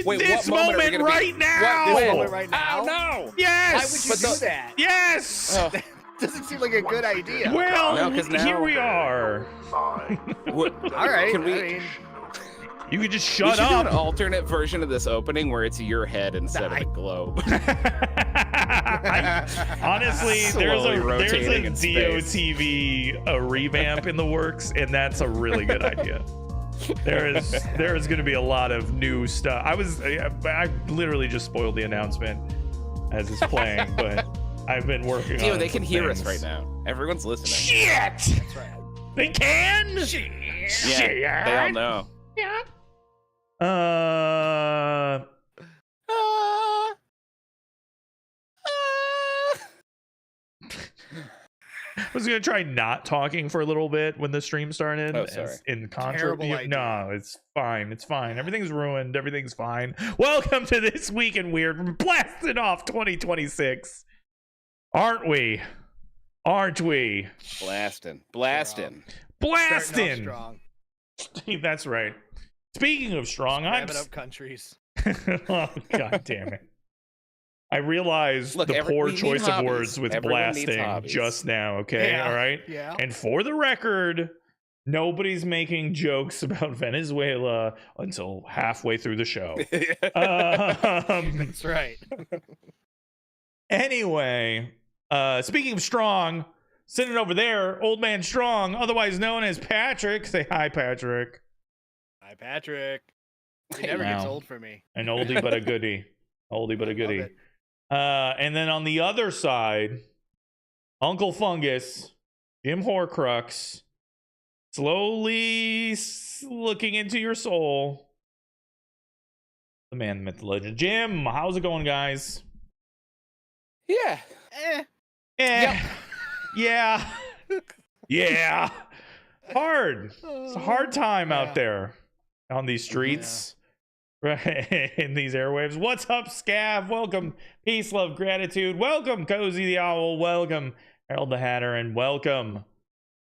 Wait, this what moment moment right now. This When? moment right now? Oh, no. Yes. Why would you do that? Yes. Oh. Doesn't seem like a good idea. Well, no, here we are. All right. Can we? I mean, You could just We shut should do up. an alternate version of this opening where it's your head instead of the globe. Honestly, there's Slowly a rotating in space. DOTV revamp in the works, and that's a really good idea. There is going to be a lot of new stuff. I literally just spoiled the announcement as it's playing, but I've been working on Dio, it. they can hear us right now. Everyone's listening. Shit! that's right. They can? Yeah, they all know. Yeah. I was gonna try not talking for a little bit when the stream started. Oh, sorry. In contra, Terrible idea. no, it's fine. It's fine. Everything's ruined. Everything's fine. Welcome to This Week in Weird. We're blasting off 2026, aren't we? Aren't we? Blasting. Starting Blasting. off strong. That's right. Speaking of strong, I'm. Grabbing up countries. Oh, God damn it. I realized Look, the poor we need choice of hobbies. words with Everyone needs blasting hobbies. just now, okay? Yeah. All right? Yeah. And for the record, nobody's making jokes about Venezuela until halfway through the show. That's right. Anyway, speaking of strong, sitting over there, Old Man Strong, otherwise known as Patrick. Say hi, Patrick. Hi, Patrick. He never gets old for me. An oldie but a goodie. Oldie but a I love goodie. it. And then on the other side, Uncle Fungus, Jim Horcrux, slowly looking into your soul. The man, the myth, the legend. Jim, how's it going, guys? Yeah. Yeah. Yeah. Yeah. Hard. It's a hard time out there on these streets. Right, in these airwaves. What's up, Scav? Welcome, peace, love, gratitude. Welcome, Cozy the Owl. Welcome, Harold the Hatter, and welcome,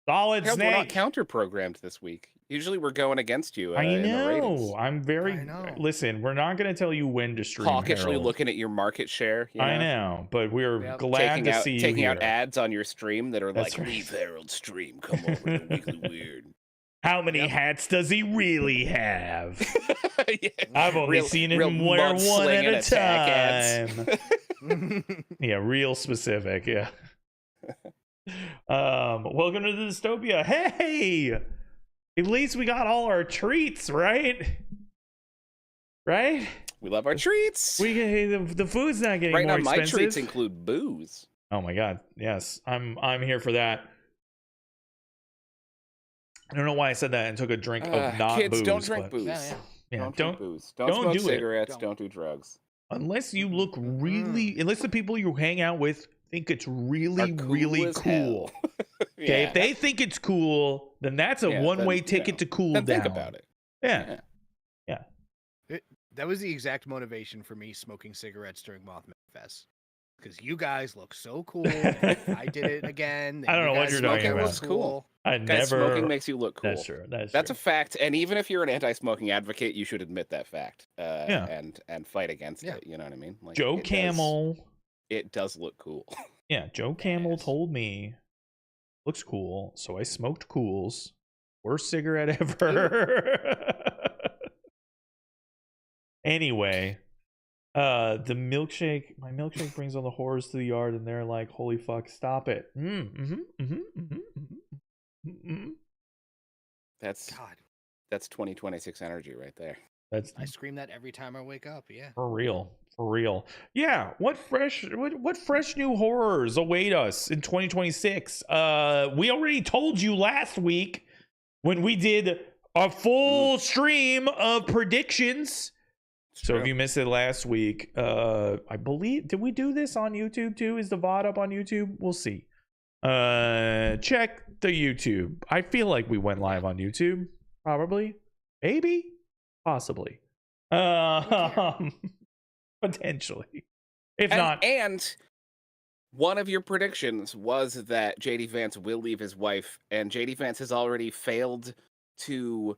Solid Harold, we're not Snake. counter-programmed this week. Usually we're going against you I in the ratings. know. I'm very. I know. Listen, we're not going to tell you when to stream. Hawkishly Harold. looking at your market share. You know? I know, but we're Yep. glad to see you taking here. out ads on your stream that are That's like, right. leave Harold's stream, come over to Weekly Weird. How many hats does he really have? Yeah. I've only seen him wear one at a time. Yeah, real specific. Yeah. Welcome to the dystopia. Hey, at least we got all our treats, right? Right? We love our treats. The food's not getting Right more now, my expensive. treats include booze. Oh my god, yes, I'm here for that. I don't know why I said that and took a drink of not kids, booze. don't drink but- booze. Yeah, Don't don't drink booze. Don't don't smoke do it. cigarettes. Don't. Don't do drugs. unless you look really. Unless the people you hang out with think it's really, Are cool really as cool. hell. Okay, Yeah. if they think it's cool, then that's a Yeah, one-way then, ticket you know, to cool then down. think about it. Yeah. That was the exact motivation for me smoking cigarettes during Mothman Fest. Because you guys look so cool. And if I did it again. I don't know what you're talking smoking about. was cool. I Guys, never. smoking makes you look cool. That's true. That's That's true. a fact, and even if you're an anti-smoking advocate, you should admit that fact. And fight against Yeah. it. You know what I mean? Like, Joe it Camel. It does look cool. Yeah, Joe Camel Yes. told me looks cool, so I smoked Cools. Worst cigarette ever. Anyway, my milkshake brings all the whores to the yard, and they're like, "Holy fuck, stop it!" That's God, 2026 energy right there. That's I scream that every time I wake up. Yeah. for real. Yeah, what fresh new horrors await us in 2026? We already told you last week when we did a full stream of predictions. So if you missed it last week, I believe, did we do this on YouTube too? Is the VOD up on YouTube? We'll see. Check the YouTube. I feel like we went live on YouTube. Probably. Maybe. Possibly. Potentially. If not. And one of your predictions was that JD Vance will leave his wife, and JD Vance has already failed to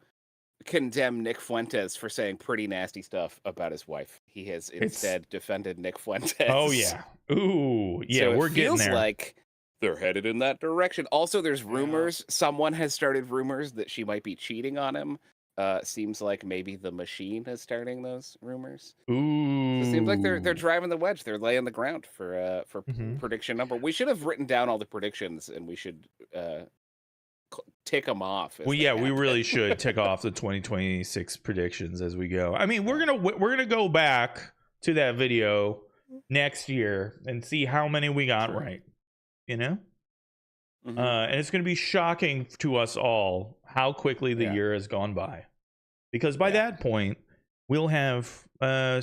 condemn Nick Fuentes for saying pretty nasty stuff about his wife. He has instead defended Nick Fuentes. Oh yeah. Ooh, yeah, So we're getting there. Like they're headed in that direction. Also, there's rumors. Someone has started rumors that she might be cheating on him. Seems like maybe the machine is starting those rumors. Ooh. So it seems like they're driving the wedge. They're laying the ground for prediction number. We should have written down all the predictions, and we should tick them off. Well, yeah, we really should tick off the 2026 predictions as we go. I mean, we're gonna go back to that video next year and see how many we got right. You know, and it's gonna be shocking to us all how quickly the year has gone by, because by that point we'll have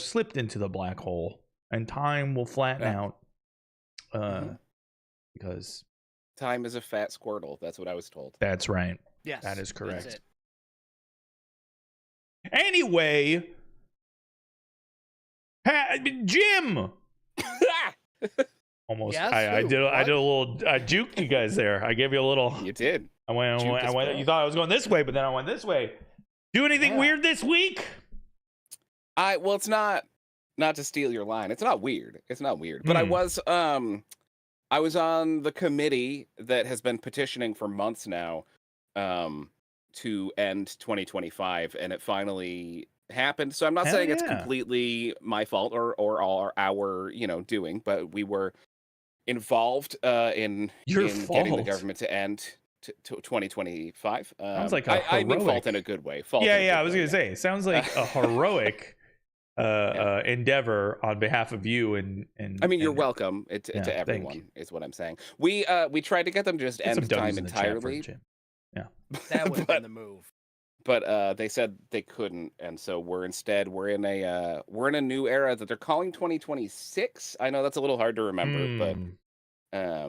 slipped into the black hole and time will flatten out. Because time is a fat squirtle. That's what I was told. That's right. Yes, that is correct. That's it. Anyway, Jim. Almost. Yes, I did a little. I juked you guys there. I gave you a little. You did. I went. You thought I was going this way, but then I went this way. Do anything weird this week? Well, it's not to steal your line. It's not weird. But I was on the committee that has been petitioning for months now to end 2025, and it finally happened. So I'm not saying it's completely my fault or our doing, but we were involved in getting the government to end to 2025. Sounds like I mean fault in a good way. I was gonna say, sounds like a heroic endeavor on behalf of you and I mean, you're welcome to everyone is what I'm saying. We tried to get them to just end time entirely. That would have been the move. But they said they couldn't, and so we're in a new era that they're calling 2026. I know that's a little hard to remember, but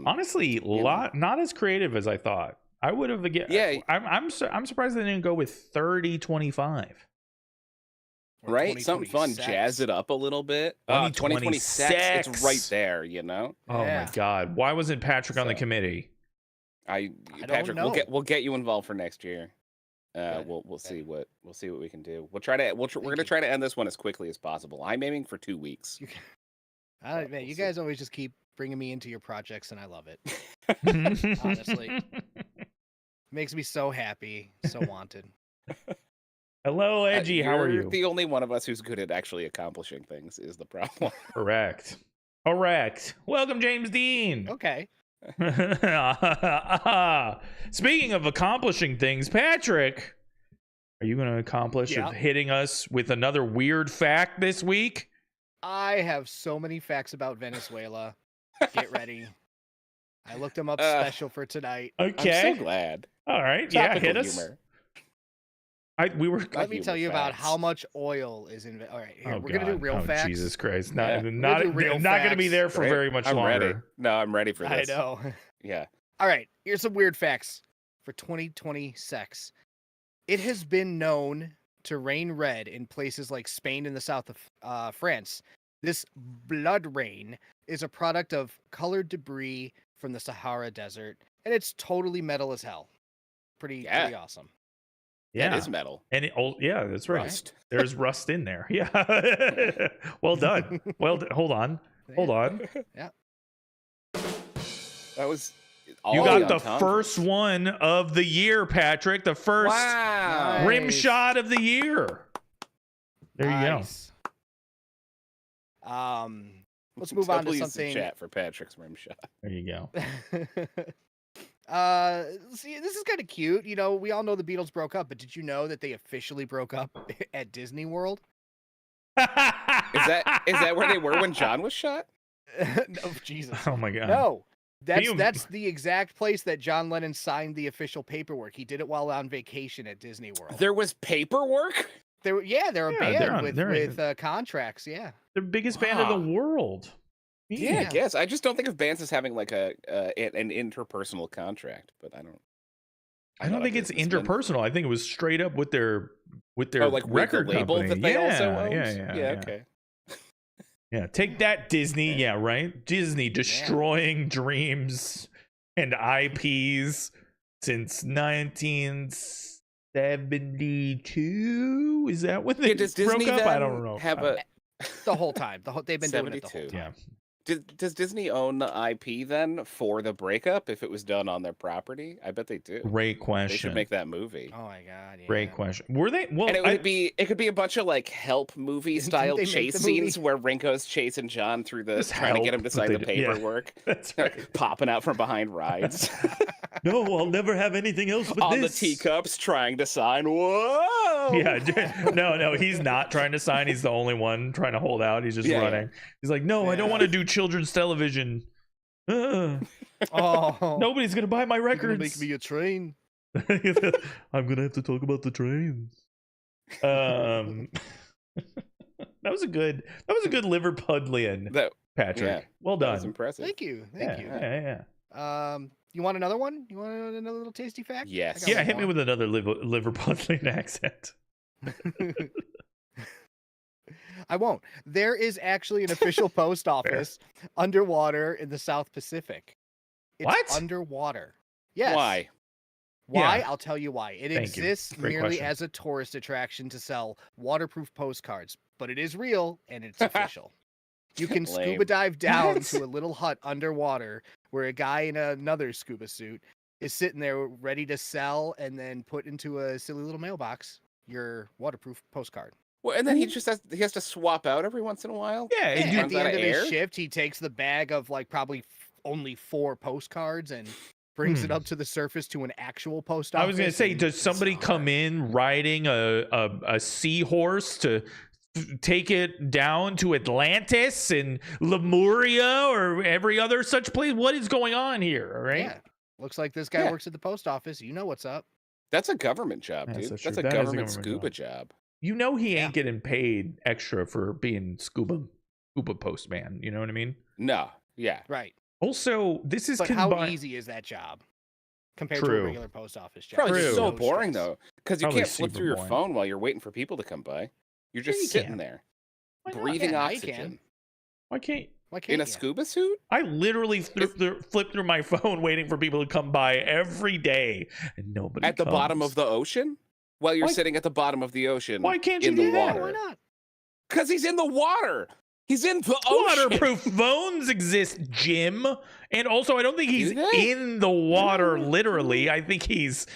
honestly, not as creative as I thought. I would have I'm surprised they didn't go with 3025. Right, something fun, jazz it up a little bit. 2026, it's right there, you know. Oh my God, why wasn't Patrick on the committee? Patrick, we'll get you involved for next year. We'll see what we can do. We're gonna try to end this one as quickly as possible. I'm aiming for 2 weeks. Man, you guys always just keep bringing me into your projects, and I love it. Honestly, makes me so happy, so wanted. Hello, Edgy. How are you? The only one of us who's good at actually accomplishing things is the problem. Correct. Welcome, James Dean. Okay. Speaking of accomplishing things, Patrick, are you going to accomplish hitting us with another weird fact this week? I have so many facts about Venezuela. Get ready. I looked them up special for tonight. Okay. I'm so glad. All right. Topical hit us. Humor. Let me tell you about how much oil is in. All right, here, we're gonna do real facts. Jesus Christ! Not gonna be there for very much longer. Ready. No, I'm ready for this. I know. Yeah. All right, here's some weird facts for 2026. It has been known to rain red in places like Spain and the south of France. This blood rain is a product of colored debris from the Sahara Desert, and it's totally metal as hell. Pretty awesome. Yeah, it is metal. And that's right. Rust. There's rust in there. Yeah. Well done. Hold on. Yeah. That was you got the first one of the year, Patrick. The first rim shot of the year. There you go. Let's move on to something. Chat for Patrick's rim shot. There you go. See, this is kind of cute. You know, we all know the Beatles broke up, but did you know that they officially broke up at Disney World? Is that where they were when John was shot? No, Jesus. Oh my God. No. That's the exact place that John Lennon signed the official paperwork. He did it while on vacation at Disney World. There was paperwork? They're a band with contracts, yeah. The biggest band in the world. Yeah, I guess. I just don't think of bands as having like an interpersonal contract, but I don't think it's interpersonal. I think it was straight up with their record label company. That they also owned. Yeah, okay. Yeah, take that, Disney. Yeah, right. Disney destroying dreams and IPs since 72. Is that when they does broke Disney up? I then don't know. have The whole time. They've been doing it the whole 72. time. Yeah. Does Disney own the IP then for the breakup if it was done on their property? I bet they do. Great question. They should make that movie. Oh my god, yeah. Great question. Were they? Well, And it could be a bunch of like help movie style they make chase the movie? scenes where Ringo's chasing John through the Just trying to get help, him to but sign they the do- yeah. paperwork. That's right. Popping out from behind rides. No, I'll never have anything else but On this. the teacups trying to sign. Whoa! Yeah, no, he's not trying to sign. He's the only one trying to hold out. He's just Yeah, running. He's like, no, I don't Yeah. want to do children's television. Oh, Nobody's gonna buy my you're gonna records. make me a train. I'm gonna have to talk about the trains. That was a good Liverpudlian, That Patrick. yeah, Well that was done. impressive. Thank you. Yeah, Thank you. yeah. You want another one? You want another little tasty fact? Yes. I got Yeah, one hit me more. with another Liverpudlian accent. I won't. There is actually an official post office underwater in the South Pacific. It's What? underwater. Yes. Why? Why? Yeah. I'll tell you why. It Thank you. exists Great merely question. as a tourist attraction to sell waterproof postcards, but it is real and it's official. You can Lame. scuba dive down What? to a little hut underwater where a guy in another scuba suit is sitting there ready to sell and then put into a silly little mailbox your waterproof postcard. Well, and then he has to swap out every once in a while. Yeah, And dude, at runs the out end of of his air? shift, he takes the bag of like probably only 4 postcards and brings it up to the surface to an actual post office. I was gonna say, and does it's somebody hard. come in riding a seahorse to take it down to Atlantis and Lemuria or every other such place? What is going on here? All right. Yeah. Looks like this guy Yeah. works at the post office. You know what's up. That's a government job, Yes, dude. that's That's true. a That is a government government scuba job. You know he Yeah. ain't getting paid extra for being scuba postman. You know what I mean? No. Yeah. Right. Also, this is But how combined. easy is that job compared to True. a regular post office job? Probably True. just so No boring stress. though, because you Probably can't flip super through your boring. phone while you're waiting for people to come by. You're just you sitting can. there, Why not? breathing Yeah, now you can. oxygen Why can't? Why can't in a you? scuba suit. I literally flip through my phone waiting for people to come by every day, and nobody At the bottom comes. of the ocean, while you're Why- sitting at the bottom of the ocean. Why can't you in do the that? water? Why not? Because he's in the water. He's in the ocean. Waterproof phones exist, Jim. And also, I don't think he's Do they? in the water literally. I think he's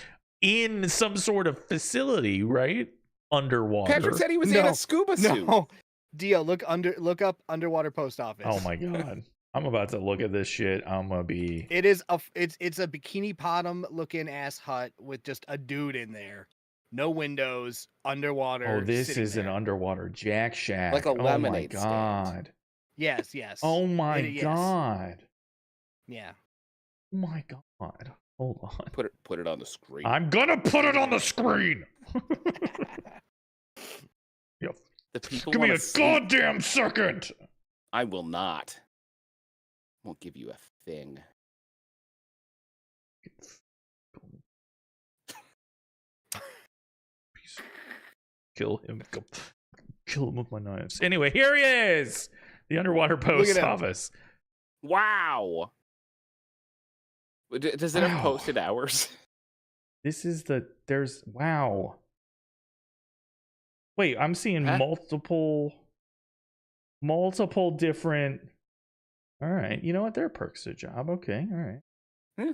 in some sort of facility, right? Underwater. Patrick said he was in No. a scuba suit. No. Dio, look up underwater post office. Oh my god. I'm about to look at this shit. I'm gonna be. It is it's a bikini bottom looking ass hut with just a dude in there. No windows, underwater. Oh, this sitting is an there. underwater Jack Shack. Like a Oh my lemonade stand. god. Yes, yes. Oh my Yes. god. Yeah. Oh my god. Hold on. Put it on the screen. I'm gonna put it on the screen. The people Give me wanna a see- goddamn second. I will not. Won't give you a thing. Kill him. Kill him with my knives. Anyway, here he is. The underwater at post him. office. Wow. Does it have Wow. posted hours? This is there's wow. Wait, I'm seeing Huh? multiple different. All right, you know what? There are perks to the job. Okay, all right. Yeah.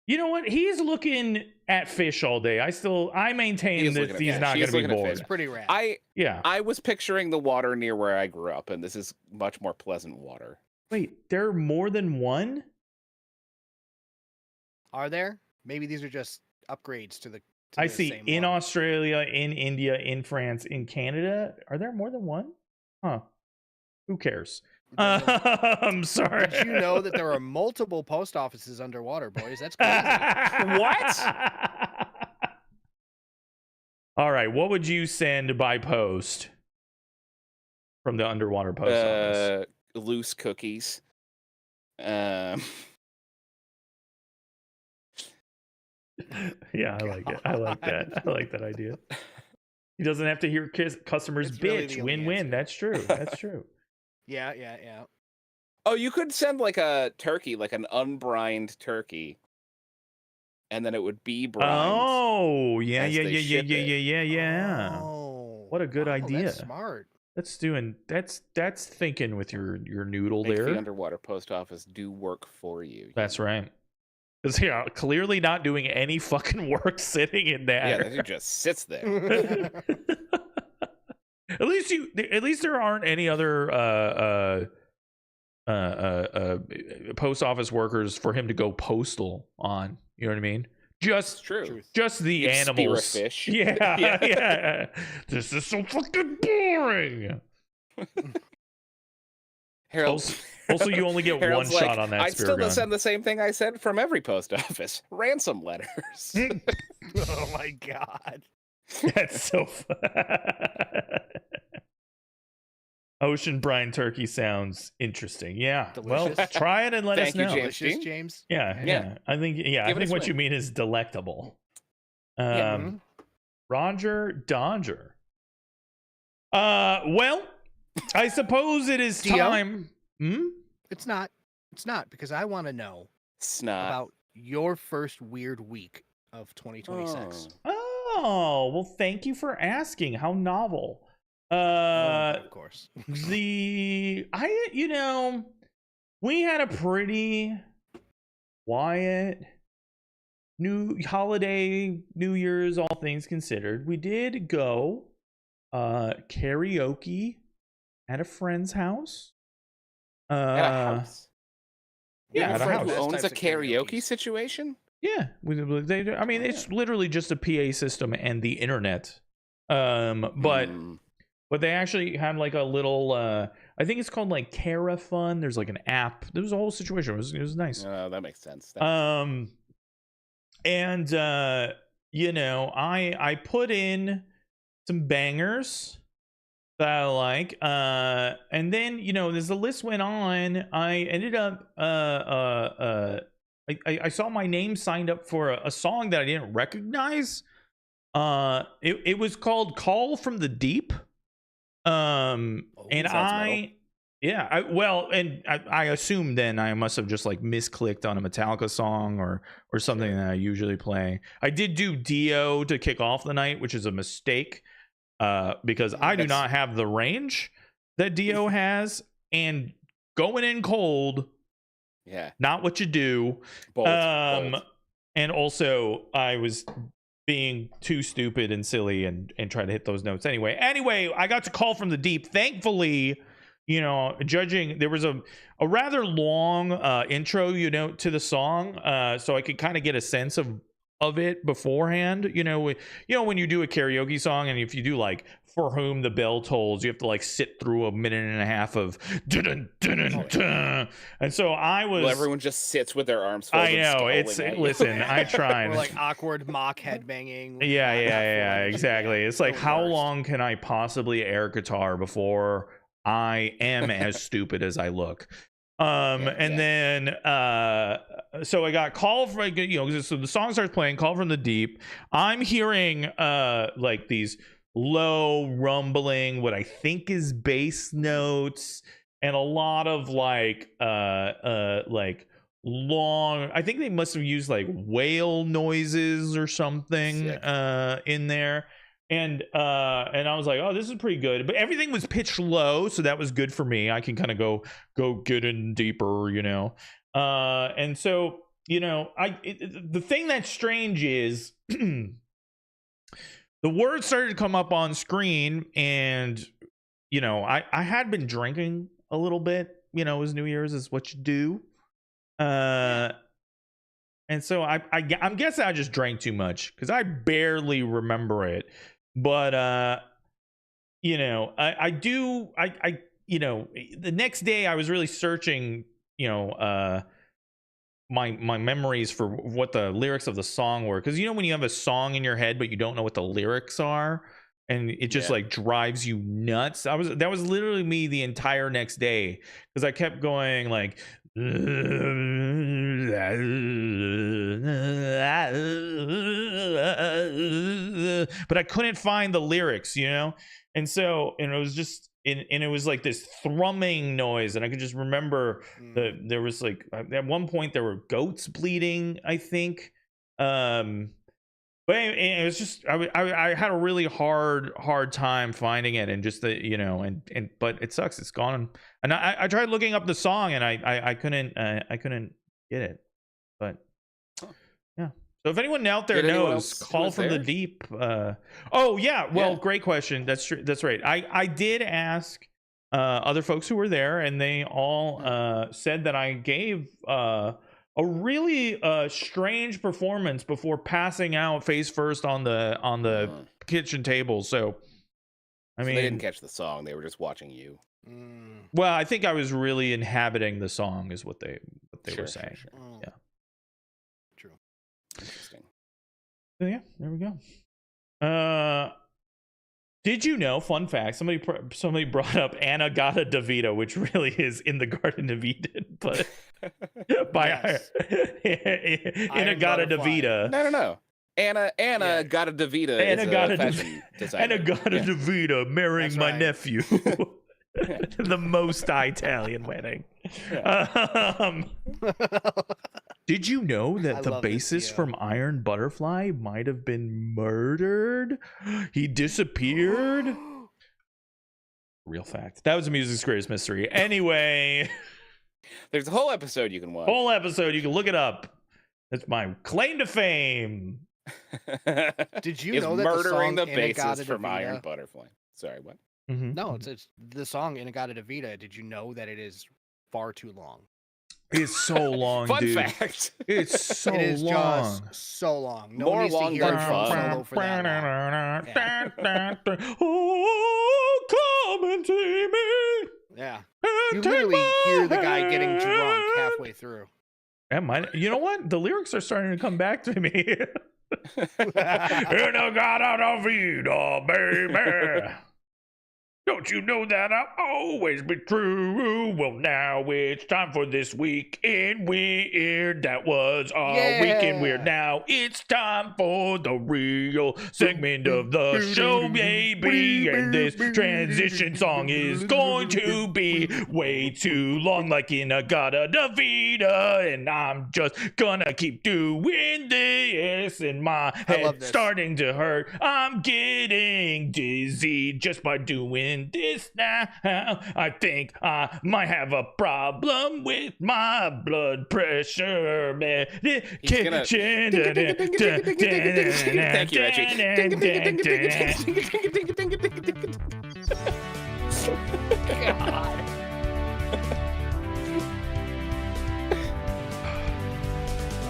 You know what? He's looking at fish all day. I maintain He is that looking at he's fish. not He going is to be looking at bored. It's pretty rad. Yeah. I was picturing the water near where I grew up, and this is much more pleasant water. Wait, there are more than one? Are there? Maybe these are just upgrades to the. I see in Australia, in India, in France, in Canada. Are there more than one? Huh. Who cares? I'm sorry. Did you know that there are multiple post offices underwater, boys? That's crazy. What? All right. What would you send by post from the underwater post office? Loose cookies. Yeah, I like it. I like that. I like that idea. He doesn't have to hear customers It's really bitch. the only Win-win. answer. That's true. That's true. Yeah, yeah, yeah. Oh, you could send like a turkey, like an unbrined turkey, and then it would be brine. Oh, yeah, as yeah, they yeah, yeah, ship yeah, it. yeah, yeah, yeah. Oh, What a good wow, idea. That's smart. That's thinking with your noodle Make the there. underwater post office do work for you. That's right. Because yeah, clearly not doing any fucking work sitting in there. Yeah, that dude just sits there. At least there aren't any other post office workers for him to go postal on. You know what I mean? It's true. Just the You'd spear a animals. fish. Yeah, Yeah. yeah. This is so fucking boring. Harold, Also, you only get one Harold's shot on that I'd spear still gun. send the same thing I said from every post office. Ransom letters. Oh my god. That's so fun. Ocean brine turkey sounds interesting. Yeah. Delicious. Well, try it and let us Thank you, know. James. Delicious, James. Yeah, Yeah. I think Give it a what you swing. mean is delectable. Yeah. Mhm. Roger Dodger. Well, I suppose it is Dio? time. Hmm? It's not. It's not because I want to know Snot. about your first weird week of 2026. Oh, well, thank you for asking. How novel. Of course. We had a pretty quiet new Year's, all things considered. We did go karaoke at a friend's house. At a house. Yeah, You at have a a friend house. who owns Types a of karaoke karaokes. situation? Yeah, I mean, it's literally just a PA system and the internet. But they actually had like a little. I think it's called like Cara Fun. There's like an app. There was a whole situation. It was nice. That makes sense. And I put in some bangers that I like. And then as the list went on, I ended up I saw my name signed up for a song that I didn't recognize. It was called "Call from the Deep." And I assume then I must have just like misclicked on a Metallica song or something that I usually play. I did do Dio to kick off the night, which is a mistake because I do not have the range that Dio has, and going in cold, not what you do. Bold. And also I was being too stupid and silly and try to hit those notes anyway, I got to Call from the Deep. Thankfully, judging, there was a rather long intro to the song, so I could kind of get a sense of it beforehand. When you do a karaoke song, and if you do like For Whom the Bell Tolls, you have to like sit through a minute and a half of dun, dun, dun, dun. And so I was. Well, everyone just sits with their arms folded. I know it's. Listen, I tried. Or like awkward mock headbanging. Yeah, exactly. It's like, The how worst. long can I possibly air guitar before I am as stupid as I look? Then so I got Call from, so the song starts playing, Call from the Deep. I'm hearing like these low rumbling, what I think is bass notes, and a lot of like long, I think they must have used like whale noises or something in there. And I was like, oh, this is pretty good. But everything was pitched low, so that was good for me. I can kind of go good and deeper, and so the thing that's strange is the words started to come up on screen, and I had been drinking a little bit. It was New Year's, is what you do. And so I'm guessing I just drank too much because I barely remember it. But the next day I was really searching, my memories for what the lyrics of the song were, because when you have a song in your head but you don't know what the lyrics are, and it just like drives you nuts. That was literally me the entire next day, because I kept going like, but I couldn't find the lyrics, and so, and it was just, and it was like this thrumming noise, and I could just remember there was like, at one point there were goats bleeding, I think, But it was just I had a really hard time finding it, and just the but it sucks, it's gone. And I tried looking up the song, and I couldn't get it. But yeah, so if anyone out there knows, call from the deep. Oh yeah, well, great question. That's true. That's right. I did ask other folks who were there, and they all said that I gave a really strange performance before passing out face first on the kitchen table. So I mean, they didn't catch the song, they were just watching you. Well, I think I was really inhabiting the song, is what they were saying. Sure. Yeah, True. Interesting. So yeah, there we go. Did you know, fun fact, somebody brought up Anagata Davida, which really is In the Garden of Eden, but by Anagata Davida. No. Anna Gata Davida is a fashion designer. Anagata Davida marrying my nephew. The most Italian wedding. Did you know that the bassist from Iron Butterfly might have been murdered? He disappeared. Real fact. That was the music's greatest mystery. Anyway, there's a whole episode you can watch. Whole episode, you can look it up. That's my claim to fame. Did you know that murdering the the song bassist from Iron Butterfly? Sorry, what? No, it's the song Inagata Davida. Did you know that it is far too long? It's so long, Fun dude. fact. It's so it is long. Just so long. No More one needs long to hear than it from fun. solo for that long. Oh, come and see me. Yeah. You literally hear the guy getting drunk halfway through. You know what? The lyrics are starting to come back to me. Inagata Davida, baby. Don't you know that I'll always be true? Well, now it's time for This Week in Weird. That was our Week in Weird. Now it's time for the real segment of the show, baby. And this transition song is going to be way too long, like Inagata Davida. And I'm just gonna keep doing this, and my head's starting to hurt. I'm getting dizzy just by doing this now. I think I might have a problem with my blood pressure. Thank you, Reggie. God.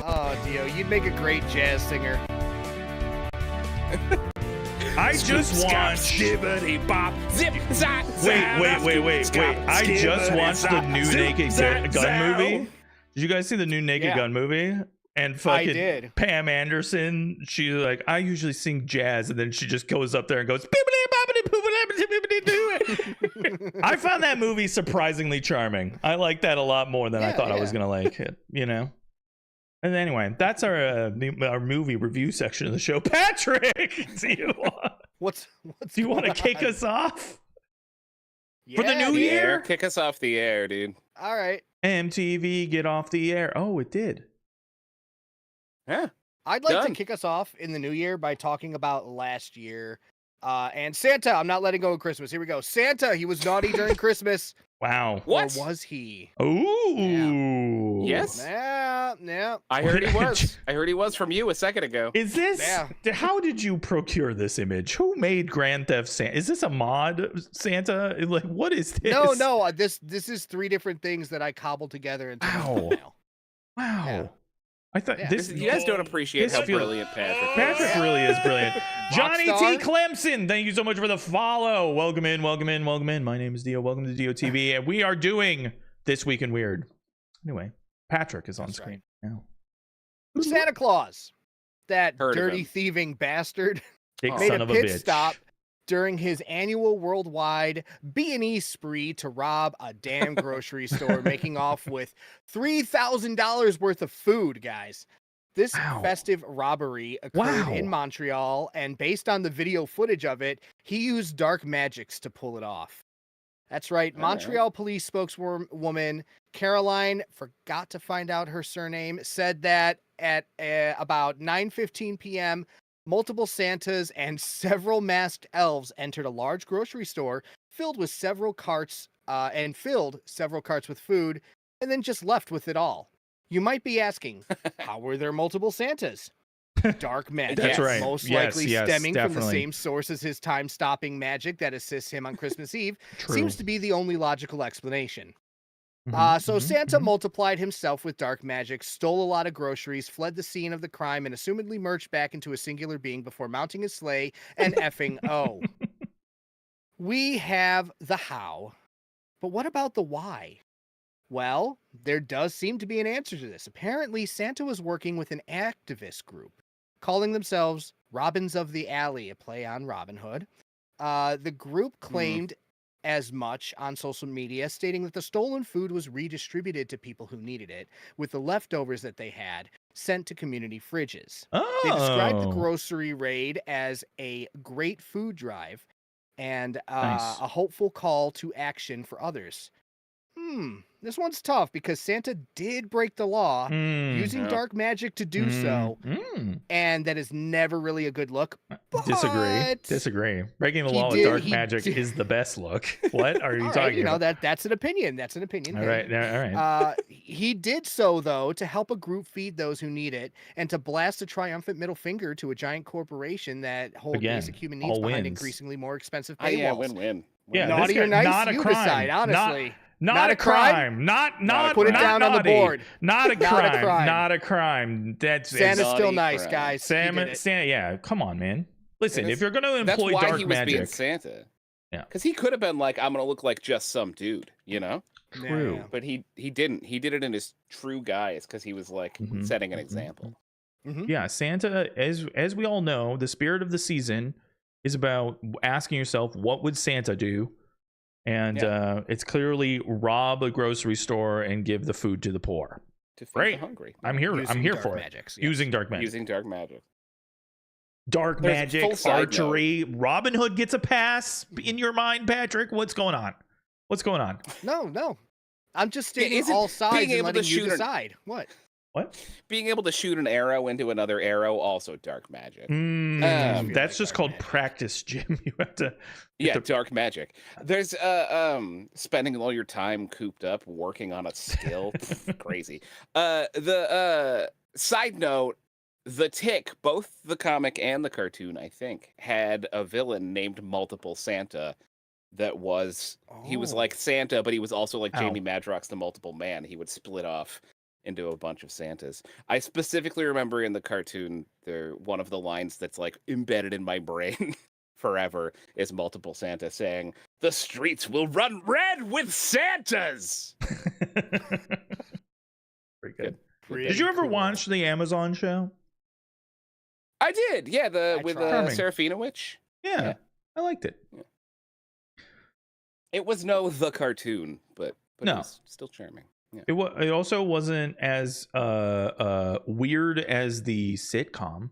Oh, Dio, you'd make a great jazz singer. I just watched. Wait. I just watched the new Naked Gun movie. Did you guys see the new Naked Gun movie? And fucking Pam Anderson, she's like, I usually sing jazz, and then she just goes up there and goes. I found that movie surprisingly charming. I like that a lot more than I thought I was gonna like it. You know. And anyway, that's our movie review section of the show. Patrick, do you want to kick us off for the new year? Kick us off the air, dude. All right. MTV, get off the air. Oh, it did. Yeah. I'd like to kick us off in the new year by talking about last year. And Santa, I'm not letting go of Christmas. Here we go. Santa, he was naughty during Christmas. Wow. What? Or was he? Ooh. Yes. Yeah. I heard he was. I heard he was from you a second ago. Is this? How did you procure this image? Who made Grand Theft Santa? Is this a mod Santa? Like, what is this? No. This is 3 different things that I cobbled together into Wow. Yeah. I thought this. You guys don't appreciate how brilliant Patrick is. Patrick really is brilliant. Johnny T. Clemson, thank you so much for the follow. Welcome in. My name is Dio. Welcome to Dio TV, and we are doing This Week in Weird. Anyway, Patrick is on screen now. Santa Claus, that dirty thieving bastard, made a pit stop during his annual worldwide B&E spree to rob a damn grocery store, making off with $3,000 worth of food, guys. This festive robbery occurred in Montreal, and based on the video footage of it, he used dark magics to pull it off. That's right. All right. Montreal police spokeswoman Caroline, forgot to find out her surname, said that at about 9:15 p.m., multiple Santas and several masked elves entered a large grocery store filled several carts with food, and then just left with it all. You might be asking, how were there multiple Santas? Dark magic. That's right. Most Yes, likely yes, stemming from the definitely. same source as his time-stopping magic that assists him on Christmas Eve. True. Seems to be the only logical explanation. Mhm, So mhm, Santa mhm. multiplied himself with dark magic, stole a lot of groceries, fled the scene of the crime, and assumedly merged back into a singular being before mounting his sleigh and effing O. We have the how, but what about the why? Well, there does seem to be an answer to this. Apparently, Santa was working with an activist group, calling themselves Robins of the Alley, a play on Robin Hood. The group claimed as much on social media, stating that the stolen food was redistributed to people who needed it, with the leftovers that they had sent to community fridges. They described the Oh, grocery raid as a great food drive and nice. a hopeful call to action for others. This one's tough because Santa did break the law using Yeah. dark magic to do so, and that is never really a good look. Disagree. Breaking the he law with did- dark he magic did- is the best look. What are you All right, talking you know about? that's an opinion. That's an opinion. All Hey. right, all right. He did so though to help a group feed those who need it, and to blast a triumphant middle finger to a giant corporation that hold Again, basic human needs all behind wins. increasingly more expensive Yeah, paywalls. win-win. Yeah, Win-win. Naughty this or guy- nice? not a You crime. decide, honestly. Not a crime. Not Put it not down on the naughty. board. Not a Not a crime. crime. Not a crime. That's Santa's still Naughty nice, crime. guys. He did it. Sam, yeah, come on, man. Listen, And if you're going to That's employ why dark he was being magic, Santa. Yeah. Because he could have been like, I'm gonna look like just some dude, you know? true. Yeah. But he didn't. He did it in his true guise because he was like Mhm, setting an mhm, example. Yeah, Santa, as we all know, the spirit of the season is about asking yourself, what would Santa do? And it's clearly rob a grocery store and give the food to the poor. To feed Right. the hungry. I'm here. Using I'm here dark for magics, it. yes. Using dark magic. Using dark magic. Dark There's a magic, full side archery. Robin Hood gets a pass in your mind, Patrick. What's going on? What's going on? No. I'm just stating isn't all sides being and able to letting you shoot an- decide. What? What? Being able to shoot an arrow into another arrow, also dark magic. That's feel just like dark called magic. practice, Jim. You have to. Yeah, dark magic. There's spending all your time cooped up working on a skill. Crazy. The side note, The Tick, both the comic and the cartoon, I think, had a villain named Multiple Santa that was he was Oh. like Santa, but he was also like Ow. Jamie Madrox the Multiple Man. He would split off into a bunch of Santas. I specifically remember in the cartoon there one of the lines that's like embedded in my brain forever is Multiple Santa saying, "The streets will run red with Santas." Very good. Pretty Did you ever cool. watch the Amazon show? I did, yeah, with tried. Serafina Witch. Yeah, Yeah. I liked it. It was no the cartoon, but No. it was still charming. Yeah. It also wasn't as weird as the sitcom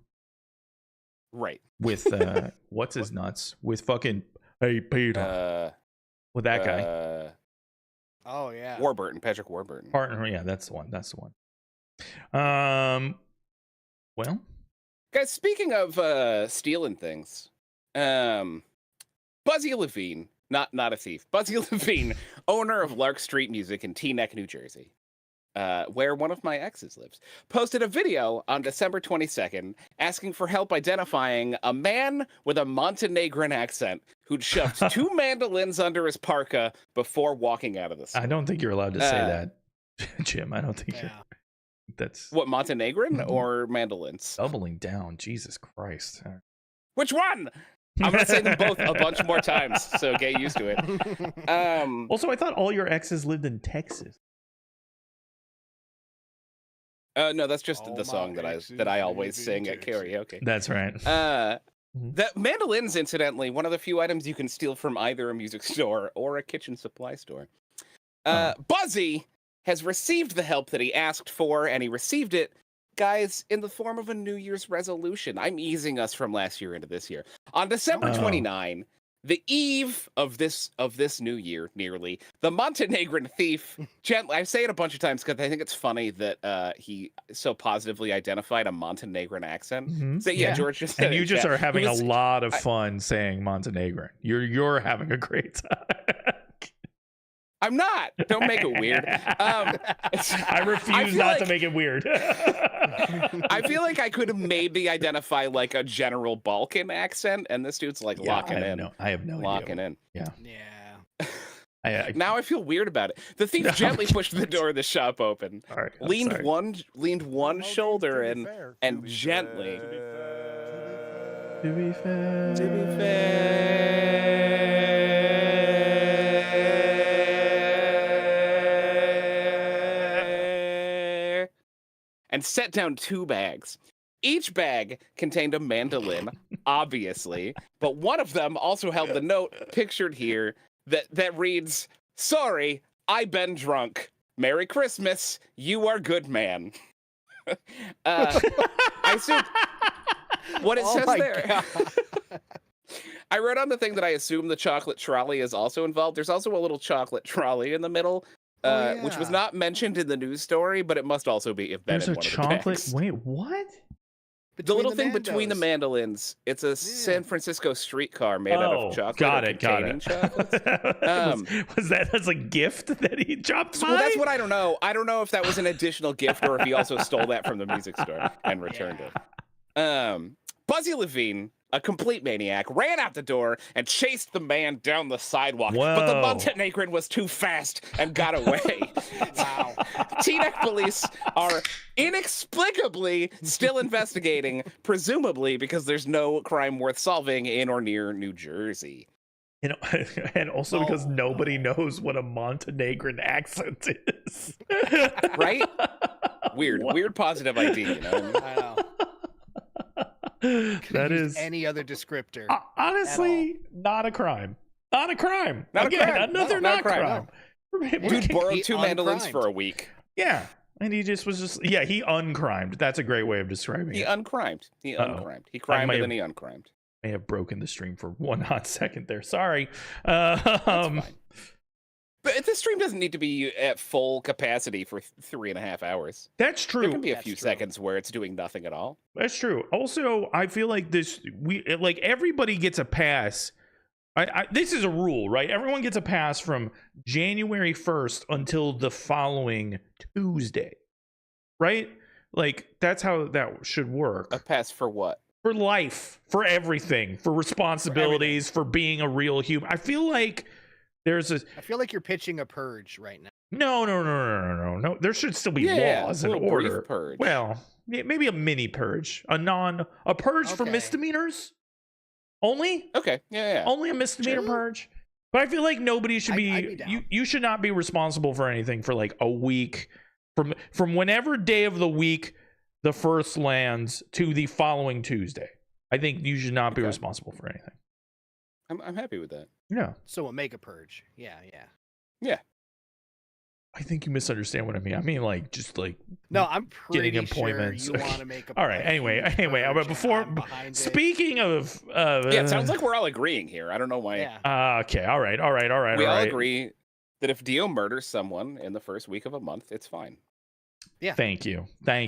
Right. with what's his nuts with fucking Hey Peter with that guy. Oh yeah. Warburton, Patrick Warburton. Partner, yeah, that's the one. That's the one. Well, Guys, speaking of stealing things, Buzzy Levine, not a thief, Buzzy Levine, owner of Lark Street Music in Teaneck, New Jersey, where one of my exes lives, posted a video on December 22nd asking for help identifying a man with a Montenegrin accent who'd shoved 2 mandolins under his parka before walking out of the store. I don't think you're allowed to say that, Jim. I don't think Yeah. that's What, Montenegrin or mandolins? doubling down. Jesus Christ. Which one? I'm gonna say them both a bunch more times, so get used to it. Also, I thought all your exes lived in Texas. No, that's just All the my song that exes I always live sing in at Texas. karaoke. That's right. The mandolins, incidentally, one of the few items you can steal from either a music store or a kitchen supply store. Buzzy has received the help that he asked for, and he received it, guys, in the form of a New Year's resolution. I'm easing us from last year into this year. On December Oh. 29, the eve of this new year, nearly, the Montenegrin thief gently. I say it a bunch of times because I think it's funny that he so positively identified a Montenegrin accent. Mhm. So yeah, George just And you just are having a lot of fun saying Montenegrin. You're having a great time. I'm not. Don't make it weird. I refuse not to make it weird. I feel like I could have maybe identify like a general Balkan accent, and this dude's like locking in. I have no locking idea. in. Yeah. Now I feel weird about it. The thief gently pushed the door of the shop open, All right, leaned one shoulder and gently. To be fair. To be fair. And set down 2 bags. Each bag contained a mandolin, obviously, but one of them also held the note pictured here that reads, "Sorry, I been drunk. Merry Christmas. You are good man." I assume what it says there. I wrote on the thing that I assume the chocolate trolley is also involved. There's also a little chocolate trolley in the middle. Which was not mentioned in the news story, but it must also be if There's in a one chocolate. Of the bags. Wait, what? The little thing between the mandolins. It's a San Francisco streetcar made out of chocolate. Got it. Was that as a gift that he dropped by? Well, that's what I don't know. I don't know if that was an additional gift or if he also stole that from the music store and returned it. Buzzy Levine, a complete maniac, ran out the door and chased the man down the sidewalk. Whoa. But the Montenegrin was too fast and got away. Wow. Teaneck police are inexplicably still investigating, presumably because there's no crime worth solving in or near New Jersey. And also because nobody knows what a Montenegrin accent is. Right? Weird positive ID, you know? I know. That is any other descriptor. Honestly, not a crime. Not a crime. Not Again, a crime. another No, not crime. Dude borrowed He 2 mandolins uncrimed. for a week. Yeah. And he just was just, he uncrimed. That's a great way of describing He it. uncrimed. He uncrimed. He crimed and then he uncrimed. May have broken the stream for 1 hot second there. Sorry. That's fine. But this stream doesn't need to be at full capacity for 3.5 hours. That's true. There can be a few seconds where it's doing nothing at all. That's true. Also, I feel like everybody gets a pass. This is a rule, right? Everyone gets a pass from January 1st until the following Tuesday, right? Like, that's how that should work. A pass for what? For life, for everything, for responsibilities, for being a real human. I feel like I feel like you're pitching a purge right now. No. There should still be laws and order. Purge. Well, maybe a mini purge, a purge for misdemeanors. Only? Okay. Yeah. Only a misdemeanor purge. But I feel like nobody should be. You should not be responsible for anything for like a week from whenever day of the week the first lands to the following Tuesday. I think you should not be responsible for anything. I'm happy with that. Yeah. So a mega purge. Yeah. I think you misunderstand what I mean. I mean, like, just like no, I'm pretty getting appointments. Sure you want to make a all right. Anyway, but before speaking of, it sounds like we're all agreeing here. I don't know why. Yeah. Okay. All right. We all agree that if Dio murders someone in the first week of a month, it's fine. Yeah. Thank you. Yeah.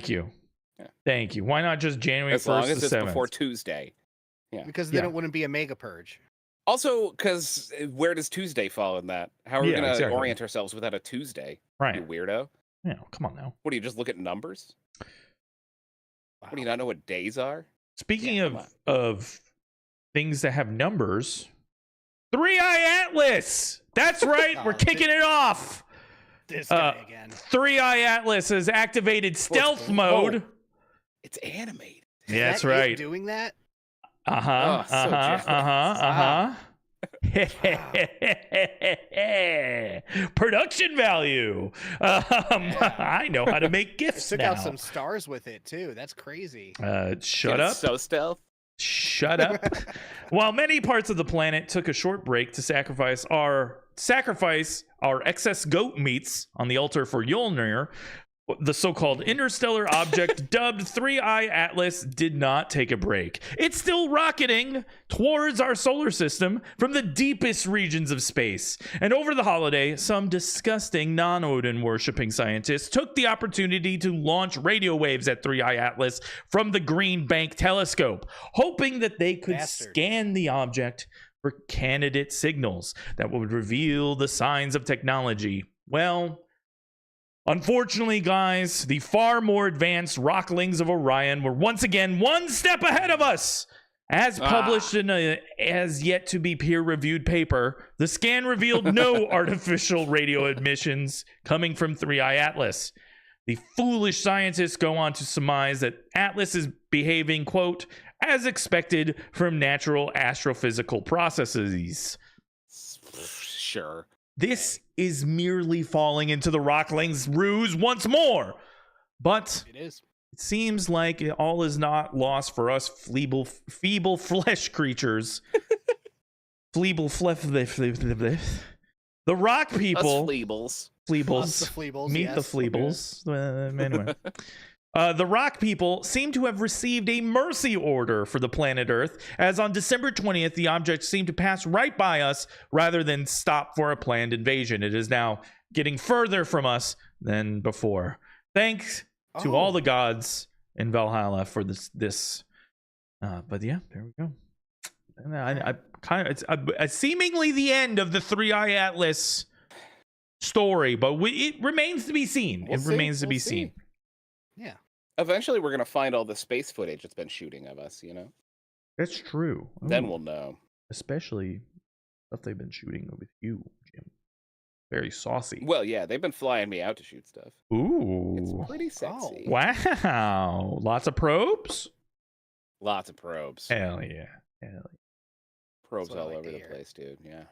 Thank you. Why not just January 1st as long as to it's 7th? Before Tuesday? Yeah. Because then it wouldn't be a mega purge. Also, because where does Tuesday fall in that? How are we going to orient ourselves without a Tuesday? Right. You weirdo. Yeah, come on now. What do you just look at numbers? Wow. What do you not know what days are? Speaking of things that have numbers, 3-Eye Atlas. That's right. We're kicking it off. This guy again. 3-Eye Atlas has activated stealth mode. It's animated. Yeah, that's right. Doing that? Production value. I know how to make gifts. Took out some stars with it too. That's crazy. Shut up. So stealth. Shut up. While many parts of the planet took a short break to sacrifice our excess goat meats on the altar for Yulnir, the so-called interstellar object dubbed 3I Atlas did not take a break. It's still rocketing towards our solar system from the deepest regions of space. And over the holiday, some disgusting non-Odin worshipping scientists took the opportunity to launch radio waves at 3I Atlas from the Green Bank telescope, hoping that they could scan the object for candidate signals that would reveal the signs of technology. Well, unfortunately, guys, the far more advanced rocklings of Orion were once again one step ahead of us. As published in a as yet to be peer-reviewed paper, the scan revealed no artificial radio emissions coming from 3I Atlas. The foolish scientists go on to surmise that Atlas is behaving, quote, as expected from natural astrophysical processes. Sure. This is merely falling into the rocklings' ruse once more. But it seems like all is not lost for us feeble flesh creatures. The rock people. Us fleebles. Meet the fleebles. Anyway. The rock people seem to have received a mercy order for the planet Earth, as on December 20th, the object seemed to pass right by us rather than stop for a planned invasion. It is now getting further from us than before. Thanks to all the gods in Valhalla for this. But yeah, there we go. And I kind of it's seemingly the end of the 3I Atlas story, but it remains to be seen. It remains to be seen. Yeah. Eventually, we're gonna find all the space footage it's been shooting of us. You know. That's true. Then we'll know. Especially stuff they've been shooting with you, Jim. Very saucy. Well, yeah, they've been flying me out to shoot stuff. Ooh. It's pretty sexy. Wow. Lots of probes? Lots of probes. Hell yeah. Hell yeah. Probes all over the place, dude. Yeah.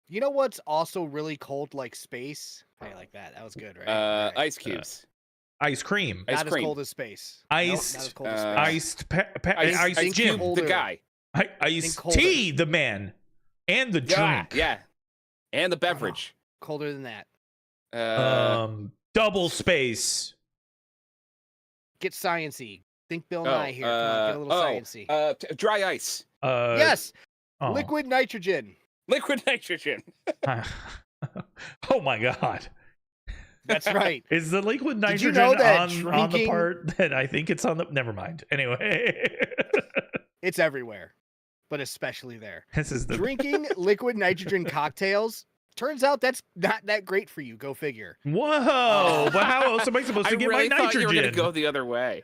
You know what's also really cold like space? How you like that? That was good, right? Ice cubes. Ice cream. Not as cold as space. Iced. Not as cold as space. Ice Jim. The guy. Ice tea, the man. And the drink. Yeah. And the beverage. Colder than that. Double space. Get sciencey. Think Bill Nye here. Come on, get a little sciencey. Dry ice. Yes. Liquid nitrogen. Liquid nitrogen. Oh my god. That's right. Is the liquid nitrogen you know that on the part that I think it's on the... Never mind. Anyway. It's everywhere, but especially there. This is the... Drinking liquid nitrogen cocktails, turns out that's not that great for you. Go figure. Whoa. But how else am I supposed to get my nitrogen? I thought you were going to go the other way.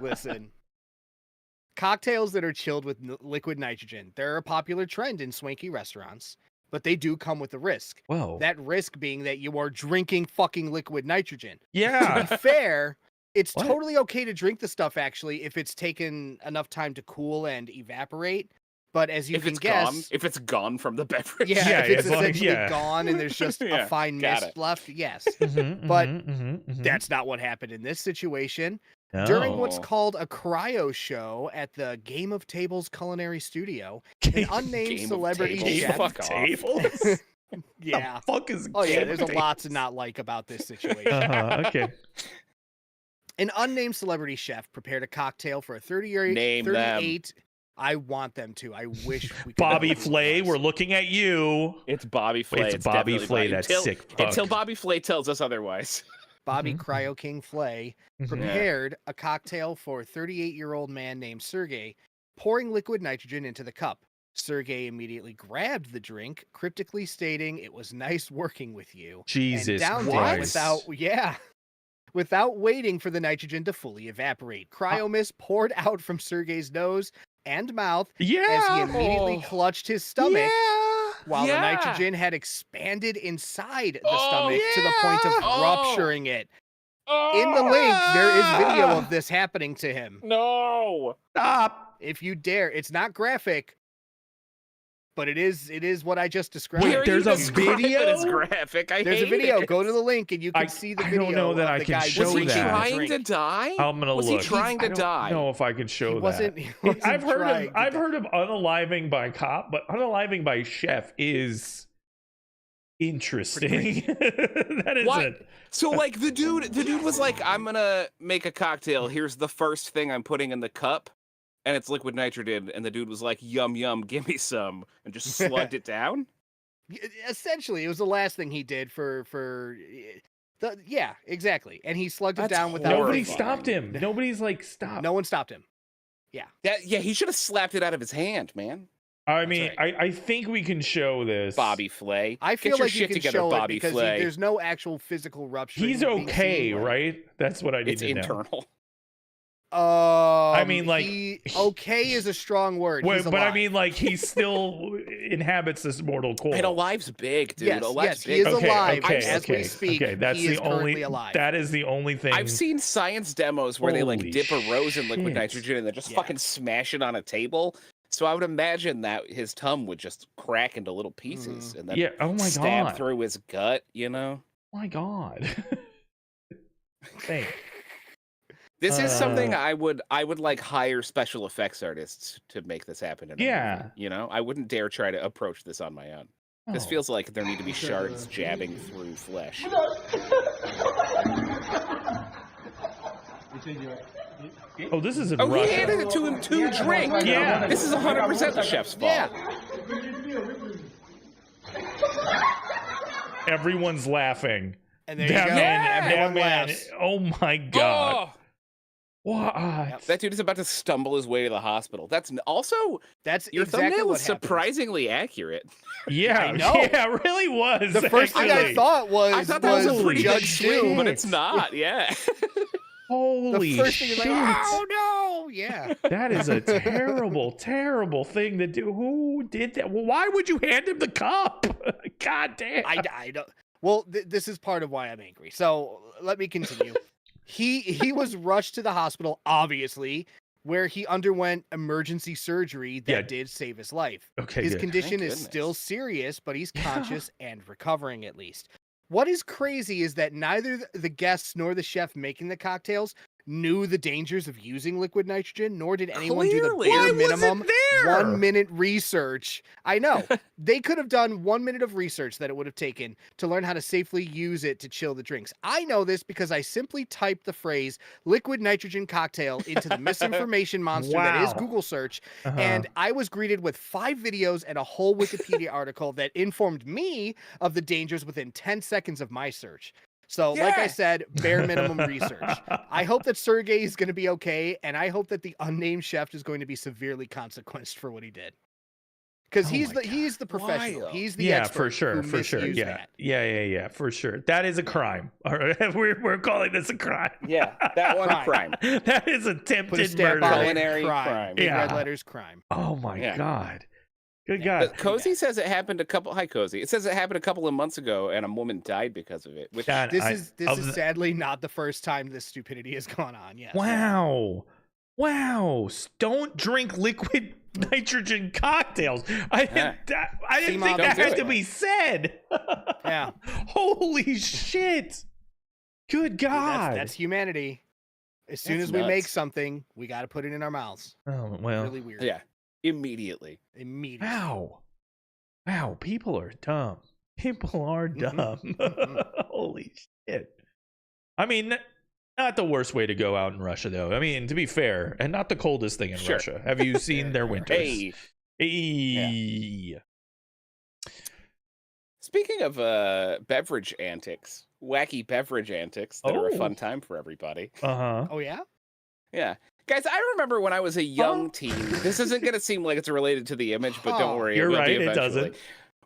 Listen. Cocktails that are chilled with liquid nitrogen, they're a popular trend in swanky restaurants, but they do come with a risk. Whoa. That risk being that you are drinking fucking liquid nitrogen. Yeah. To be fair, it's totally okay to drink the stuff, actually, if it's taken enough time to cool and evaporate. But as you can guess... if it's gone from the beverage. Yeah, if it's essentially gone and there's just a fine mist left, yes. But that's not what happened in this situation. No. During what's called a cryo show at the Game of Tables Culinary Studio, an unnamed celebrity chef. Yeah. The fuck is there's a lot to not like about this situation. Okay. An unnamed celebrity chef prepared a cocktail for a 38. I want them to. I wish we could. Bobby Flay, we're looking at you. It's Bobby Flay. It's Bobby Flay, that sick fuck. Until Bobby Flay tells us otherwise. Bobby Cryo King Flay prepared a cocktail for a 38-year-old man named Sergey, pouring liquid nitrogen into the cup. Sergey immediately grabbed the drink, cryptically stating, "It was nice working with you." Jesus Christ. Without waiting for the nitrogen to fully evaporate. Cryo mist poured out from Sergey's nose and mouth as he immediately clutched his stomach. While the nitrogen had expanded inside the stomach to the point of rupturing it. In the link, there is video of this happening to him. No! Stop! If you dare. It's not graphic, but it is what I just described. Wait, there's a video? It's graphic. There's a video. Go to the link and you can see the video. I don't know that I can show that. Was he trying to die? I'm gonna look. Was he trying to die? I don't know if I can show that. I've heard of unaliving by cop, but unaliving by chef is Interesting. That is What? it. So like the dude was like, I'm gonna make a cocktail. Here's the first thing I'm putting in the cup, and it's liquid nitrogen. And the dude was like, yum yum, give me some, and just slugged it down. Essentially, it was the last thing he did yeah, exactly. And he slugged it That's down without Nobody thinking. stopped him. Nobody's like, stop. No one stopped him. Yeah. Yeah, he should have slapped it out of his hand, man. I mean, right. I think we can show this. Bobby Flay. I feel Get your like you shit can together, show Bobby it because Flay. there's no actual physical rupture. He's okay, right? That's what I need It's to know. internal. I mean, like, okay is a strong word. Well, He's but I alive. mean, like, he still inhabits this mortal coil. And alive's big, dude. Yes, Alive's he big. is alive as we okay, speak. okay. That's he the is only. currently alive. That is the only thing. I've seen science demos where they like Holy dip a rose in liquid shit. nitrogen and then just Yeah. fucking smash it on a table. So I would imagine that his tongue would just crack into little pieces and then Yeah. Oh my stab god. through his gut, you know? Oh my god. Thanks. This is something I would like hire special effects artists to make this happen in a Yeah. movie, you know? I wouldn't dare try to approach this on my own. This Oh. feels like there need to be shards jabbing through flesh. Oh, this is in Oh, Russia. he handed it to him to drink. Yeah. This is 100% the chef's fault. Yeah. Everyone's laughing. And there you That go. man, Yeah. that Everyone man. laughs. Oh my god. Oh, What? that dude is about to stumble his way to the hospital. That's also That's your exactly thumbnail what was surprisingly accurate. Yeah, I know. yeah, it really was. The first thing I actually. thought was I thought that was a Holy pretty good Judge swing, but shit. it's not. Yeah. Holy the first thing is shit. like, oh no, yeah. That is a terrible, terrible thing to do. Who did that? Well, why would you hand him the cup? God damn. I don't. Well, this is part of why I'm angry. So let me continue. He was rushed to the hospital, obviously, where he underwent emergency surgery that Yeah. did save his life. Okay, His good. condition Thank is still goodness. serious, but he's Yeah. conscious and recovering at least. What is crazy is that neither the guests nor the chef making the cocktails knew the dangers of using liquid nitrogen, nor did anyone do the Clearly. bare Why minimum there? 1 minute research. I know. They could have done 1 minute of research that it would have taken to learn how to safely use it to chill the drinks. I know this because I simply typed the phrase liquid nitrogen cocktail into the misinformation monster that is Wow. Google search, Uh-huh. and I was greeted with 5 videos and a whole Wikipedia article that informed me of the dangers within 10 seconds of my search. So, like I Yeah. said, bare minimum research. I hope that Sergey is going to be okay, and I hope that the unnamed chef is going to be severely consequenced for what he did. Because Oh he's my the professional. Wild. He's the Yeah, expert for sure, who for sure. misused Yeah, that. yeah, for sure. That is a crime. All right, we're calling this a crime. Yeah, that one crime. That is Put a attempted stamp murder. on it. Culinary Crime. crime. Big Yeah. red letters, crime. Oh my Yeah. god. Good Yeah. god. Cozy says it happened a couple. Hi, Cozy. It says it happened a couple of months ago, and a woman died because of it. Which God, This I- is of the- sadly not the first time this stupidity has gone on. Yes. Wow. Wow. Don't drink liquid nitrogen cocktails. I didn't Seem think that obvious. had to be said. Yeah. Holy shit. Good God. That's humanity. As soon That's as we make nuts. something, we got to put it in our mouths. Oh, well. Really weird. yeah, immediately. Immediately. Wow. Wow. People are dumb. People are dumb. Holy shit. I mean, not the worst way to go out in Russia, though. I mean, to be fair, and not the coldest thing in Sure. Russia. Have you seen their winters? Hey, Hey. speaking of beverage antics, wacky beverage antics that are a Oh. fun time for everybody. Uh-huh. Oh, yeah? Yeah. Guys, I remember when I was a young Huh? teen. This isn't going to seem like it's related to the image, but Huh. don't worry. You're it will right, be it doesn't.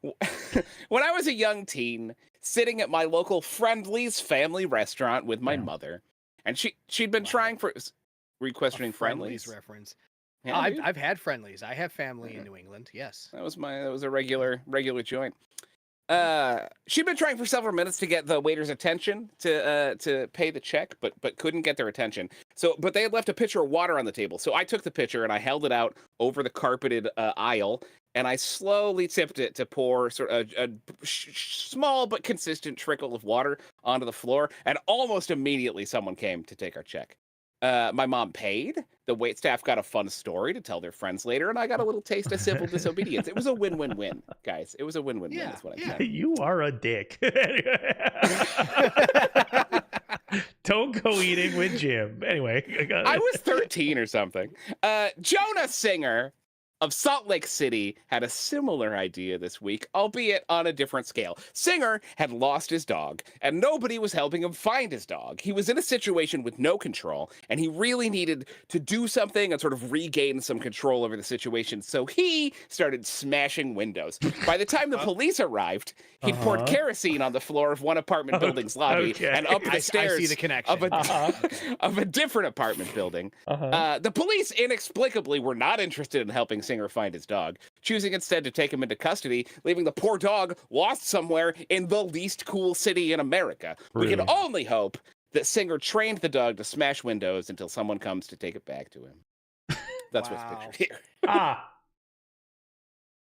eventually. When I was a young teen, sitting at my local Friendly's family restaurant with my Yeah. mother, and she'd been Wow. trying for... Were you A questioning Friendly's? reference. Yeah, I've, dude. I've had friendlies. I have family Yeah. in New England. Yes. That was a regular joint. She'd been trying for several minutes to get the waiter's attention to pay the check, but couldn't get their attention. But they had left a pitcher of water on the table. So I took the pitcher and I held it out over the carpeted aisle, and I slowly tipped it to pour sort of a small but consistent trickle of water onto the floor. And almost immediately, someone came to take our check. My mom paid. The waitstaff got a fun story to tell their friends later, and I got a little taste of civil disobedience. It was a win-win-win, guys. It was a win-win-win. Yeah, Is what I'm yeah. saying. You are a dick. Don't go eating with Jim. Anyway, I was 13 or something. Jonah Singer of Salt Lake City had a similar idea this week, albeit on a different scale. Singer had lost his dog, and nobody was helping him find his dog. He was in a situation with no control, and he really needed to do something and sort of regain some control over the situation, so he started smashing windows. By the time the police arrived, he'd poured kerosene on the floor of one apartment building's lobby and up the stairs I see the connection. of a different apartment building. The police inexplicably were not interested in helping Singer find his dog, choosing instead to take him into custody, leaving the poor dog lost somewhere in the least cool city in America. We can only hope that Singer trained the dog to smash windows until someone comes to take it back to him. That's what's pictured here.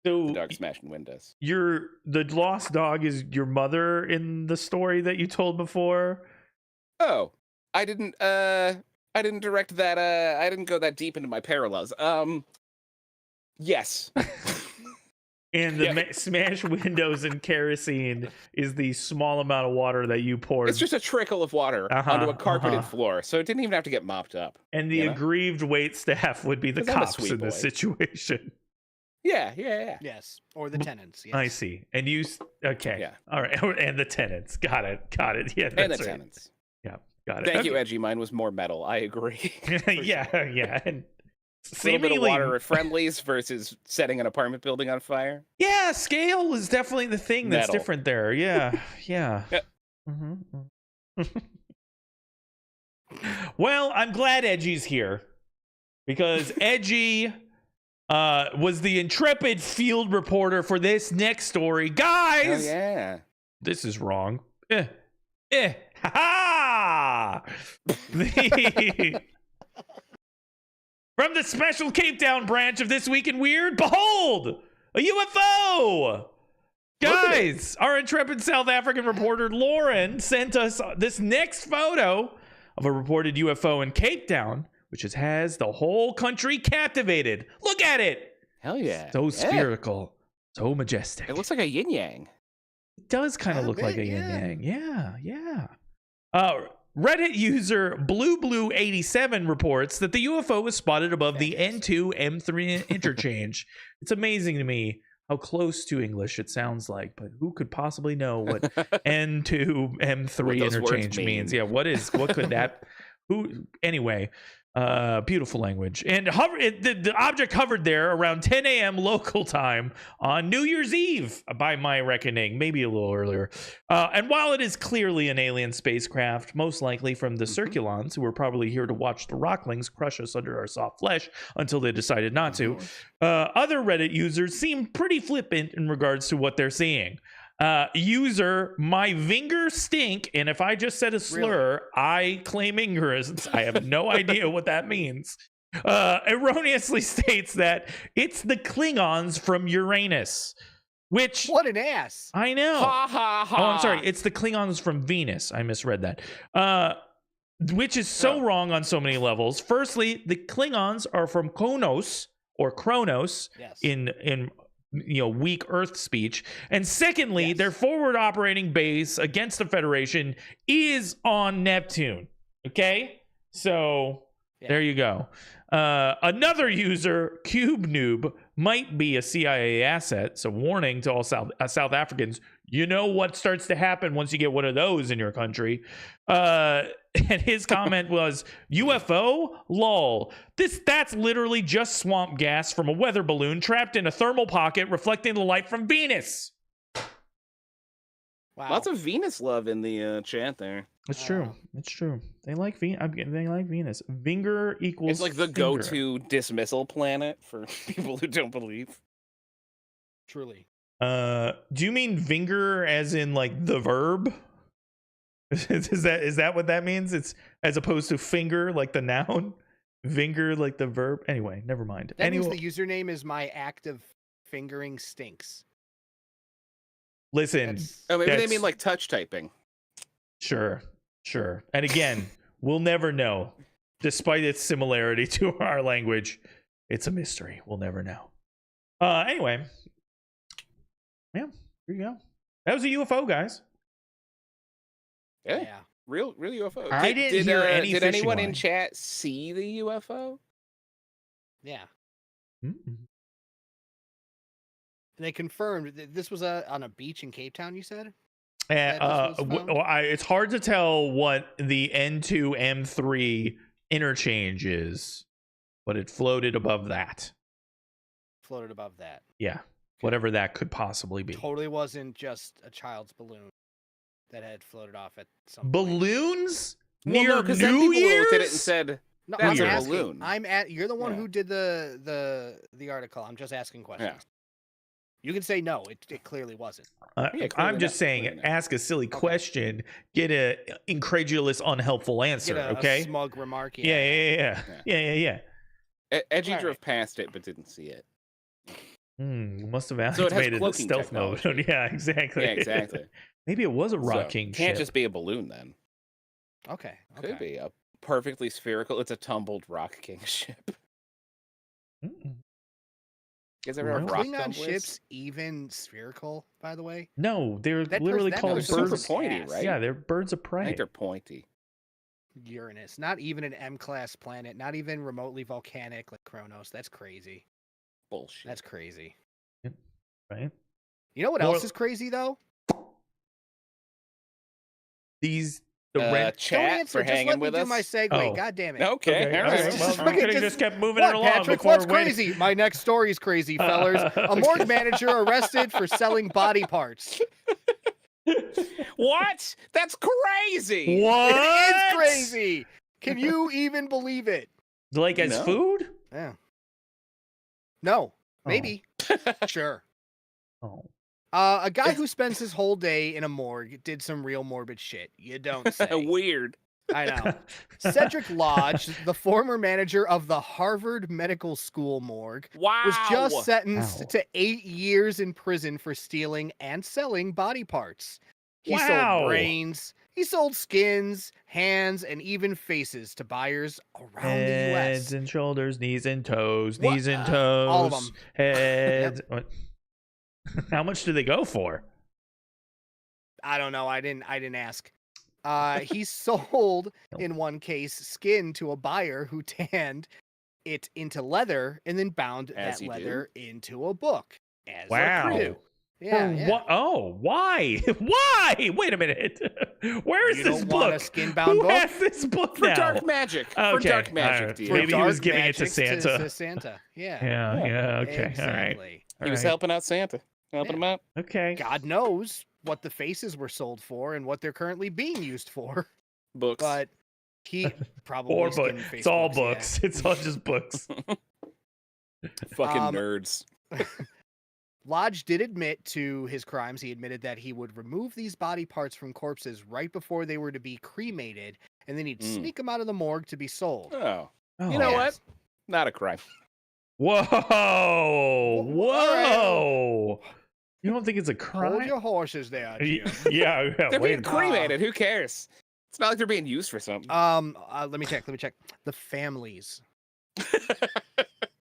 So the dog smashing windows. The lost dog is your mother in the story that you told before? Oh, I didn't direct that. I didn't go that deep into my parallels. Yes. And the smash windows and kerosene is the small amount of water that you poured. It's just a trickle of water onto a carpeted floor, so it didn't even have to get mopped up. And the aggrieved wait staff would be the cops in this boy. situation. Yeah. Yes, or the tenants. Yes. I see. And you, okay. Yeah. All right. And the tenants. Got it. Yeah, that's And the right. tenants. Yeah, got it. Thank you, Edgy. Mine was more metal. I agree. Yeah. And a little bit of water at Friendlies versus setting an apartment building on fire. Yeah, scale is definitely the thing that's different there. Yeah. Well, I'm glad Edgy's here because Edgy was the intrepid field reporter for this next story. Guys! Oh, yeah. This is wrong. Ha-ha! From the special CAPETOWN branch of This Week in Weird, behold, a UFO! Guys, our intrepid South African reporter Lauren sent us this next photo of a reported UFO in CAPETOWN, which has the whole country captivated. Look at it! Hell yeah. So spherical, so majestic. It looks like a yin-yang. It does kind of look like a yin-yang. Yeah. Reddit user BlueBlue87 reports that the UFO was spotted above the N2-M3 interchange. It's amazing to me how close to English it sounds like, but who could possibly know what N2-M3 interchange means? Yeah, what could that? Anyway. Beautiful language. And the object hovered there around 10 a.m. local time on New Year's Eve, by my reckoning, maybe a little earlier. And while it is clearly an alien spacecraft, most likely from the Circulons, who were probably here to watch the Rocklings crush us under our soft flesh until they decided not to, other Reddit users seem pretty flippant in regards to what they're seeing. User my vinger stink, and if I just said a slur, I claim ignorance. I have no idea what that means. Erroneously states that it's the Klingons from Uranus, which what an ass. I know. Ha ha ha. Oh, I'm sorry. It's the Klingons from Venus. I misread that. Which is so wrong on so many levels. Firstly, the Klingons are from Kronos in weak Earth speech, and secondly, their forward operating base against the Federation is on Neptune. Okay, so there you go. Another user, Cube Noob, might be a CIA asset. So warning to all South Africans: you know what starts to happen once you get one of those in your country. And his comment was, UFO? Lol. That's literally just swamp gas from a weather balloon trapped in a thermal pocket reflecting the light from Venus. Wow. Lots of Venus love in the chat there. It's true. It's true. They like Venus. Vinger equals It's like the finger. go-to dismissal planet for people who don't believe. Truly. Do you mean vinger as in like the verb? Is that what that means? It's as opposed to finger like the noun, vinger like the verb. Anyway, never mind. That means the username is my act of fingering stinks. Listen. Maybe they mean like touch typing. Sure. And again, we'll never know. despite its similarity to our language, it's a mystery. We'll never know. Anyway, yeah, here you go. That was a UFO, guys. Yeah. Real UFO. I didn't hear any Did fishing anyone line. in chat see the UFO? Yeah. Mm-mm. And they confirmed that this was on a beach in Cape Town, you said? It's hard to tell what the N2 M3 interchange is, but it floated above that. Floated above that. Yeah, whatever that could possibly be. Totally wasn't just a child's balloon that had floated off at some point. Balloons Well, near no, because then New people looked at it and Year's? said, No, that's I'm a asking. balloon. You're the one Yeah. who did the article. I'm just asking questions. Yeah. You can say no. It clearly wasn't. Yeah, I'm clearly just not, saying, clearly not. ask a silly Okay. question, get a incredulous, unhelpful answer. Get a Okay. smug remark. Yeah. Edgy All drove right. past it, but didn't see it. Must have So it has activated the cloaking stealth mode. technology. Yeah, exactly. Yeah, exactly. Maybe it was a So, rocking can't ship. just be a balloon then. Okay. Could be a perfectly spherical. It's a tumbled Rock King ship. Mm-mm. You guys ever Are have rock Klingon tumblers? ships even spherical, by the way? No, they're That literally that called person super birds. was pointy, ass. right? Yeah, they're birds of I prey. think they're pointy. Uranus. Not even an M-class planet. Not even remotely volcanic like Kronos. That's crazy. Bullshit. That's crazy. Right? You know what Or- else is crazy, though? The red. Don't Chat answer. for Just hanging let me with do us. my segue. Oh. God damn it. Okay, Okay, all all right. right. Well, fucking we could have just- just kept moving What, it along Patrick? before What's we went- crazy? My next story's crazy, fellas. A morgue manager arrested for selling body parts. What? That's crazy. What? It is crazy. Can you even believe it? Like as No. food? Yeah. No. Oh. Maybe. Sure. Oh. A guy who spends his whole day in a morgue did some real morbid shit. You don't say. Weird. I know. Cedric Lodge, the former manager of the Harvard Medical School morgue, Wow. was just sentenced Wow. to 8 years in prison for stealing and selling body parts. He Wow. sold brains, he sold skins, hands, and even faces to buyers around the Heads U.S. and shoulders, knees and toes, What? knees and toes. All of 'em. Heads. What? How much do they go for? I don't know. I didn't ask. He sold, in one case, skin to a buyer who tanned it into leather and then bound As that you leather into a book. As a Wow. crew. Yeah, For yeah. what? Oh, why? Why? Wait a minute. Where is You this don't book? want a skin-bound Who book? has this book For now? dark magic. For Okay, dark magic, alright. dude. For Maybe he dark was giving it to magics Santa. To Santa. Yeah. Yeah. Okay. All right. Exactly. All He was right. helping out Santa. Helping him out. Okay. God knows what the faces were sold for and what they're currently being used for. Books. But he probably Or skinned book. face It's all books, yeah. books. It's all just books. Fucking um, nerds. Lodge did admit to his crimes. He admitted that he would remove these body parts from corpses right before they were to be cremated, and then he'd sneak them out of the morgue to be sold. Oh. Oh. You know Yes. what? Not a crime. Whoa! Whoa. Whoa! You don't think it's a crime? Hold your horses there, Jim. Yeah. They're Wait. being cremated. Who cares? It's not like they're being used for something. Let me check. The families.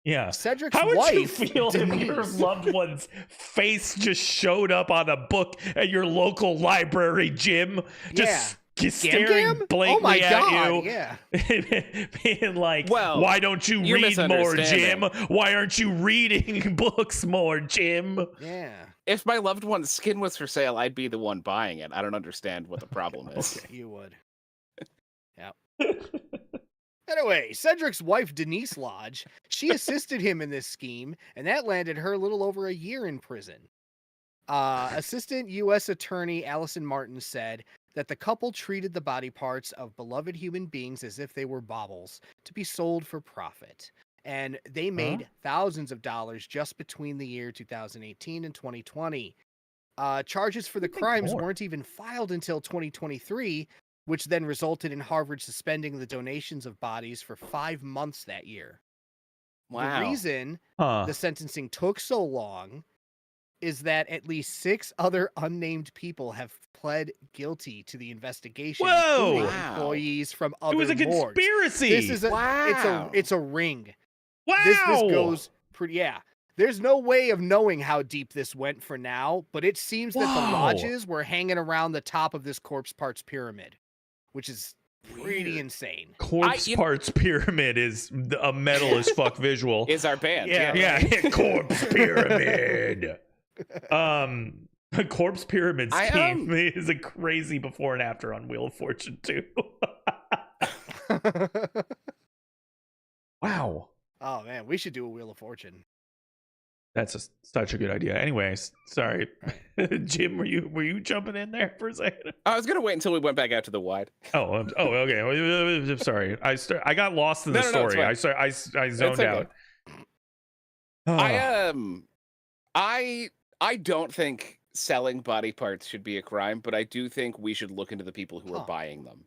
Yeah. Cedric's How would wife, you feel if your Denise- loved one's face just showed up on a book at your local library, Jim? Just staring Gam? blankly Oh my at God, you. yeah. Being like, Well, why don't you you're read more, Jim? misunderstanding. Why aren't you reading books more, Jim? Yeah. If my loved one's skin was for sale, I'd be the one buying it. I don't understand what the problem is. You would. Yeah. Anyway, Cedric's wife, Denise Lodge, she assisted him in this scheme, and that landed her a little over a year in prison. Assistant U.S. Attorney Allison Martin said that the couple treated the body parts of beloved human beings as if they were baubles to be sold for profit. And they made thousands of dollars just between the year 2018 and 2020. Charges for the crimes more. weren't even filed until 2023, which then resulted in Harvard suspending the donations of bodies for 5 months that year. Wow. The reason Huh. the sentencing took so long is that at least 6 other unnamed people have pled guilty to the investigation, Whoa! including Wow. employees from other It was a morgues. conspiracy. This is Wow. it's a ring. wow. This goes pretty, yeah. There's no way of knowing how deep this went for now, but it seems that the Wow. lodges were hanging around the top of this corpse parts pyramid, which is pretty Weird. insane. Corpse parts pyramid is a metal as fuck visual. Is our band. Yeah. Yeah, corpse pyramid. The corpse pyramid scheme is a crazy before and after on Wheel of Fortune too. Wow. Oh man, we should do a Wheel of Fortune. That's such a good idea. Anyways, sorry, Jim, were you jumping in there for a second? I was gonna wait until we went back out to the wide. Okay. I'm sorry. I got lost in the story. I zoned out. I don't think selling body parts should be a crime, but I do think we should look into the people who are buying them.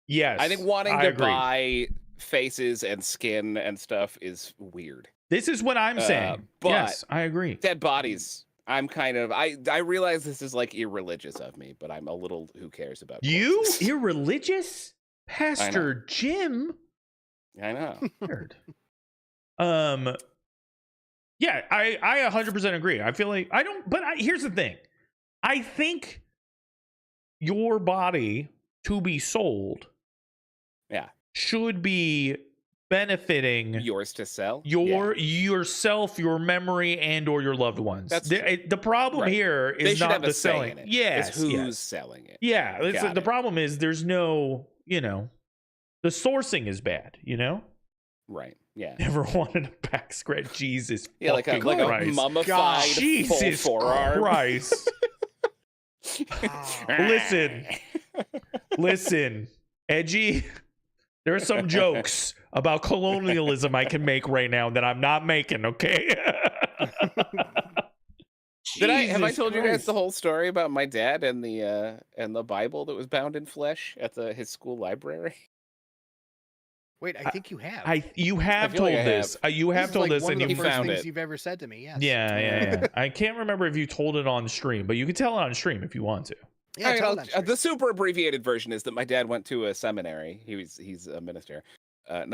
Yes, I think wanting to agree. buy faces and skin and stuff is weird. This is what I'm saying. But yes, I agree. Dead bodies. I'm kind of I realize this is like irreligious of me, but I'm a little who cares about You corpses. irreligious, Pastor Jim. I know. Weird. Yeah, I 100% agree. I feel like I don't, but here's the thing. I think your body to be sold, should be benefiting Yours to sell. yourself, your memory, and or your loved ones. That's the problem here is not the selling. Yes, who's selling it? Yeah, the problem is there's no, the sourcing is bad. Right. Yeah. Never wanted a back scratch. Jesus. Yeah, like a mummified Jesus full forearm. Christ. Listen, Edgy. There are some jokes about colonialism I can make right now that I'm not making. Okay. Have I told you guys the whole story about my dad and the Bible that was bound in flesh at his school library? Wait, I think you have. You have told this. You have told this, and you found it. You've ever said to me, yes. Yeah. I can't remember if you told it on stream, but you can tell it on stream if you want to. Yeah, the super abbreviated version is that my dad went to a seminary. He's a minister.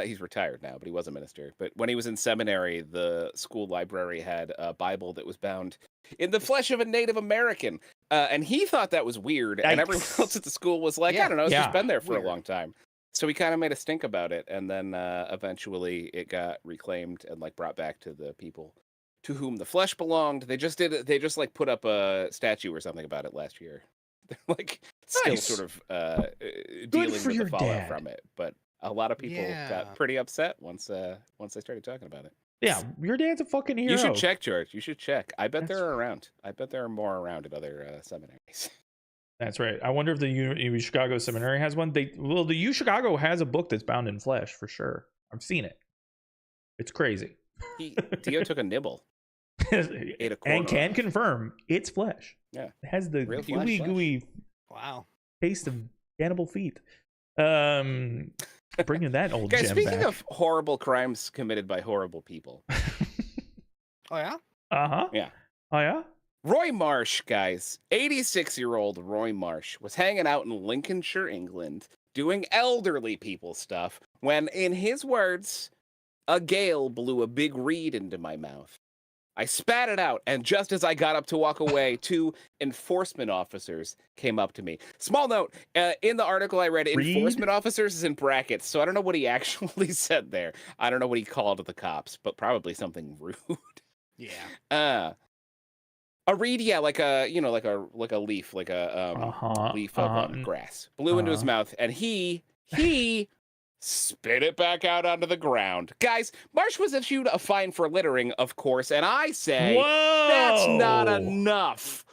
He's retired now, but he was a minister. But when he was in seminary, the school library had a Bible that was bound in the flesh of a Native American, and he thought that was weird. And everyone else at the school was like, I don't know, it's just been there for a long time. So he kind of made a stink about it, and then eventually it got reclaimed and brought back to the people to whom the flesh belonged. They just put up a statue or something about it last year. They're still sort of dealing with the fallout from it, but a lot of people got pretty upset once they started talking about it. Yeah, your dad's a fucking hero. You should check, George. You should check. I bet they're around. I bet there are more around at other seminaries. That's right. I wonder if the U Chicago Seminary has one. The U Chicago has a book that's bound in flesh for sure. I've seen it. It's crazy. Dio took a nibble. Ate a corn and can confirm it's flesh. Yeah, it has the gooey taste of cannibal feet. Bringing that old guys. gem Speaking back. of horrible crimes committed by horrible people. Oh yeah. Yeah. Oh yeah. Roy Marsh, guys, 86-year-old Roy Marsh was hanging out in Lincolnshire, England, doing elderly people stuff when, in his words, a gale blew a big reed into my mouth. I spat it out, and just as I got up to walk away, 2 enforcement officers came up to me. Small note, in the article I read, enforcement officers is in brackets, so I don't know what he actually said there. I don't know what he called the cops, but probably something rude. Yeah. A reed, like a leaf, leaf of grass, blew into his mouth, and he spit it back out onto the ground. Guys, Marsh was issued a fine for littering, of course, and I say, that's not enough.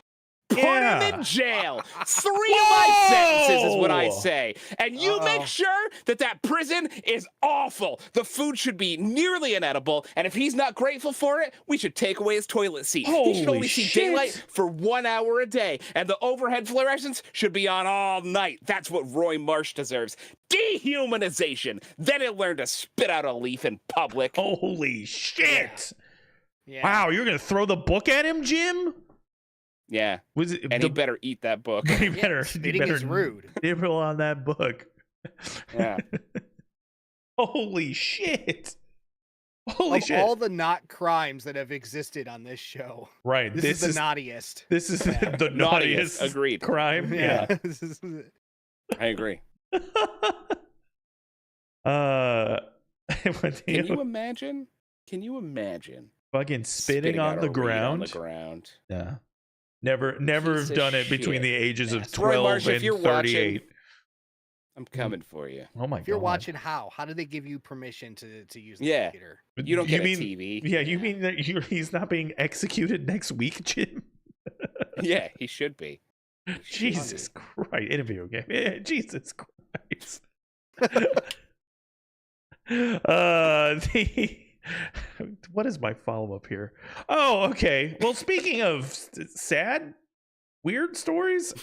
Put him in jail. 3 life sentences is what I say. And you make sure that prison is awful. The food should be nearly inedible. And if he's not grateful for it, we should take away his toilet seat. He should only see daylight for 1 hour a day. And the overhead fluorescents should be on all night. That's what Roy Marsh deserves. Dehumanization. Then he'll learn to spit out a leaf in public. Holy shit. Yeah. Wow, you're gonna throw the book at him, Jim? Yeah. Was it? And he better eat that book. He Yeah, better. spitting is rude. Nibble on that book. Yeah. Holy shit! Of all the not crimes that have existed on this show, Right. this is the naughtiest. This is Yeah. the naughtiest. Agreed. Crime. Yeah. I agree. Can Can you imagine? Can you imagine fucking spitting on out the a reed ground? On the ground. Yeah. Never Piece have of done it between shit. the ages of Yes. Roy 12 Marsh, if and you're 38. I'm coming for you. Oh my If you're god. watching, how do they give you permission to use the Yeah. computer? You don't get mean, a TV. Yeah, you mean that he's not being executed next week, Jim? Yeah, he should be. Jesus Christ. In a video game. Yeah, Jesus Christ. What is my follow-up here? Oh, okay. Well, speaking of sad, weird stories,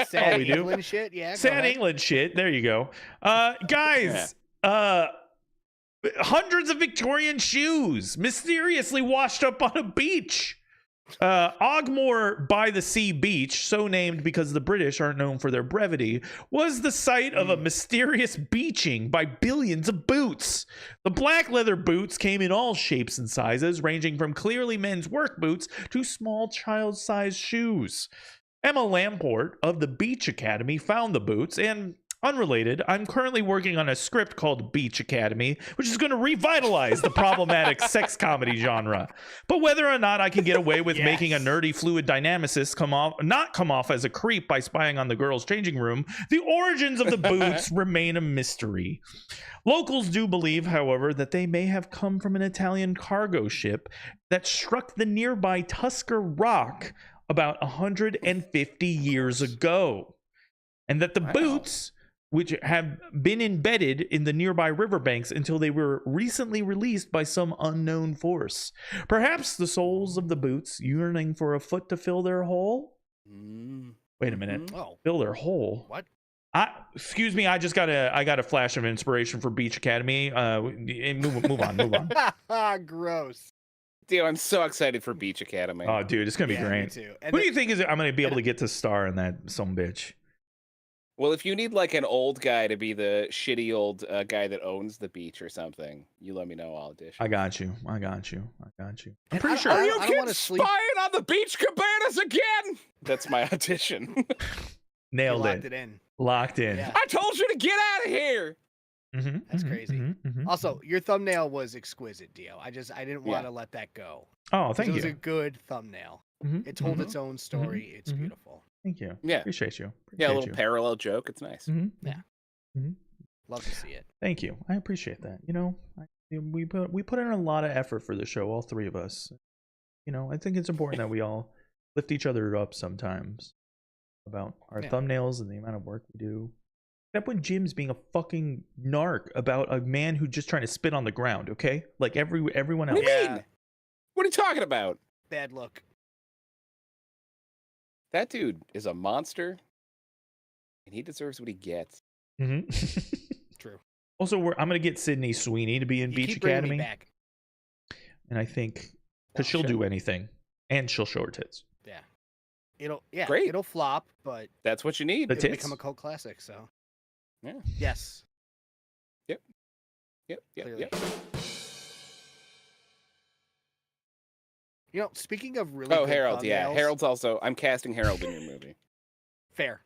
Sad we do. England shit. Yeah. go sad ahead. England shit. There you go. Guys, hundreds of Victorian shoes mysteriously washed up on a beach. Ogmore by the Sea Beach, so named because the British aren't known for their brevity, was the site of a mysterious beaching by billions of boots. The black leather boots came in all shapes and sizes, ranging from clearly men's work boots to small child-sized shoes. Emma Lamport of the Beach Academy found the boots, and unrelated, I'm currently working on a script called Beach Academy, which is going to revitalize the problematic sex comedy genre. But whether or not I can get away with making a nerdy fluid dynamicist not come off as a creep by spying on the girls' changing room, the origins of the boots remain a mystery. Locals do believe, however, that they may have come from an Italian cargo ship that struck the nearby Tusker Rock about 150 years ago, and that the boots, which have been embedded in the nearby riverbanks until they were recently released by some unknown force. Perhaps the soles of the boots yearning for a foot to fill their hole? Wait a minute. Oh. Fill their hole? What? Excuse me, I got a flash of inspiration for Beach Academy. Move on. Gross. Dude, I'm so excited for Beach Academy. Oh, dude, it's gonna be Yeah, me great. too. And Who do you think I'm gonna be able to get to star in that sumbitch? Well, if you need like an old guy to be the shitty old guy that owns the beach or something, you let me know. I'll audition. I got you. I'm And pretty sure. Are you I don't kids wanna sleep- spying on the beach cabanas again? That's my audition. Nailed locked it. it in. Locked in. Yeah. I told you to get out of here. That's crazy. Also, your thumbnail was exquisite, Dio. I didn't want to let that go. Oh, thank It was you. a good thumbnail. Mhm, It told mhm, its own story. It's mhm. beautiful. Thank you. Yeah. Appreciate you. Yeah, a Appreciate little you. parallel joke. It's nice. Mhm, Yeah. mhm. Love to see it. Thank you. I appreciate that. We put in a lot of effort for the show, all three of us. I think it's important that we all lift each other up sometimes about our thumbnails and the amount of work we do. Except when Jim's being a fucking narc about a man who's just trying to spit on the ground, okay? Like everyone else. What do you mean? What are you talking about? Bad look. That dude is a monster, and he deserves what he gets. True. Also, I'm going to get Sydney Sweeney to be in You Beach keep bringing me Academy. back. And I think, because she'll do anything. And she'll show her tits. Yeah. Great. It'll flop, but That's what you need. The it'll tits? become a cult classic, so. Yeah. Yes. Yep. Clearly. Speaking of really Oh, good Harold. Yeah, thumbnails- Harold's also. I'm casting Harold in your movie. Fair.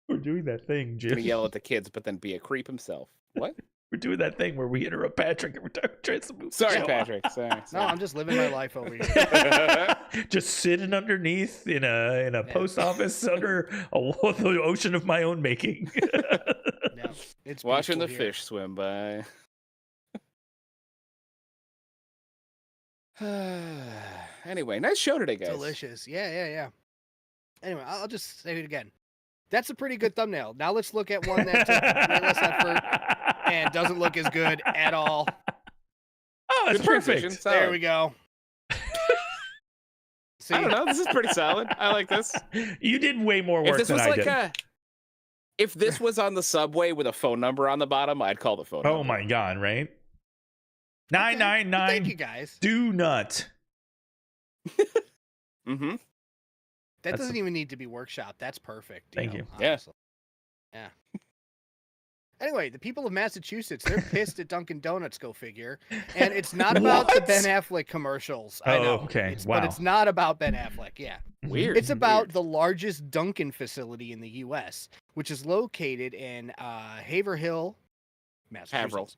We're doing that thing, He's Jim. gonna yell at the kids, but then be a creep himself. What? We're doing that thing where we interrupt Patrick and we're trying to move. Sorry, the show Patrick. Sorry. No, I'm just living my life over here. Just sitting underneath in a post office under the ocean of my own making. No, it's Watching the peaceful here. fish swim by. Anyway, nice show today, guys. Delicious. Yeah. Anyway, I'll just say it again. That's a pretty good thumbnail. Now let's look at one that took way less effort and doesn't look as good at all. Oh, it's Good transition. perfect. Solid. There we go. See, I don't know. This is pretty solid. I like this. You did way more If work this than was I like did. if this was on the subway with a phone number on the bottom, I'd call the phone. Oh number. my god, right? Thank 999 you guys. do nut. Mm-hmm. That That's doesn't even need to be workshopped. That's perfect. Thank you. Yeah. Honestly. Yeah. Anyway, the people of Massachusetts, they're pissed at Dunkin' Donuts, go figure. And it's not about the What? Ben Affleck commercials. I know. Okay. But it's not about Ben Affleck. Yeah. Weird. It's about Weird. the largest Dunkin' facility in the U.S., which is located in Haverhill, Massachusetts.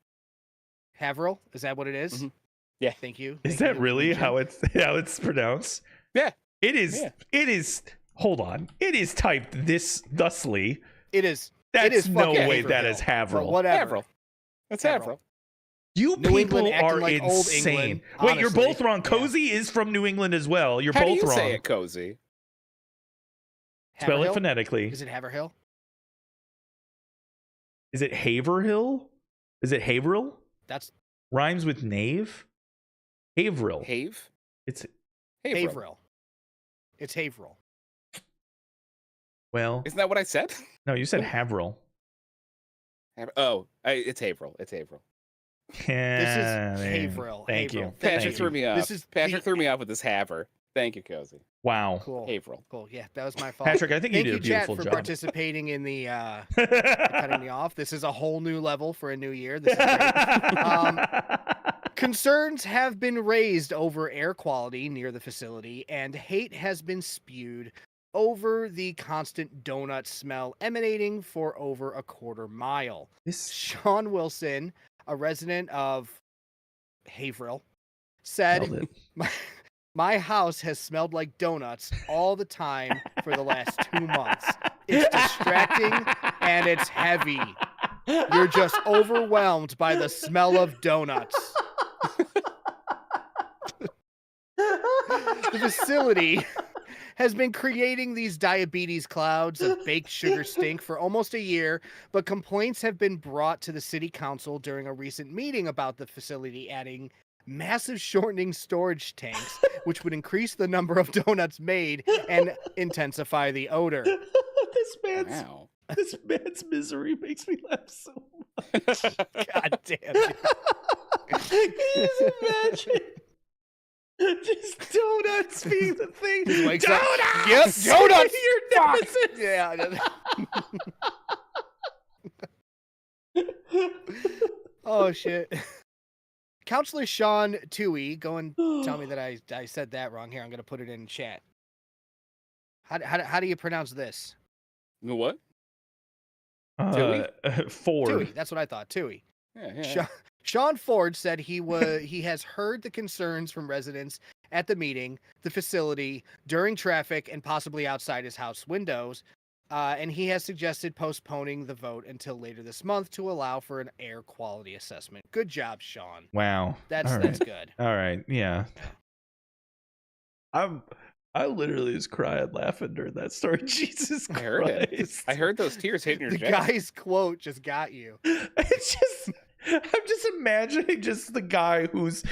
Haverhill? Is that what it is? Mhm. Yeah. Thank you. Is Thank you, that really Jim. how it's pronounced? Yeah. It is. Yeah. It is. Hold on. It is typed this thusly. It is. That's it is no fucking way that Haverhill, is but Haverhill. Whatever. Haverhill. That's Haverhill. Haverhill. You New England people acting are like old insane. England, Wait, you're honestly. both wrong. Yeah. Cozy is from New England as well. You're How both do you wrong. say it, Cozy? Spell it Haverhill? phonetically. Is it Haverhill? Is it Haverhill? Is it Haverhill? That's Rhymes with knave? Haverhill. Have? It's Haverhill. It's Haverhill. well. Isn't that what I said? No, you said Haverhill. It's Haverhill. It's Haverhill. Yeah, This is Haverhill. Thank you. Haverhill. Patrick Thank threw you. me off. This is Patrick the- threw me off with this Haver. Thank you, Cozy. Wow. Cool. Haverhill. Cool. Yeah, that was my fault. Patrick, I think you Thank did a you, chat, beautiful for job. participating in the cutting me off. This is a whole new level for a new year. This is great. Concerns have been raised over air quality near the facility, and hate has been spewed over the constant donut smell emanating for over a quarter mile. This Sean Wilson, a resident of Haverhill, said, nailed it. My house has smelled like donuts all the time for the last 2 months. It's distracting and it's heavy. You're just overwhelmed by the smell of donuts. The facility has been creating these diabetes clouds of baked sugar stink for almost a year, but complaints have been brought to the city council during a recent meeting about the facility adding massive shortening storage tanks, which would increase the number of donuts made and intensify the odor. Wow. This man's misery makes me laugh so much. God damn it. Can you just imagine? Just donuts being the thing. He wakes up, Donuts! Yep, donuts! Your nemesis! Yeah. Oh, shit. Counselor Sean Toohey, go and tell me that I said that wrong. Here, I'm going to put it in chat. How do you pronounce this? What? Ford. Toohey. That's what I thought. Toohey. Yeah. Sean Ford said he has heard the concerns from residents at the meeting, the facility, during traffic, and possibly outside his house windows. And he has suggested postponing the vote until later this month to allow for an air quality assessment. Good job, Sean. Wow. That's All that's right. good. All right. Yeah. I literally was crying laughing during that story. Jesus Christ. I heard it. I heard those tears hitting your The chest. guy's quote just got you. It's just I'm just imagining just the guy whose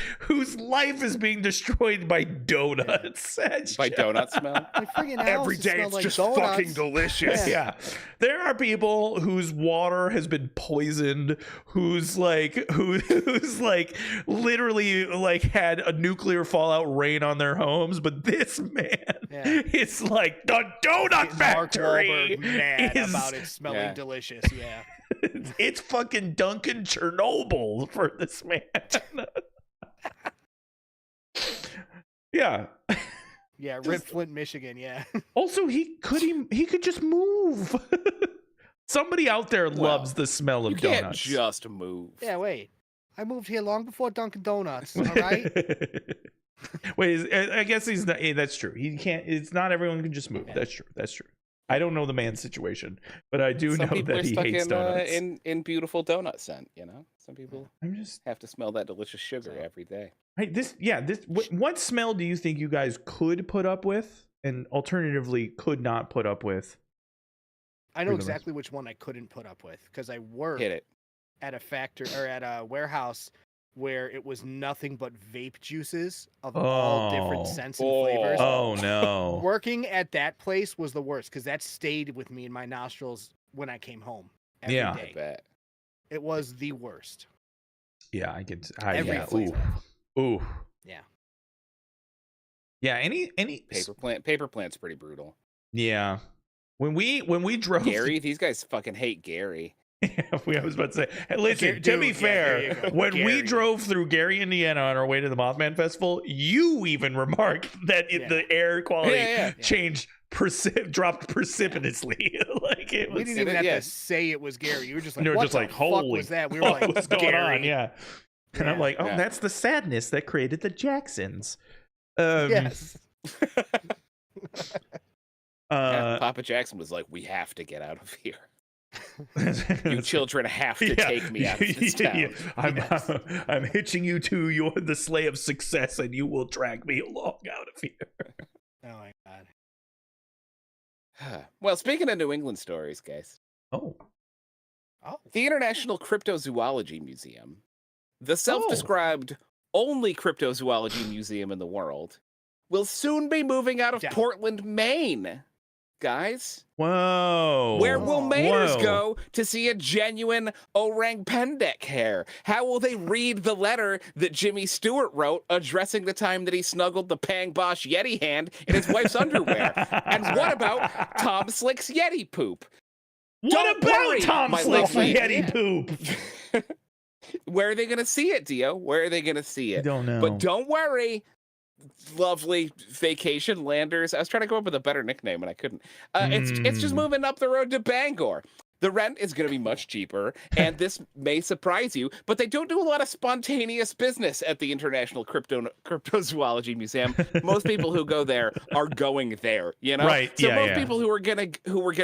life is being destroyed by donuts. By donut smell. My friggin' house Every day smells it's like just donuts. fucking delicious. Yeah. There are people whose water has been poisoned, who's like literally like had a nuclear fallout rain on their homes, but this man is like the donut Mark factory Wahlberg mad is about it smelling delicious. Yeah. it's fucking Dunkin' Chernobyl for this man. Yeah. Yeah, Rip Flint, Michigan, yeah. Also, he could just move. Somebody out there loves the smell of You donuts. can't just move. Yeah, wait. I moved here long before Dunkin' Donuts, all right? Wait, I guess he's not. That's true. He can't. It's not everyone can just move. Yeah. That's true. That's true. I don't know the man's situation, but I do Some know people that are he stuck hates donuts. in beautiful donut scent, you know? Some people I'm just. have to smell that delicious sugar every day. Right, what smell do you think you guys could put up with, and alternatively could not put up with? I know For the rest. exactly which one I couldn't put up with because I worked Hit it. at a factory or at a warehouse where it was nothing but vape juices of all different scents and flavors. Oh no! Working at that place was the worst because that stayed with me in my nostrils when I came home every Yeah. I day. bet. It was the worst. Yeah, I could. Every Yeah. flavor. Ooh. Yeah. Yeah. Any. Paper Plant's pretty brutal. Yeah. When we drove. Gary, these guys fucking hate Gary. I was about to say. Hey, listen. Dude, To be yeah, fair, there you go. when we Gary. drove through Gary, Indiana, on our way to the Mothman Festival, you even remarked that the air quality changed. Dropped precipitously. Like it was. We didn't even have to say it was Gary. You were just like, you were what just the like, fuck holy was that? We were like, what's going Gary. on? Yeah. And I'm like, oh, that's the sadness that created the Jacksons. Yes. Papa Jackson was like, we have to get out of here. You children have to take me out of this town. I'm hitching you to the sleigh of success, and you will drag me along out of here. Oh my god. Well, speaking of New England stories, guys. Oh. The International Cryptozoology Museum, the self-described only cryptozoology museum in the world, will soon be moving out of Portland, Maine. Guys. Whoa. Where will Mainers go to see a genuine orang pendek hair? How will they read the letter that Jimmy Stewart wrote addressing the time that he snuggled the Pang Bosch Yeti hand in his wife's underwear? And what about Tom Slick's Yeti poop? What about Tom Slick's Yeti poop? Where are they going to see it, Dio? Where are they going to see it? I don't know. But don't worry. Lovely vacation landers. I was trying to come up with a better nickname and I couldn't. It's just moving up the road to Bangor. The rent is going to be much cheaper, and this may surprise you, but they don't do a lot of spontaneous business at the International Cryptozoology Museum. Most people who go there are going there, you know? Right. So most people who were gonna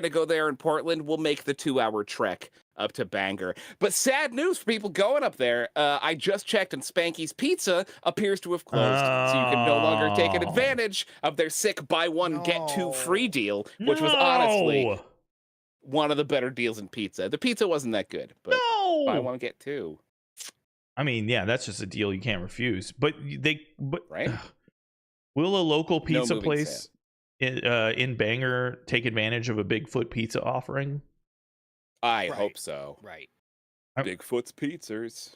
go there in Portland will make the 2-hour trek up to Bangor. But sad news for people going up there. I just checked, and Spanky's Pizza appears to have closed, so you can no longer take an advantage of their sick buy one get two free deal, which was honestly one of the better deals in pizza. The pizza wasn't that good, but buy one get two. I mean, yeah, that's just a deal you can't refuse. But right? Will a local pizza place in Bangor take advantage of a Bigfoot pizza offering? I hope so. Right. Bigfoot's Pizzas.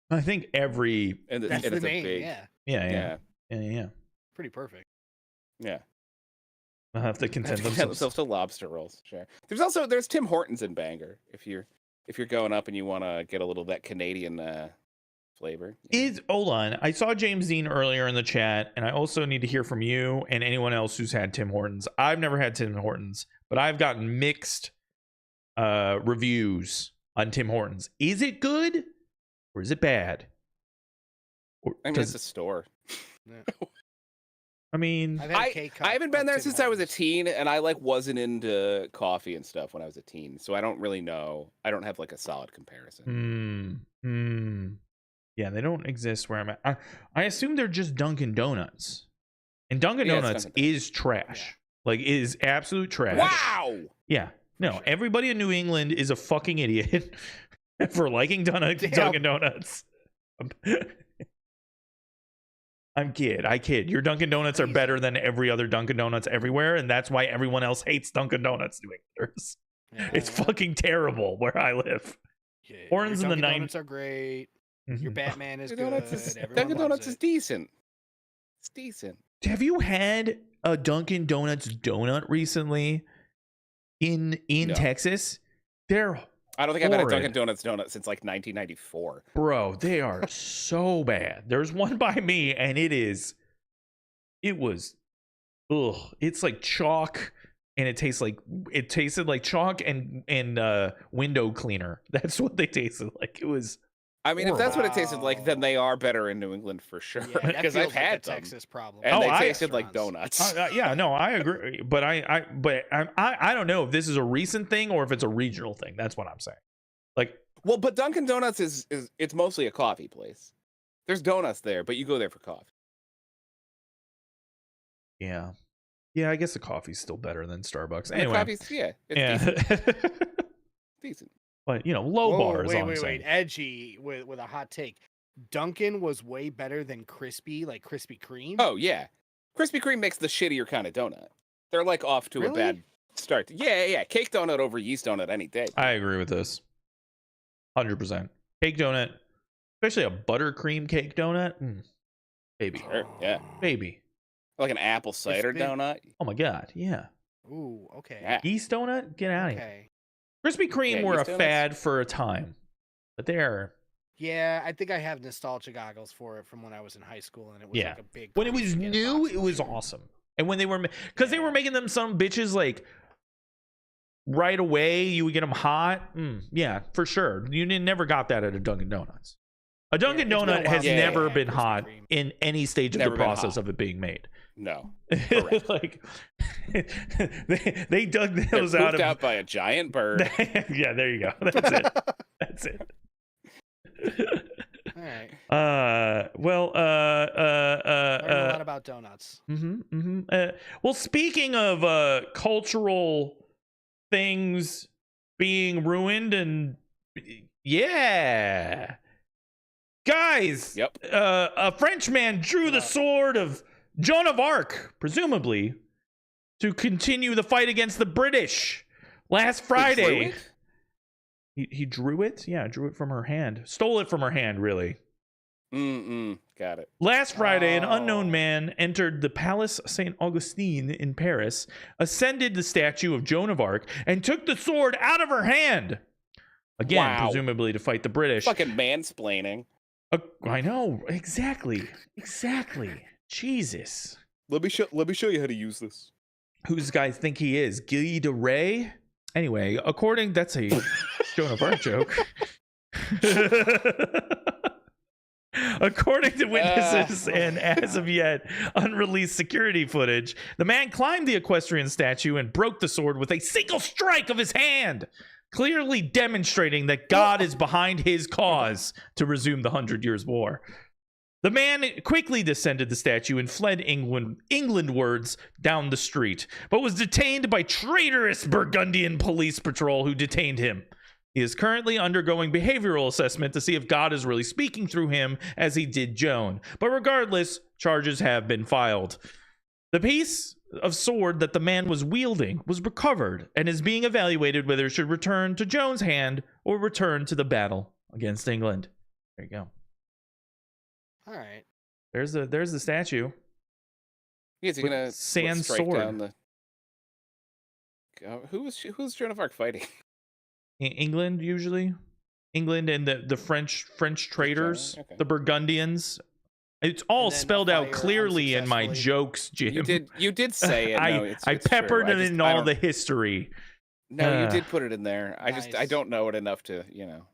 I think every that's the name. Yeah. Pretty perfect. Yeah. They'll have to content themselves to lobster rolls. Sure. There's Tim Hortons in Bangor if you're going up and you want to get a little of that Canadian flavor. Hold on. I saw James Dean earlier in the chat, and I also need to hear from you and anyone else who's had Tim Hortons. I've never had Tim Hortons, but I've gotten mixed reviews on Tim Hortons. Is it good or is it bad? I mean, it's a store. I mean, I haven't been there since I was a teen, and I wasn't into coffee and stuff when I was a teen, so I don't really know. I don't have a solid comparison. Yeah, they don't exist where I'm at. I assume they're just Dunkin' Donuts, and Dunkin' Donuts is trash. Is absolute trash. Wow. Yeah. No, everybody in New England is a fucking idiot for liking Dunkin' Donuts. I kid. Your Dunkin' Donuts are better than every other Dunkin' Donuts everywhere, and that's why everyone else hates Dunkin' Donuts, New Englanders. It's fucking terrible where I live. Hortons in the 90s. Donuts are great. Your Batman is good. Dunkin' Donuts is decent. It's decent. Have you had a Dunkin' Donuts donut recently in Texas? I don't think I've had a Dunkin' Donuts donut since 1994. Bro, they are so bad. There's one by me, and it's like chalk, and it tasted like chalk and window cleaner. That's what they tasted like. It was. I mean, if that's what it tasted like, then they are better in New England for sure. Because I've had them, Texas problem, and they tasted like donuts. No, I agree. But I don't know if this is a recent thing or if it's a regional thing. That's what I'm saying. But Dunkin' Donuts is it's mostly a coffee place. There's donuts there, but you go there for coffee. Yeah. I guess the coffee's still better than Starbucks. Anyway, it's decent. But low bars. Wait, edgy with a hot take. Dunkin' was way better than Krispy Kreme. Oh yeah, Krispy Kreme makes the shittier kind of donut. They're off to a bad start. Yeah. Cake donut over yeast donut any day. I agree with this. 100%. Cake donut especially a buttercream cake donut. Baby, Sure, yeah. baby. Like an apple cider been- donut. Oh my god, yeah. Ooh, okay. Yeah. Yeast donut, get out of here. Okay. Krispy Kreme Yeah, were a yeast donuts. fad for a time, but they're Yeah, I think I have nostalgia goggles for it from when I was in high school, and it was Yeah. like a big. when it crunch was to get a new, box it of was cereal. awesome. And when they were, because they were making them some bitches like right away, you would get them hot. Yeah, for sure. You never got that at a Dunkin' Donuts. A Dunkin' it's been a Donut while has since I never had been Krispy hot Kreme. in any stage of Never the been process hot. of it being made. No. Correct. Like they dug They're those out pooped of out by a giant bird. yeah, there you go. That's it. That's it. All right. Well, Learned a lot about donuts. well, speaking of cultural things being ruined, and yeah, guys, Yep. a Frenchman drew the sword of Joan of Arc, presumably to continue the fight against the British last Friday. He drew it? Yeah, drew it from her hand. Stole it from her hand, really. Got it. Last Friday, an Oh. unknown man entered the Palace Saint Augustine in Paris, ascended the statue of Joan of Arc, and took the sword out of her hand. Again, Wow. presumably to fight the British. Fucking mansplaining. I know, exactly. Jesus. Let me show you how to use this. Who does this guy think he is? Guy de Rais? Anyway, that's a Joan of Arc joke. According to witnesses and as of yet unreleased security footage, the man climbed the equestrian statue and broke the sword with a single strike of his hand, clearly demonstrating that God is behind his cause to resume the 100 Years' War. The man quickly descended the statue and fled Englandwards down the street, but was detained by traitorous Burgundian police patrol who detained him. He is currently undergoing behavioral assessment to see if God is really speaking through him as he did Joan. But regardless, charges have been filed. The piece of sword that the man was wielding was recovered and is being evaluated whether it should return to Joan's hand or return to the battle against England. There you go. All right. There's the statue. Is he With gonna sand strike sword. down the? Who's Joan of Arc fighting? England, usually. England and the French traders, okay. the Burgundians. It's all And then spelled out fire clearly in my unsuccessfully. jokes, Jim. You did say it. No, it's I true. peppered it in I all don't- the history. No, you did put it in there. I Nice. don't know it enough to, you know.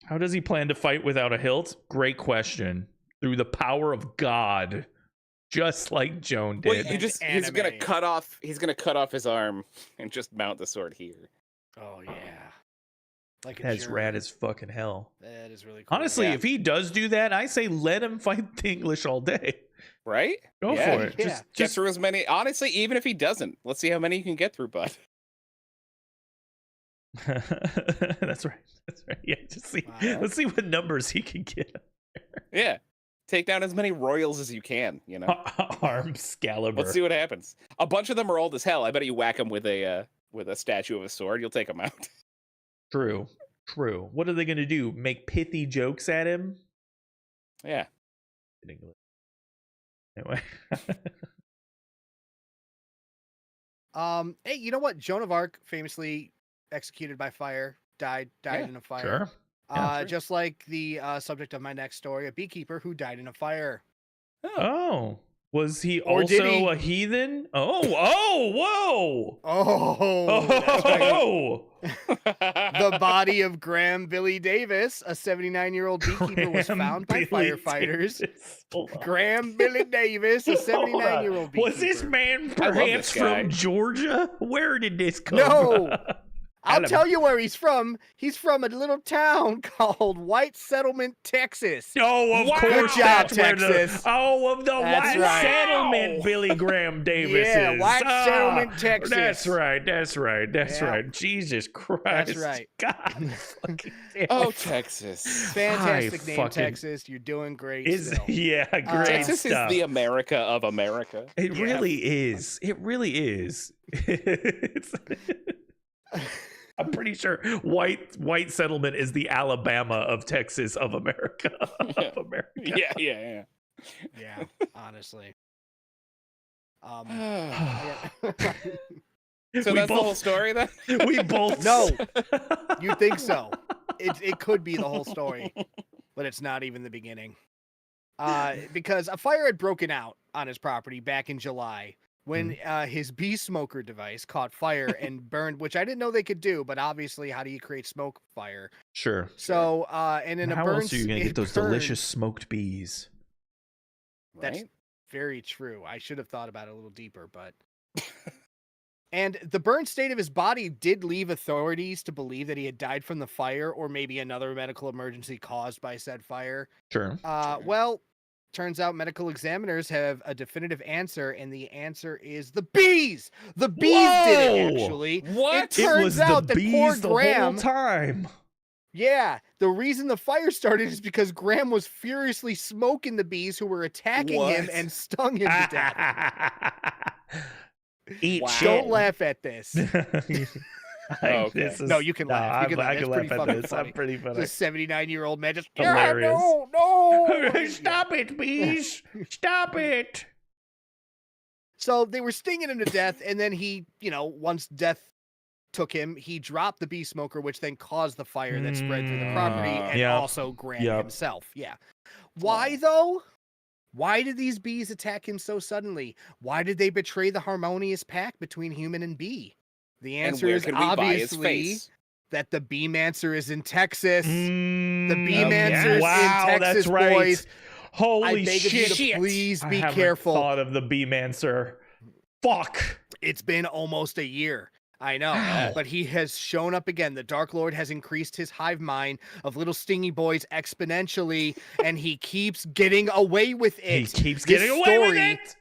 How does he plan to fight without a hilt? Great question. Through the power of God, just like Joan did. Well, he's gonna Anime. cut off. He's gonna cut off his arm and just mount the sword here. Oh yeah. Like a That's German. rad as fucking hell. That is really cool. Honestly, Yeah. if he does do that, I say let him fight the English all day. Right? Go Yeah. for it. Yeah. Get through as many. Honestly, even if he doesn't, let's see how many you can get through, bud. That's right. Yeah, just see. Wow. Let's see what numbers he can get. Yeah. Take down as many royals as you can. You know. Arm Scalibur. Let's see what happens. A bunch of them are old as hell. I bet you whack them with a statue of a sword, you'll take them out. True. What are they gonna do? Make pithy jokes at him? Yeah. In English. Anyway. Hey, you know what? Joan of Arc, famously executed by fire, died Yeah, in a fire. Sure. Yeah, sure. Just like the subject of my next story, a beekeeper who died in a fire. Oh. Was he Or did also he? a heathen? Whoa! Oh, that's right. Oh! The body of Graham Billy Davis, a 79-year-old beekeeper, was Graham found by Billy firefighters. Davis. Hold on. Graham Billy Davis, a Hold on. 79-year-old beekeeper. Was this man I love perhaps this guy. from Georgia? Where did this come No. from? I'll tell you where he's from. He's from a little town called White Settlement, Texas. Oh, of Wow. course. Good job, that's where Texas. of the That's White right. Settlement, Wow. Billy Graham Davis Yeah, is. White Settlement, Texas. That's right. Yeah. right. Jesus Christ. right. God. Fucking damn. Oh, Texas. Fantastic name, fucking- Texas. You're doing great. Is still. yeah, great Texas stuff. is the America of America. It Yeah. really is. It really is. It's- I'm pretty sure white settlement is the Alabama of Texas of America. Yeah. Of America. Yeah. Yeah, honestly. So We that's the both- whole story then? We both No. You think so? It could be the whole story, but it's not even the beginning. Because a fire had broken out on his property back in July when his bee smoker device caught fire and burned, which I didn't know they could do, but obviously, how do you create smoke fire? Sure. So, and in a How burn, else are you gonna it get those burned. delicious smoked bees? That's Right? very true. I should have thought about it a little deeper, but. And the burned state of his body did leave authorities to believe that he had died from the fire or maybe another medical emergency caused by said fire. Sure. Sure. Well, turns out medical examiners have a definitive answer, and the answer is the bees. The bees did it, Whoa! actually. What? It turns was out the that poor bees the Graham. whole time. Yeah, the reason the fire started is because Graham was furiously smoking the bees who were attacking him What? and stung him to death. Eat Wow. shit. Don't laugh at this. Okay. This No, you can laugh. You can laugh. I It's can pretty laugh at fucking this. funny. I'm pretty funny. This 79-year-old man just Hilarious. no. Stop it, bees! Stop it! So they were stinging him to death, and then he, once death took him, he dropped the bee smoker, which then caused the fire that spread through the property and Yep. also Graham Yep. himself. Yeah. Why though? Why did these bees attack him so suddenly? Why did they betray the harmonious pact between human and bee? The And answer where is can we buy his obviously face? that the bee mancer is in Texas. The bee Okay. mancer's Wow, in Texas, that's right. boys. Holy I beg of you shit! to please I be haven't careful. thought of the bee mancer. Fuck. It's been almost a year. I know, Wow. but he has shown up again. The Dark Lord has increased his hive mind of little stingy boys exponentially, and he keeps getting away with it. He keeps This getting away with story- it.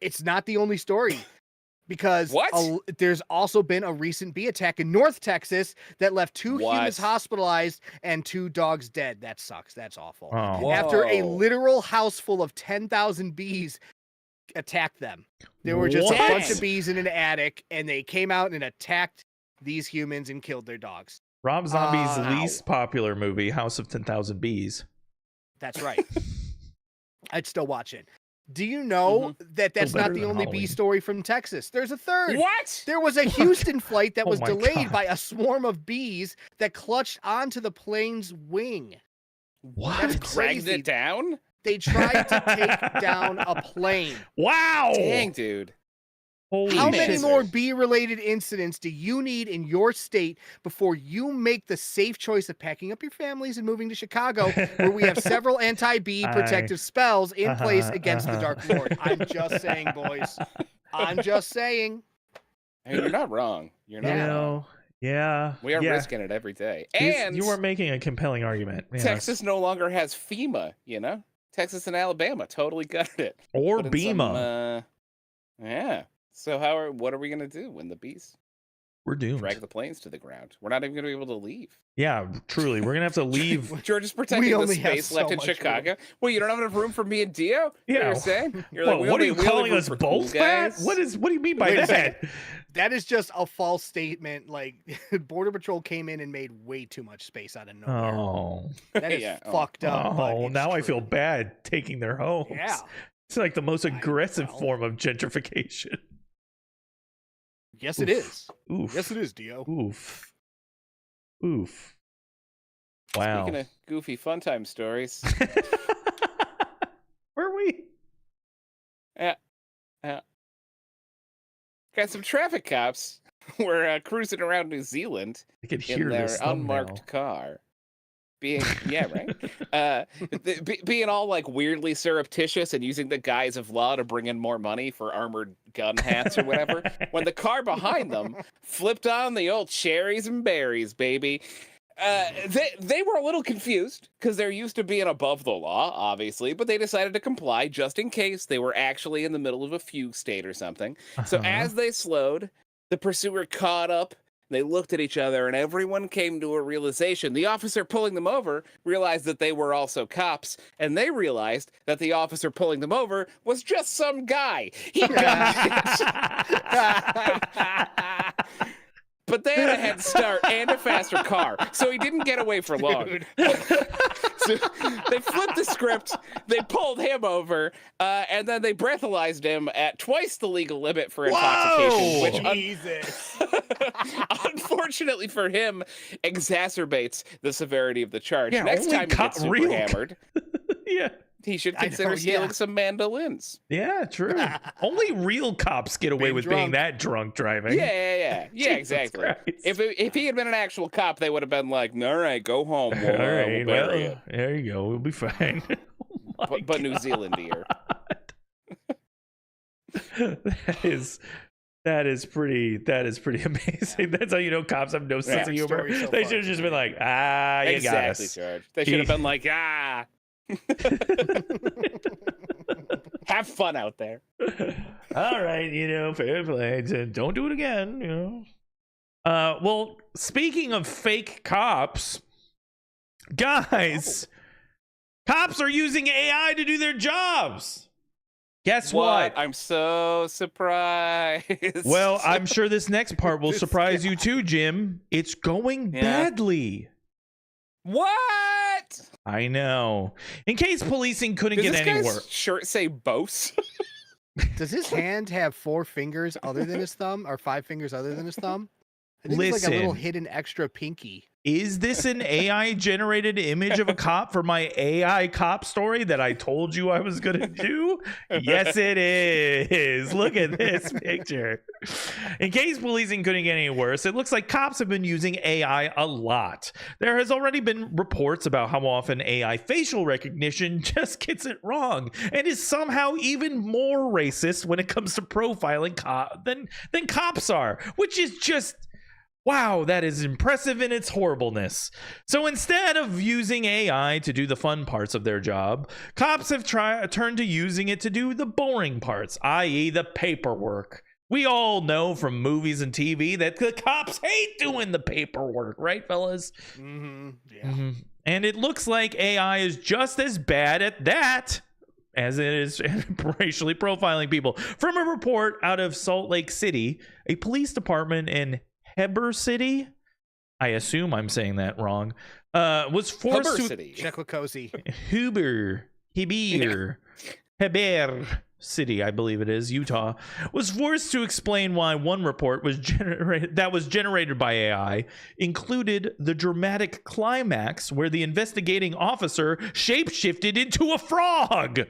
It's not the only story, because What? there's also been a recent bee attack in North Texas that left 2 humans What? hospitalized and 2 dogs dead. That sucks. That's awful. Oh. After a Whoa. literal house full of 10,000 bees attacked them. There were just a bunch What? of bees in an attic, and they came out and attacked these humans and killed their dogs. Rob Zombie's Ow. least popular movie, House of 10,000 Bees. That's right. I'd still watch it. Do you know that that's better not the than only Halloween. bee story from Texas? There's a third. What? There was a Houston flight that Oh was my delayed God. by a swarm of bees that clutched onto the plane's wing. What? That's Dragged crazy. it down? They tried to take down a plane. Wow! Dang, dude. Holy How Bee many shit. mancer. more bee-related incidents do you need in your state before you make the safe choice of packing up your families and moving to Chicago, where we have several anti-bee protective spells in place against the Dark Lord? I'm just saying, boys. I'm just saying. Hey, you're not wrong. You're You not wrong. know, yeah. We are yeah. risking it every day. You- And you were making a compelling argument. Yes. Texas no longer has FEMA, Texas and Alabama totally gutted it. Or Put in some, Bema. yeah. So what are we gonna do when the bees We're doomed. drag the planes to the ground? We're not even gonna be able to leave. Yeah, truly. We're going to have to leave. Georgia's protecting the only have space so left in much room. Chicago. Well, you don't have enough room for me and Dio? Yeah. You're saying? You're Whoa, we what are only- you we only calling room us for cool both fat? guys? What do you mean by Wait a that? That is just a false statement. Like, Border Patrol came in and made way too much space out of nowhere. Oh. That is Yeah, oh. fucked up. but Oh, it's now I true. feel bad taking their homes. Yeah. It's like the most aggressive know. form of gentrification. Yes, it Oof. is. Oof. Yes, it is, Dio. Oof. Oof. Wow. Speaking of goofy fun time stories, Where are we? got some traffic cops were cruising around New Zealand I could in hear their this unmarked car. Being being all like weirdly surreptitious and using the guise of law to bring in more money for armored gun hats or whatever, when the car behind them flipped on the old cherries and berries, baby. They were a little confused because they're used to being above the law, obviously, but they decided to comply just in case they were actually in the middle of a fugue state or something. So Uh-huh. as they slowed, the pursuer caught up. They looked at each other, and everyone came to a realization. The officer pulling them over realized that they were also cops, and they realized that the officer pulling them over was just some guy. He got it. But they had a head start and a faster car. So he didn't get away for long. So they flipped the script, they pulled him over, and then they breathalyzed him at twice the legal limit for intoxication, which Jesus. unfortunately for him exacerbates the severity of the charge. Yeah, Next only time he gets super real hammered, Yeah. he should I know, consider stealing yeah. some mandolins. Yeah, true. Only real cops get away Being with drunk. being that drunk driving. Yeah, Jesus exactly. Christ. If he had been an actual cop, they would have been like, all right, go home. All We'll right, bury you. well, there you go. We'll be fine. Oh my But New Zealand here. That is pretty amazing. That's how you know cops have no sense of humor. story's so They fun. should have just been like, you got Exactly, us. George. They should have been like, have fun out there. All right, fair play. Don't do it again, well, speaking of fake cops, guys, cops are using AI to do their jobs. Guess what? I'm so surprised. Well, I'm sure this next part will surprise you too, Jim. It's going badly. What? I know. In case policing couldn't Does get this any guy's work. shirt say Bose? Does his hand have 4 fingers other than his thumb, or 5 fingers other than his thumb? I think it's like a little Listen. hidden extra pinky. Is this an AI generated image of a cop for my AI cop story that I told you I was going to do? Yes, it is. Look at this picture. In case policing couldn't get any worse, it looks like cops have been using AI a lot. There has already been reports about how often AI facial recognition just gets it wrong and is somehow even more racist when it comes to profiling than cops are, which is just... wow, that is impressive in its horribleness. So instead of using AI to do the fun parts of their job, cops have turned to using it to do the boring parts, i.e. the paperwork. We all know from movies and TV that the cops hate doing the paperwork, right, fellas? Mm-hmm. Yeah. Mm-hmm. And it looks like AI is just as bad at that as it is racially profiling people. From a report out of Salt Lake City, a police department in Heber City, I assume I'm saying that wrong, was forced Heber to... City. Checklicosi. Heber City, I believe it is, Utah, was forced to explain why one report was generated by AI included the dramatic climax where the investigating officer shapeshifted into a frog.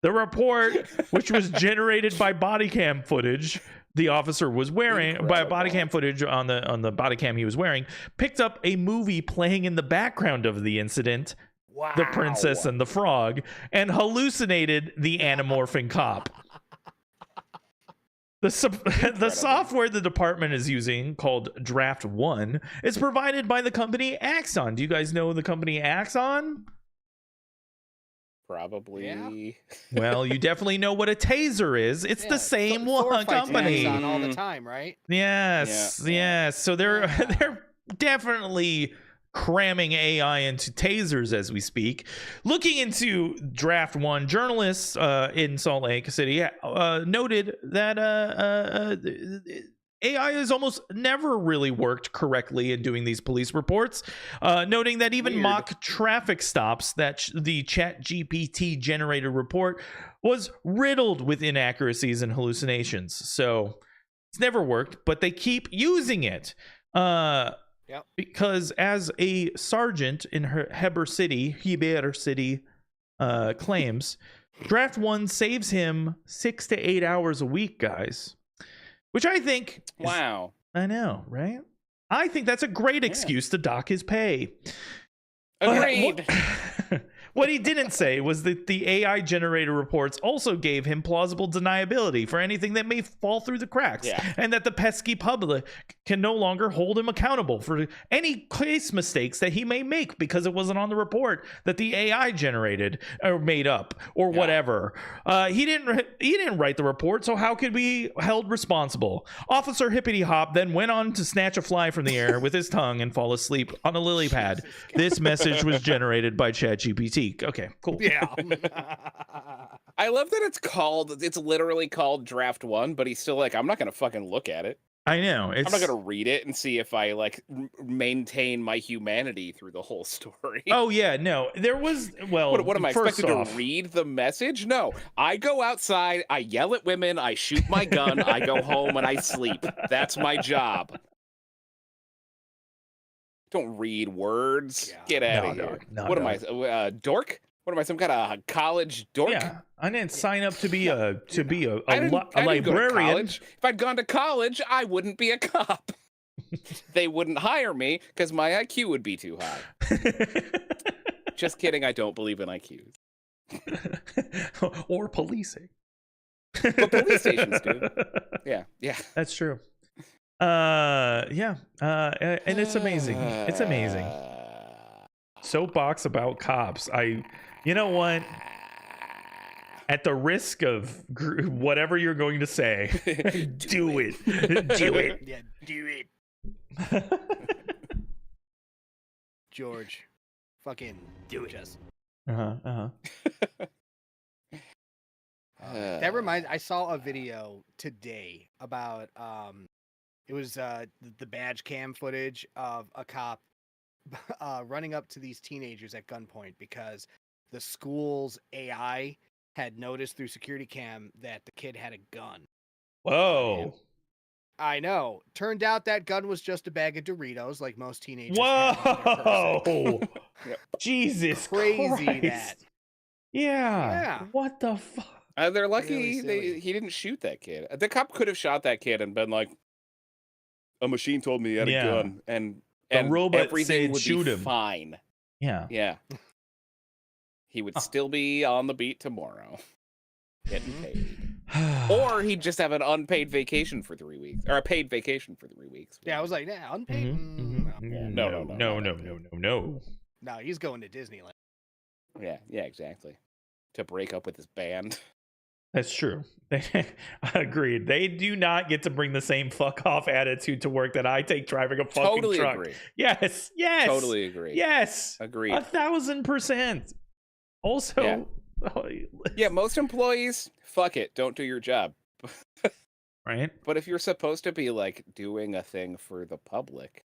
The report, which was generated by body cam footage the officer was wearing, by body cam footage on the body cam he was wearing, picked up a movie playing in the background of the incident, Wow. The Princess and the Frog, and hallucinated the anamorphing cop. The software the department is using, called Draft One, is provided by the company Axon. Do you guys know the company Axon? Probably. Yeah. Well, you definitely know what a taser is. It's the same Thor one fights company. Axon all the time, right? Yes, Yeah. yes. So they're definitely cramming AI into tasers as we speak. Looking into Draft One, journalists in Salt Lake City noted that AI has almost never really worked correctly in doing these police reports, noting that even mock traffic stops that the ChatGPT generated report was riddled with inaccuracies and hallucinations. So it's never worked, but they keep using it. Because as a sergeant in Heber City claims, Draft One saves him 6 to 8 hours a week, guys. Which I think... Wow. I know, right? I think that's a great excuse to dock his pay. Agreed. What he didn't say was that the AI generator reports also gave him plausible deniability for anything that may fall through the cracks, and that the pesky public can no longer hold him accountable for any case mistakes that he may make because it wasn't on the report that the AI generated or made up or whatever. He didn't write the report, so how could we be held responsible? Officer Hippity Hop then went on to snatch a fly from the air with his tongue and fall asleep on a lily pad. This message was generated by ChatGPT. week. Okay, cool. Yeah. I love that it's literally called Draft 1, but he's still like, I'm not going to fucking look at it. I know. I'm not going to read it and see if I like maintain my humanity through the whole story. Oh yeah, no. There was What am I first expected off, to read the message? No. I go outside, I yell at women, I shoot my gun, I go home and I sleep. That's my job. Don't read words. Yeah. Get out of No, here. no, What no. am I, dork? What am I, some kind of college dork? Yeah, I didn't sign up to be a I didn't go to librarian. college. If I'd gone to college, I wouldn't be a cop. They wouldn't hire me because my IQ would be too high. Just kidding. I don't believe in IQs. Or policing. But police stations do. Yeah, yeah. That's true. Yeah. And it's amazing. It's amazing. Soapbox about cops. You know what? At the risk of whatever you're going to say, do it. Do it. Yeah, do it. George, fucking do it. That reminds. I saw a video today about it was the badge cam footage of a cop running up to these teenagers at gunpoint because the school's AI had noticed through security cam that the kid had a gun. Whoa. I know. Turned out that gun was just a bag of Doritos, like most teenagers. have on their Whoa. person. Jesus Crazy Christ. that. Yeah. What the fuck? They're lucky Really he didn't shoot that kid. The cop could have shot that kid and been like, a machine told me he had a gun, and robot everything said would shoot be him. fine. Yeah. Yeah. He would still be on the beat tomorrow, getting paid. Or he'd just have an unpaid vacation for 3 weeks, or a paid vacation for 3 weeks. Yeah, I was like, yeah, unpaid. No. No, he's going to Disneyland. Yeah, exactly. To break up with his band. That's true. Agreed. They do not get to bring the same fuck off attitude to work that I take driving a fucking Totally truck. agree. Yes. Totally agree. Yes. Agreed. 1,000%. Also, Yeah, most employees, fuck it, don't do your job. Right? But if you're supposed to be like doing a thing for the public,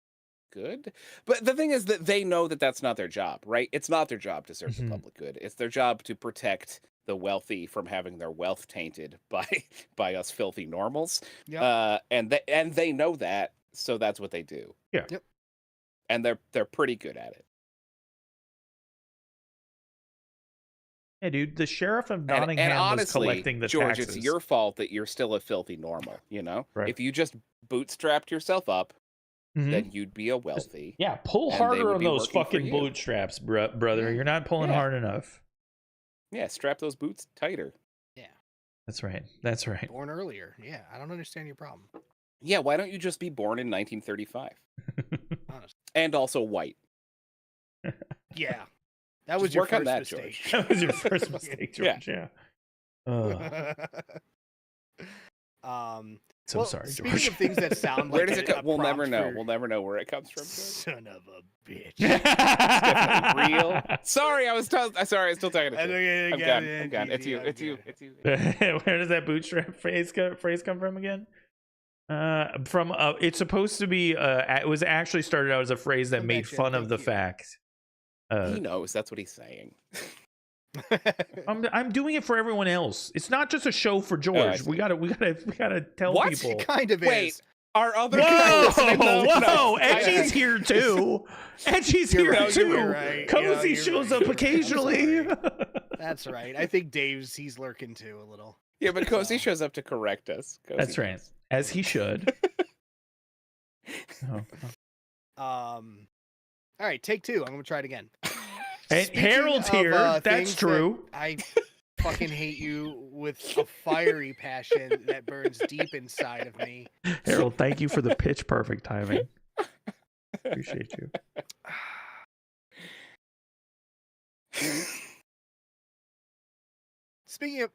good. But the thing is that they know that that's not their job, right? It's not their job to serve the public good. It's their job to protect the wealthy from having their wealth tainted by us filthy normals. Yep. And they know that, so that's what they do. Yeah. Yep. And they're pretty good at it. Yeah, dude, the sheriff of And Nottingham honestly, was collecting the George, taxes. it's your fault that you're still a filthy normal, you know? Right. If you just bootstrapped yourself up, Mhm. then you'd be a wealthy. Yeah, pull and they harder would on be those working for fucking you. bootstraps, brother. Yeah. You're not pulling Yeah. hard enough. Yeah, strap those boots tighter. That's right. That's right. Born earlier. Yeah, I don't understand your problem. Yeah, why don't you just be born in 1935? Honestly. And also white. Yeah. That was Just your work on first that, mistake. George. That was your first mistake, George. Yeah. So well, sorry, speaking George. of things that sound Where like does it come? We'll never prompt know. for- We'll never know where it comes from. George. Son of a bitch. Definitely real. Sorry, I was still talking to I you. think I I'm got gone. it. I'm gone. It's you. Yeah, It's you. yeah. It's you. Where does that bootstrap phrase come from again? From it's supposed to be. It was actually started out as a phrase that Come made back, Jen, fun of thank the you. fact. He knows. That's what he's saying. I'm doing it for everyone else. It's not just a show for I George. see. We gotta tell What? people. Kind of Wait. is. Our other Whoa, guys listening, though? whoa! No, I Edgy's think- here too. Edgy's You're here right, too. you're right. Cozy Yeah, you're shows right, up you're right. I'm occasionally. sorry. That's right. I think he's lurking too a little. Yeah, but Cozy So- shows up to correct us. Cozy That's right, does. as he should. Oh. All right, take two. I'm gonna try it again. And Speaking Harold's of, here. things That's that true. I fucking hate you with a fiery passion that burns deep inside of me. Harold, thank you for the pitch perfect timing. Appreciate you. Speaking of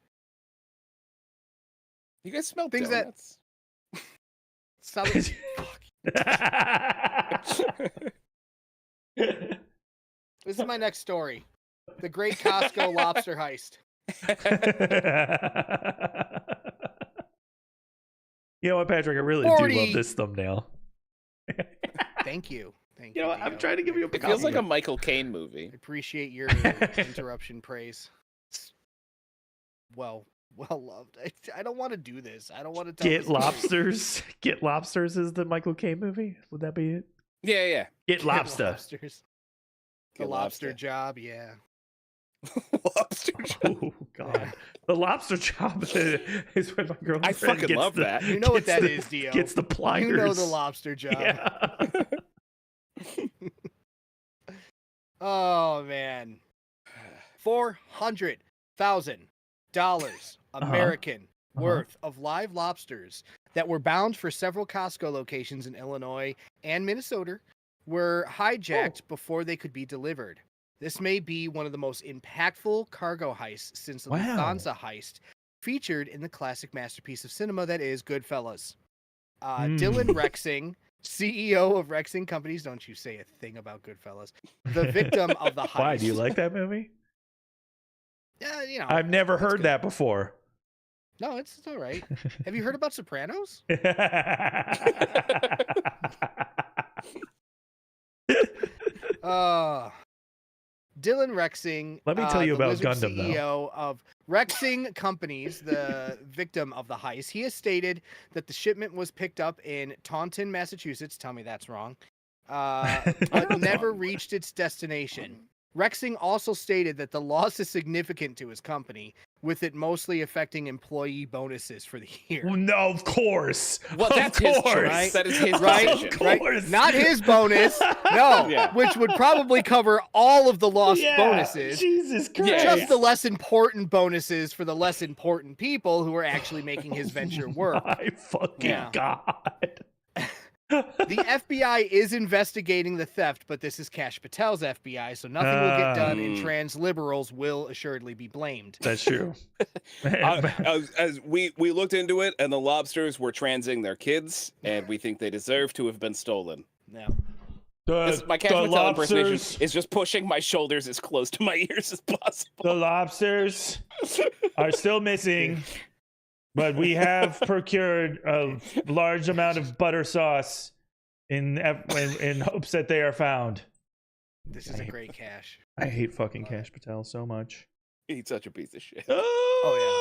You guys smell Things that- donuts? Southern, this is my next story. The Great Costco Lobster Heist. You know what, Patrick? I really 40. do love this thumbnail. Thank you. Thank You know what? I'm trying to give you a It feels like a Michael Caine movie. I appreciate your interruption praise. Well loved. I don't want to do this. I don't want to tell Get this story. Lobsters. Get Lobsters is the Michael Caine movie. Would that be it? Yeah. Get Lobster. Lobsters. The Get lobster lobster. job, yeah. Lobster job. Oh God, the lobster job is when my girlfriend I fucking gets love the, that. You know what gets that the- is, Dio. Gets the pliers. You know the lobster job. Yeah. Oh man. $400,000 American worth of live lobsters that were bound for several Costco locations in Illinois and Minnesota were hijacked before they could be delivered. This may be one of the most impactful cargo heists since the Lufthansa heist, featured in the classic masterpiece of cinema that is Goodfellas. Dylan Rexing, CEO of Rexing Companies, don't you say a thing about Goodfellas, the victim of the heist. Why, do you like that movie? Yeah, you know. I've never heard good. that before. No, it's all right. Have you heard about Sopranos? Dylan Rexing. Let me tell you the about Wizard Gundam, though. CEO of Rexing Companies, the victim of the heist. He has stated that the shipment was picked up in Taunton, Massachusetts. Tell me that's wrong. But never reached its destination. Rexing also stated that the loss is significant to his company, with it mostly affecting employee bonuses for the year. No, of course. Well, that's his choice. Right? That is his Right? decision. Of Right? course. Not his bonus, no, Yeah. which would probably cover all of the lost Yeah, bonuses. Jesus Christ. Yeah. Just the less important bonuses for the less important people who are actually making his venture work. My fucking Yeah. God. The FBI is investigating the theft, but this is Kash Patel's FBI, so nothing will get done, and trans liberals will assuredly be blamed. That's true. As we looked into it, and the lobsters were transing their kids, and we think they deserve to have been stolen. Yeah. My Cash Patel impersonation is just pushing my shoulders as close to my ears as possible. The lobsters are still missing, but we have procured a large amount of butter sauce in hopes that they are found. This is a great Cash. I hate fucking Kash Patel so much. He's such a piece of shit. Oh,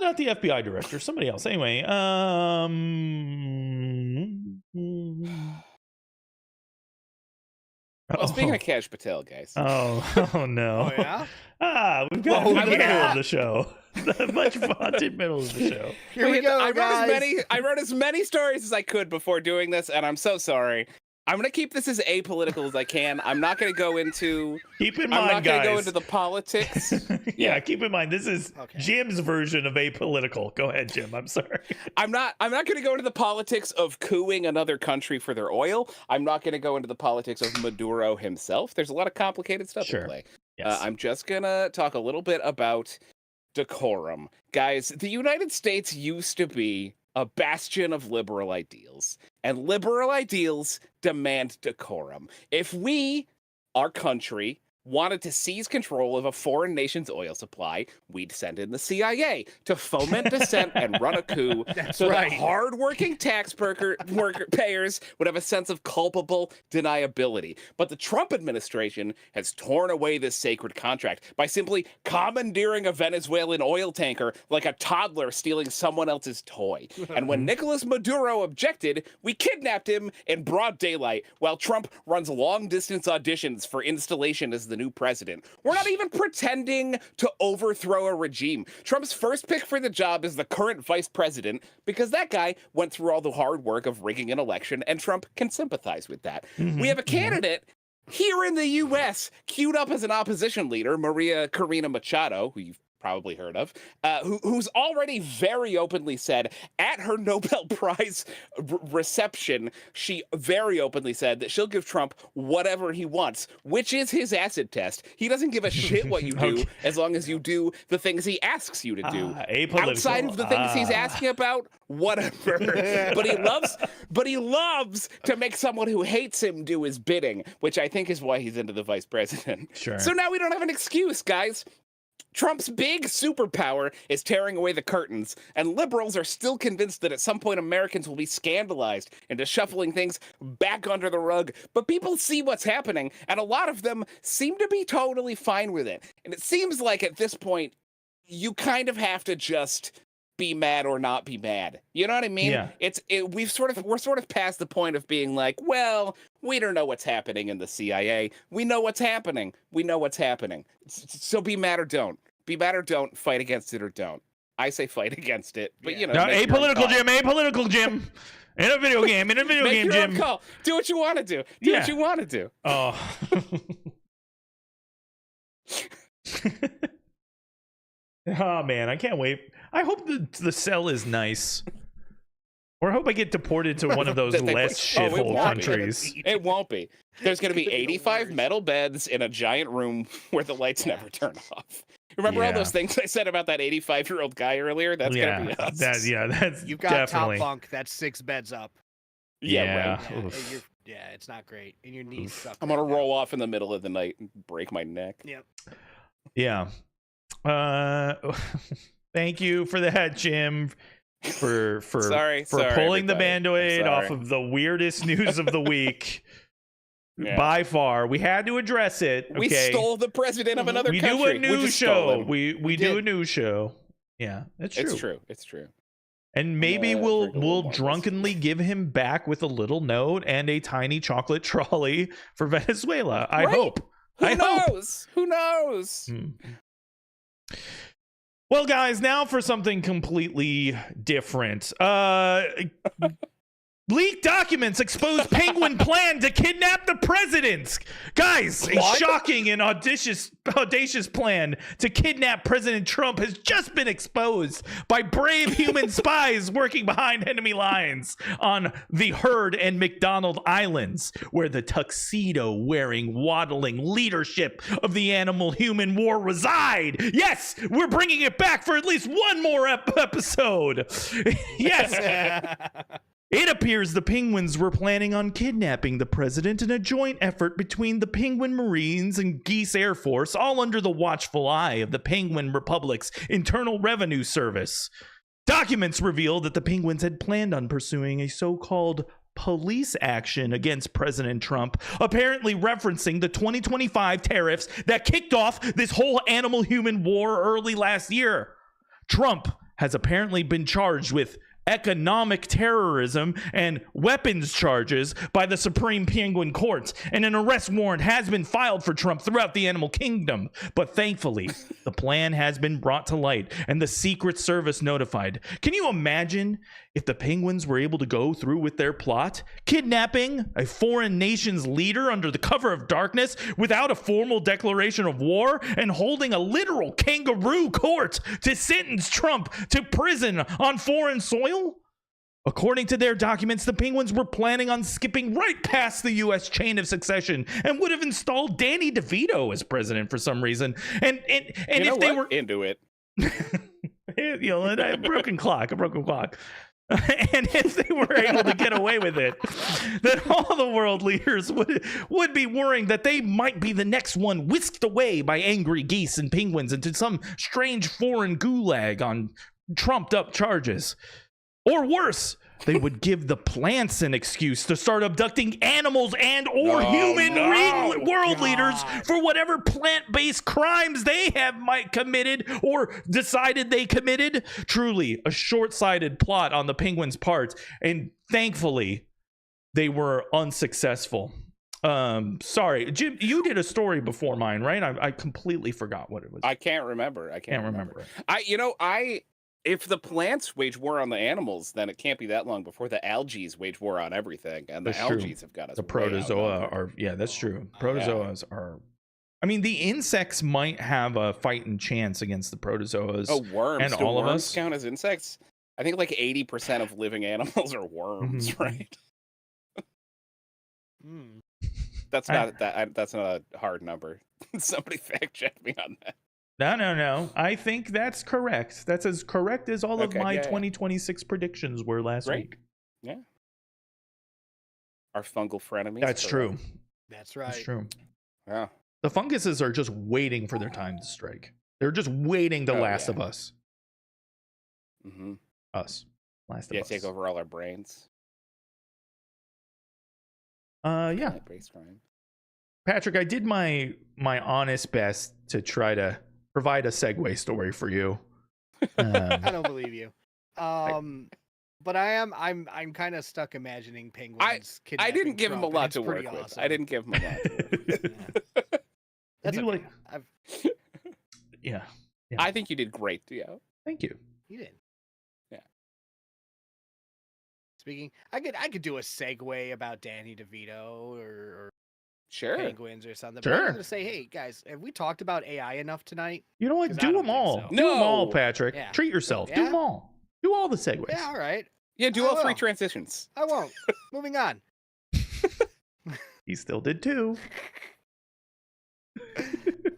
not the FBI director, somebody else. Anyway, Well, speaking of Kash Patel, guys. Oh no. Oh, yeah? We've got Oh, the middle yeah. of the show. The much vaunted middle of the show. Here we go, I wrote as many stories as I could before doing this, and I'm so sorry. I'm gonna keep this as apolitical as I can. I'm not gonna go into. Keep in I'm mind, not gonna guys. go into the politics. Yeah, keep in mind this is Okay. Jim's version of apolitical. Go ahead, Jim. I'm sorry. I'm not gonna go into the politics of cooing another country for their oil. I'm not gonna go into the politics of Maduro himself. There's a lot of complicated stuff Sure. in play. Yes. I'm just gonna talk a little bit about decorum. Guys, the United States used to be a bastion of liberal ideals, and liberal ideals demand decorum. If we, our country, wanted to seize control of a foreign nation's oil supply, we'd send in the CIA to foment dissent and run a coup so right. that hardworking payers would have a sense of culpable deniability. But the Trump administration has torn away this sacred contract by simply commandeering a Venezuelan oil tanker like a toddler stealing someone else's toy. And when Nicolas Maduro objected, we kidnapped him in broad daylight while Trump runs long-distance auditions for installation as the new president. We're not even pretending to overthrow a regime. Trump's first pick for the job is the current vice president because that guy went through all the hard work of rigging an election, and Trump can sympathize with that. We have a candidate here in the U.S. queued up as an opposition leader, Maria Corina Machado, who you've probably heard of, who's already very openly said at her Nobel Prize reception, she very openly said that she'll give Trump whatever he wants, which is his acid test. He doesn't give a shit what you do as long as you do the things he asks you to do. Outside of the things he's asking about, whatever. but he loves to make someone who hates him do his bidding, which I think is why he's into the vice president. Sure. So now we don't have an excuse, guys. Trump's big superpower is tearing away the curtains, and liberals are still convinced that at some point Americans will be scandalized into shuffling things back under the rug. But people see what's happening, and a lot of them seem to be totally fine with it. And it seems like at this point, you kind of have to just be mad or not be mad. You know what I mean? Yeah. We're sort of past the point of being like, well, we don't know what's happening in the CIA. We know what's happening. We know what's happening. So be mad or don't. Be mad or don't. Fight against it or don't. I say fight against it, but you know. No, apolitical, Jim. Apolitical, Jim. In a video game. In a video Make game, your Jim. own call. Do what you want to do. Do what you want to do. Oh. Oh man, I can't wait. I hope the cell is nice. Or I hope I get deported to one of those less shithole countries. It won't be. There's going to be 85 metal beds in a giant room where the lights never turn off. Remember all those things I said about that 85-year-old guy earlier? That's going to be us. That's You've got definitely. top bunk. That's 6 beds up. Yeah, Right. Oof. Yeah, it's not great. And your knees suck. I'm going to roll off in the middle of the night and break my neck. Yep. Yeah. Thank you for that, Jim. For sorry, pulling the everybody. Band-Aid off of the weirdest news of the week. Yeah. By far, we had to address it. Okay? We stole the president of another country. We do a news show. We do did. a news show. Yeah, that's true. It's true. And maybe we'll drunkenly give him back with a little note and a tiny chocolate trolley for Venezuela. I hope. Who knows? Who knows? Well, guys, now for something completely different. Leaked documents expose Penguin plan to kidnap the president. Guys, a shocking and audacious plan to kidnap President Trump has just been exposed by brave human spies working behind enemy lines on the Heard and McDonald Islands, where the tuxedo-wearing, waddling leadership of the animal-human war reside. Yes, we're bringing it back for at least one more episode. Yes. It appears the Penguins were planning on kidnapping the president in a joint effort between the Penguin Marines and Geese Air Force, all under the watchful eye of the Penguin Republic's Internal Revenue Service. Documents reveal that the Penguins had planned on pursuing a so-called police action against President Trump, apparently referencing the 2025 tariffs that kicked off this whole animal-human war early last year. Trump has apparently been charged with economic terrorism and weapons charges by the Supreme Penguin Court, and an arrest warrant has been filed for Trump throughout the animal kingdom. But thankfully, the plan has been brought to light and the Secret Service notified. Can you imagine if the Penguins were able to go through with their plot, kidnapping a foreign nation's leader under the cover of darkness without a formal declaration of war, and holding a literal kangaroo court to sentence Trump to prison on foreign soil? According to their documents, the Penguins were planning on skipping right past the U.S. chain of succession and would have installed Danny DeVito as president for some reason. And if they were into it, you know, a broken clock. And if they were able to get away with it, then all the world leaders would be worrying that they might be the next one whisked away by angry geese and penguins into some strange foreign gulag on trumped up charges. Or worse, they would give the plants an excuse to start abducting animals and or human world leaders for whatever plant-based crimes they might committed or decided they committed. Truly a short-sighted plot on the Penguins' part, and thankfully they were unsuccessful. Sorry, Jim, you did a story before mine, right? I completely forgot what it was. I can't remember. I can't remember. If the plants wage war on the animals, then it can't be that long before the algae wage war on everything, and the algae have got us. The protozoa are, yeah, that's true. Protozoas are I mean, the insects might have a fighting chance against the protozoas. Oh, worms. And Do all of worms us count as insects? I think like 80% of living animals are worms, right? That's not that's not a hard number. Somebody fact check me on that. No. I think that's correct. That's as correct as all of my 2026 predictions were last week. Yeah. Our fungal frenemies. That's true. That's right. That's true. Yeah. The funguses are just waiting for their time to strike. They're just waiting to Last of Us. Mm-hmm. Us. Last of Us. Yeah, take over all our brains. Yeah. Brace crime. Patrick, I did my honest best to try to provide a segue story for you. I don't believe you. But I'm kind of stuck imagining penguins. I didn't give Trump, him a lot and to it's work pretty with. awesome. I didn't give him a lot to work with. That's I do okay. Yeah. I think you did great, Theo. Thank you. You did. Yeah. Speaking, I could do a segue about Danny DeVito or Sure. penguins or something. Sure. But I'm gonna say, hey guys, have we talked about AI enough tonight? You know what? 'Cause I Do don't them think all. so. Do them all, No. Patrick. Yeah. Treat yourself. Do Yeah? them all. Do all the segues. Yeah, all right. Yeah, do I all 3 will. transitions. I won't. Moving on. He still did too.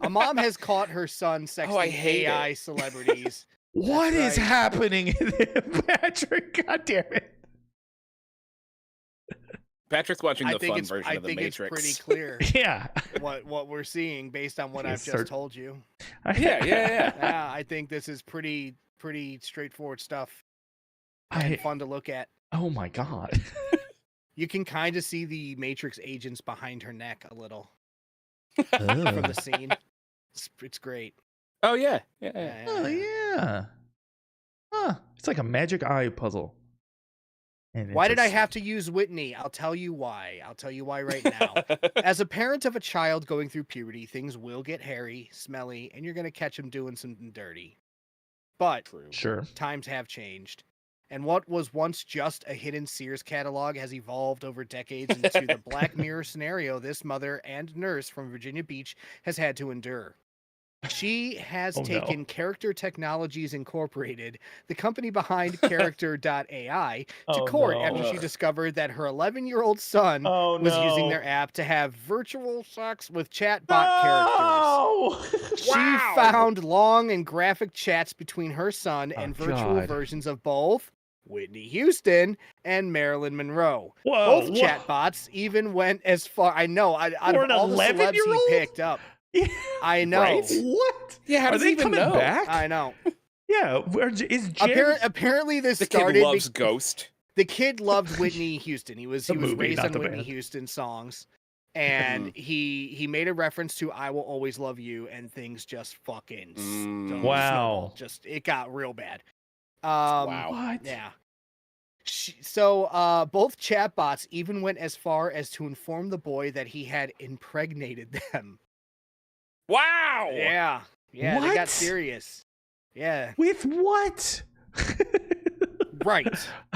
A mom has caught her son sexting I hate AI it. celebrities. What is right. happening in there, Patrick? God damn it. Patrick's watching I the think fun it's version of the it's Matrix. pretty clear Yeah. what we're seeing based on what You I've start- just told you. Yeah. Yeah, I think this is pretty straightforward stuff and fun to look at. Oh my God. You can kind of see the Matrix agents behind her neck a little from Oh. the scene. It's great. Oh yeah. Oh yeah. Huh. It's like a magic eye puzzle. And Why it's did I a- have to use Whitney? I'll tell you why. I'll tell you why right now. As a parent of a child going through puberty, things will get hairy, smelly, and you're going to catch them doing something dirty. But True. Sure. times have changed. And what was once just a hidden Sears catalog has evolved over decades into the Black Mirror scenario this mother and nurse from Virginia Beach has had to endure. She has Oh, no. taken Character Technologies Incorporated, the company behind Character.ai, to Oh, court no. after she discovered that her 11-year-old son Oh, was using no. their app to have virtual sex with chatbot characters. No! She Wow. found long and graphic chats between her son Oh, and virtual God. versions of both Whitney Houston and Marilyn Monroe. Whoa, Both whoa. chatbots even went as far. I know. Out For of an all the celebs 11-year-old? he picked up, I know. Right? What? Yeah, how Are does they he even coming know? back? I know. Yeah. Is Jen... Apparently, this The kid started. loves Ghost. The kid loved Whitney Houston. He was The movie, raised not on the Whitney band. Houston songs, and he made a reference to "I Will Always Love You," and things just fucking Wow. Just it got real bad. Wow. What? Yeah. So both chatbots even went as far as to inform the boy that he had impregnated them. Wow. Yeah. Yeah, they got What? serious. Yeah. With what? Right.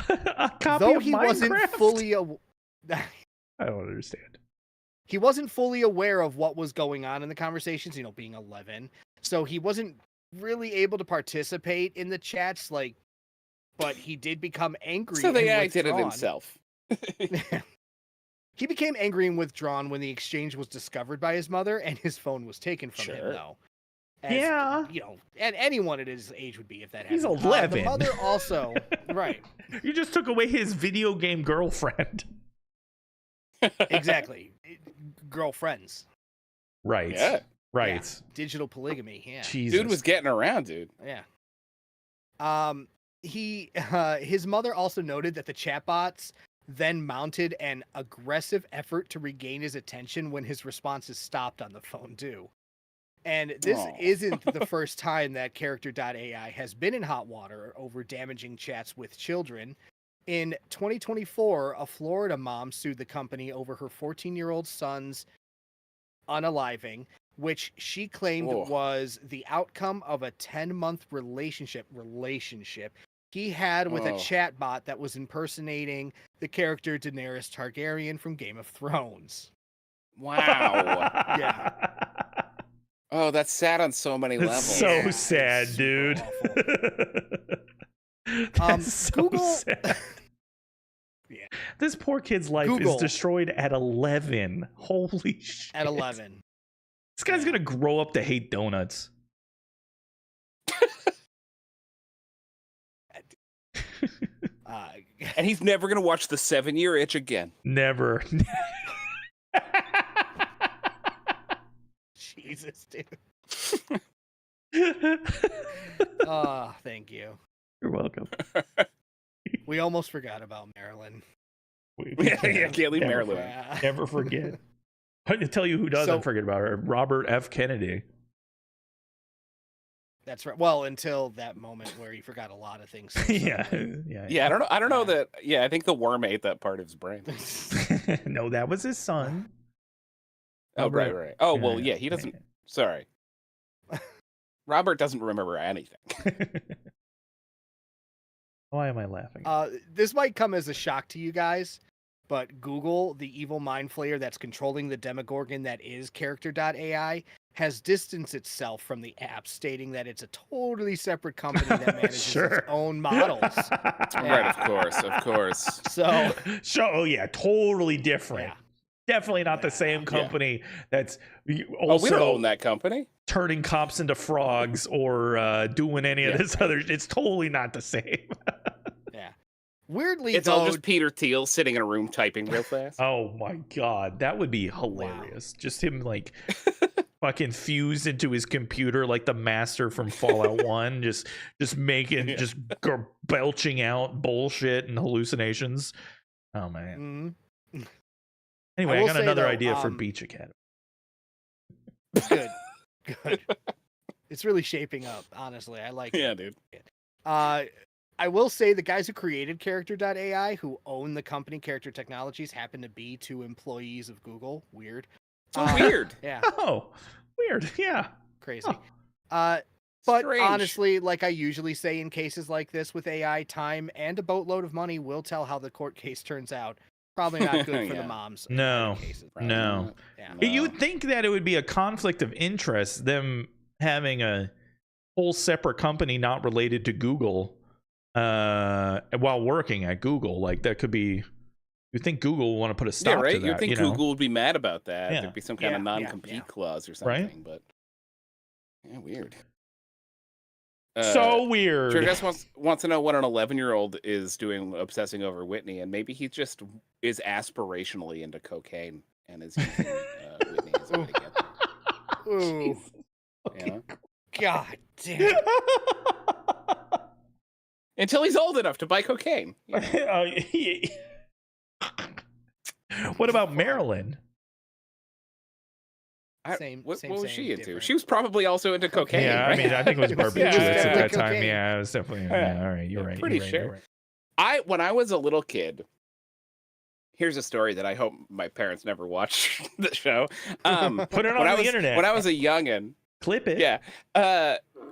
A copy Though of he Minecraft? wasn't fully I don't understand. he wasn't fully aware of what was going on in the conversations, being 11. So he wasn't really able to participate in the chats, but he did become angry. So the and AI did it withdrawn. himself. He became angry and withdrawn when the exchange was discovered by his mother, and his phone was taken from him, Sure. though. As, Yeah. And anyone at his age would be if that He's happened. 11. The mother also, right, You just took away his video game girlfriend. exactly. Girlfriends. Right. Yeah. Right. Digital polygamy, yeah. Jesus. Dude was getting around, dude. Yeah. His mother also noted that the chatbots then mounted an aggressive effort to regain his attention when his responses stopped on the phone too. And this Aw. isn't the first time that Character.ai has been in hot water over damaging chats with children. In 2024, a Florida mom sued the company over her 14-year-old son's unaliving, which she claimed Whoa. was the outcome of a 10-month relationship he had with a Oh. chatbot that was impersonating the character Daenerys Targaryen from Game of Thrones. Wow. Yeah. Oh, that's sad on so many It's levels. so Yeah, sad, it's dude. super That's so Google. sad. Yeah. This poor kid's life is Google. destroyed at 11. Holy shit. At 11. This guy's Yeah. gonna grow up to hate donuts. And he's never gonna watch The 7-Year Itch again. Never. Jesus, dude. Thank you. You're welcome. We almost forgot about Marilyn. We Yeah, can't can't leave never Marilyn. Yeah. Never forget. I can tell you who doesn't So- forget about her. Robert F. Kennedy. That's right. Well, until that moment where he forgot a lot of things. so Yeah, suddenly. yeah. Yeah, I don't know Yeah. that. Yeah, I think the worm ate that part of his brain. No, that was his son. Oh, right, right. Oh, well, yeah, he yeah. doesn't. Sorry, Robert doesn't remember anything. Why am I laughing? This might come as a shock to you guys, but Google, the evil mind flayer that's controlling the Demogorgon that is character.ai, has distanced itself from the app, stating that it's a totally separate company that manages Sure. its own models. Right, of course. So, Oh yeah, totally different. yeah. Definitely not the Yeah. same Yeah. company that's Oh, we don't also own that company. turning cops into frogs or doing any of Yeah. this other. It's totally not the same. Yeah. Weirdly, It's all just Peter Thiel sitting in a room typing real fast. Oh my god, that would be hilarious. Just him like fucking fused into his computer like the master from Fallout 1, just making just belching out bullshit and hallucinations. Oh man. Mhm. Anyway, I will got say, another though, idea for Beach Academy. Good. Good. It's really shaping up, honestly. I like Yeah, it. dude. I will say the guys who created character.ai, who own the company Character Technologies, happen to be 2 employees of Google. Weird. So weird. Yeah, Oh, weird. Yeah. crazy. Oh. But Strange. honestly, like I usually say in cases like this with AI, time and a boatload of money will tell how the court case turns out. Probably not good for Yeah. the moms. in No. many cases. Probably No. not. Yeah. No. You would think that it would be a conflict of interest, them having a whole separate company not related to Google while working at Google. Like that could be, you think Google would want to put a stop Yeah, right. to that. You'd think you know? Google would be mad about that. Yeah. There'd be some kind of Yeah, yeah, non-compete yeah. clause or Right? something. But yeah, weird. So weird. Strangest wants to know what an 11-year-old is doing, obsessing over Whitney, and maybe he just is aspirationally into cocaine and is using Whitney as a way to get there. Ooh, You know? God damn. Until he's old enough to buy cocaine. You know? What about Marilyn? Same- what same, was same, she into? different. She was probably also into cocaine. Yeah, I right? mean, I think it was It was barbiturates definitely at that time. cocaine. Yeah, it was definitely. Yeah, all right, you're right. Pretty you're right, you're sure. right. When I was a little kid, here's a story that I hope my parents never watch the show. Put it when I on the was, internet. When I was a youngin', Clip it. yeah,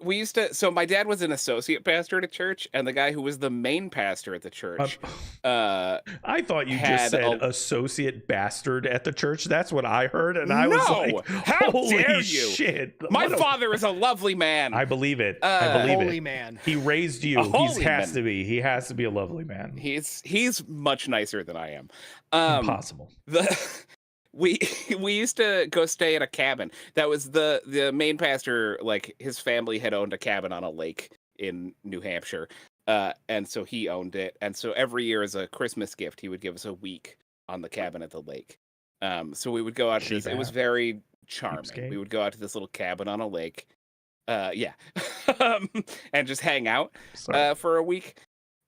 we used to. So my dad was an associate pastor at a church, and the guy who was the main pastor at the church, I thought you had just said a- associate bastard at the church. That's what I heard, and I was No! like, How "Holy dare you! shit!" my What a- father is a lovely man. I believe it. I believe Holy it. man. He raised you. A He holy has man. to be. He has to be a lovely man. He's much nicer than I am. Impossible. We used to go stay at a cabin. That was the main pastor, like his family had owned a cabin on a lake in New Hampshire. And so he owned it. And so every year as a Christmas gift, he would give us a week on the cabin at the lake. So we would go out to this. It was very charming. Cheapskate. We would go out to this little cabin on a lake. Yeah. And just hang out Sorry. for a week.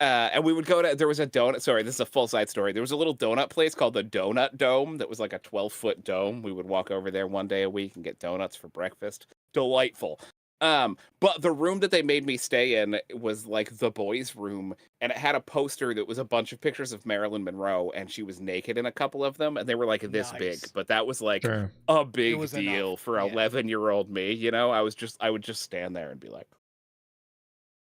And we would go to, there was a donut, sorry, this is a full side story. There was a little donut place called the Donut Dome that was like a 12-foot dome. We would walk over there one day a week and get donuts for breakfast. Delightful. But the room that they made me stay in was like the boys' room, and it had a poster that was a bunch of pictures of Marilyn Monroe, and she was naked in a couple of them, and they were like this big. Nice. But that was like Sure. a big was deal enough, for yeah. 11-year-old me, you know? I would just stand there and be like,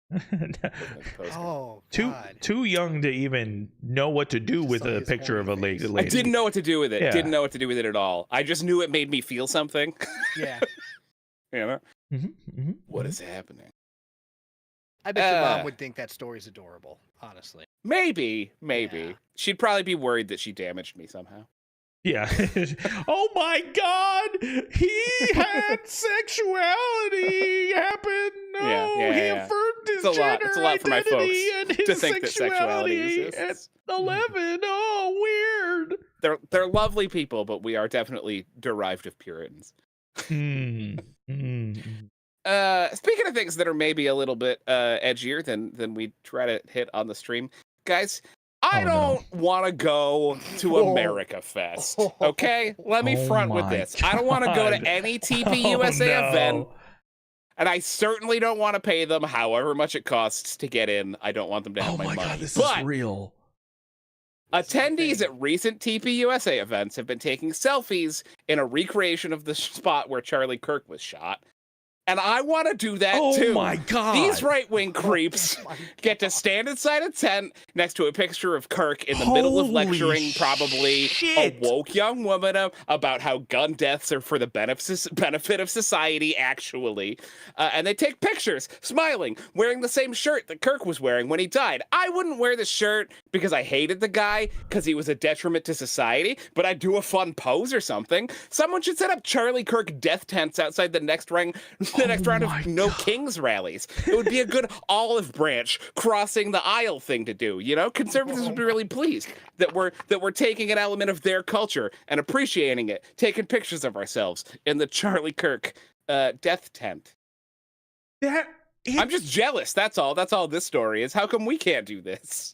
looking at the poster. Oh, too God. too young to even know what to do Just with like a his picture of a horny face. lady. I didn't know what to do with it. Yeah. Didn't know what to do with it at all. I just knew it made me feel something. Yeah. You know, what Mhm. is happening? I bet your mom would think that story's adorable, honestly. Maybe. Yeah. She'd probably be worried that she damaged me somehow. Yeah. Oh my God, he had sexuality happen. No, he affirmed his gender It's a lot for my folks identity and his to think that sexuality sexuality at exists. 11. Oh, weird. They're lovely people, but we are definitely derived of Puritans. Mm. Speaking of things that are maybe a little bit edgier than we try to hit on the stream, guys, I don't want to go to America Fest. Okay, let me front with this. I don't want to go to any TPUSA event, and I certainly don't want to pay them however much it costs to get in. I don't want them to have my money. God, this is real. Attendees at recent TPUSA events have been taking selfies in a recreation of the spot where Charlie Kirk was shot. And I want to do that too. Oh my God. These right-wing creeps get to stand inside a tent next to a picture of Kirk in the middle of lecturing probably a woke young woman about how gun deaths are for the benefit of society, actually. And they take pictures, smiling, wearing the same shirt that Kirk was wearing when he died. I wouldn't wear the shirt because I hated the guy, because he was a detriment to society, but I'd do a fun pose or something. Someone should set up Charlie Kirk death tents outside the next round of No Kings rallies. It would be a good olive branch crossing the aisle thing to do, you know? Conservatives would be really pleased that we're taking an element of their culture and appreciating it, taking pictures of ourselves in the Charlie Kirk death tent. I'm just jealous. That's all this story is. How come we can't do this?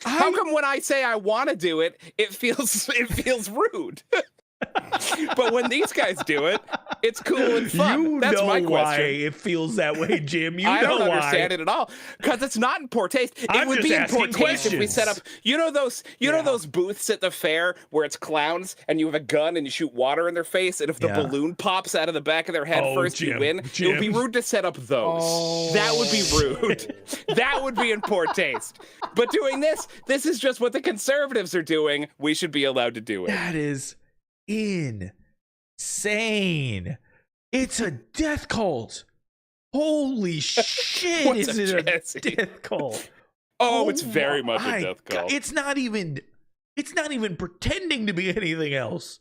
How come when I say I want to do it, it feels rude? But when these guys do it, it's cool and fun. That's my question. Why it feels that way, Jim. I don't understand it at all, because it's not in poor taste. It would be in poor taste if we set up, those booths at the fair where it's clowns and you have a gun and you shoot water in their face, and if the balloon pops out of the back of their head first, you win. It would be rude to set up those. That would be rude. That would be in poor taste. But doing this is just what the conservatives are doing. We should be allowed to do it. That is insane. It's a death cult. Holy shit. Is it a death cult? It's very much a death cult. God, it's not even pretending to be anything else.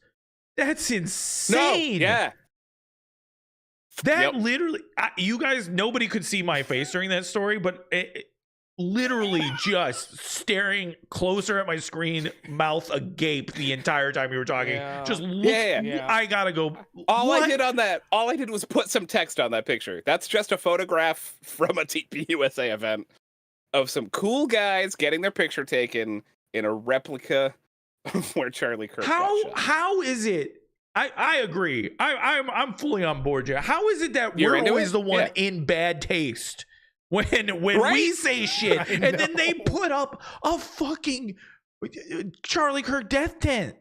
That's insane. No, yeah. That literally, you guys, nobody could see my face during that story, but literally just staring closer at my screen, mouth agape the entire time you were talking. Yeah. Just look. Yeah. I gotta go. All I did was put some text on that picture. That's just a photograph from a TPUSA event of some cool guys getting their picture taken in a replica of where Charlie Kirk got shot. How is it? I agree. I'm fully on board here. How is it that we're always the one in bad taste when we say shit, and then they put up a fucking Charlie Kirk death tent?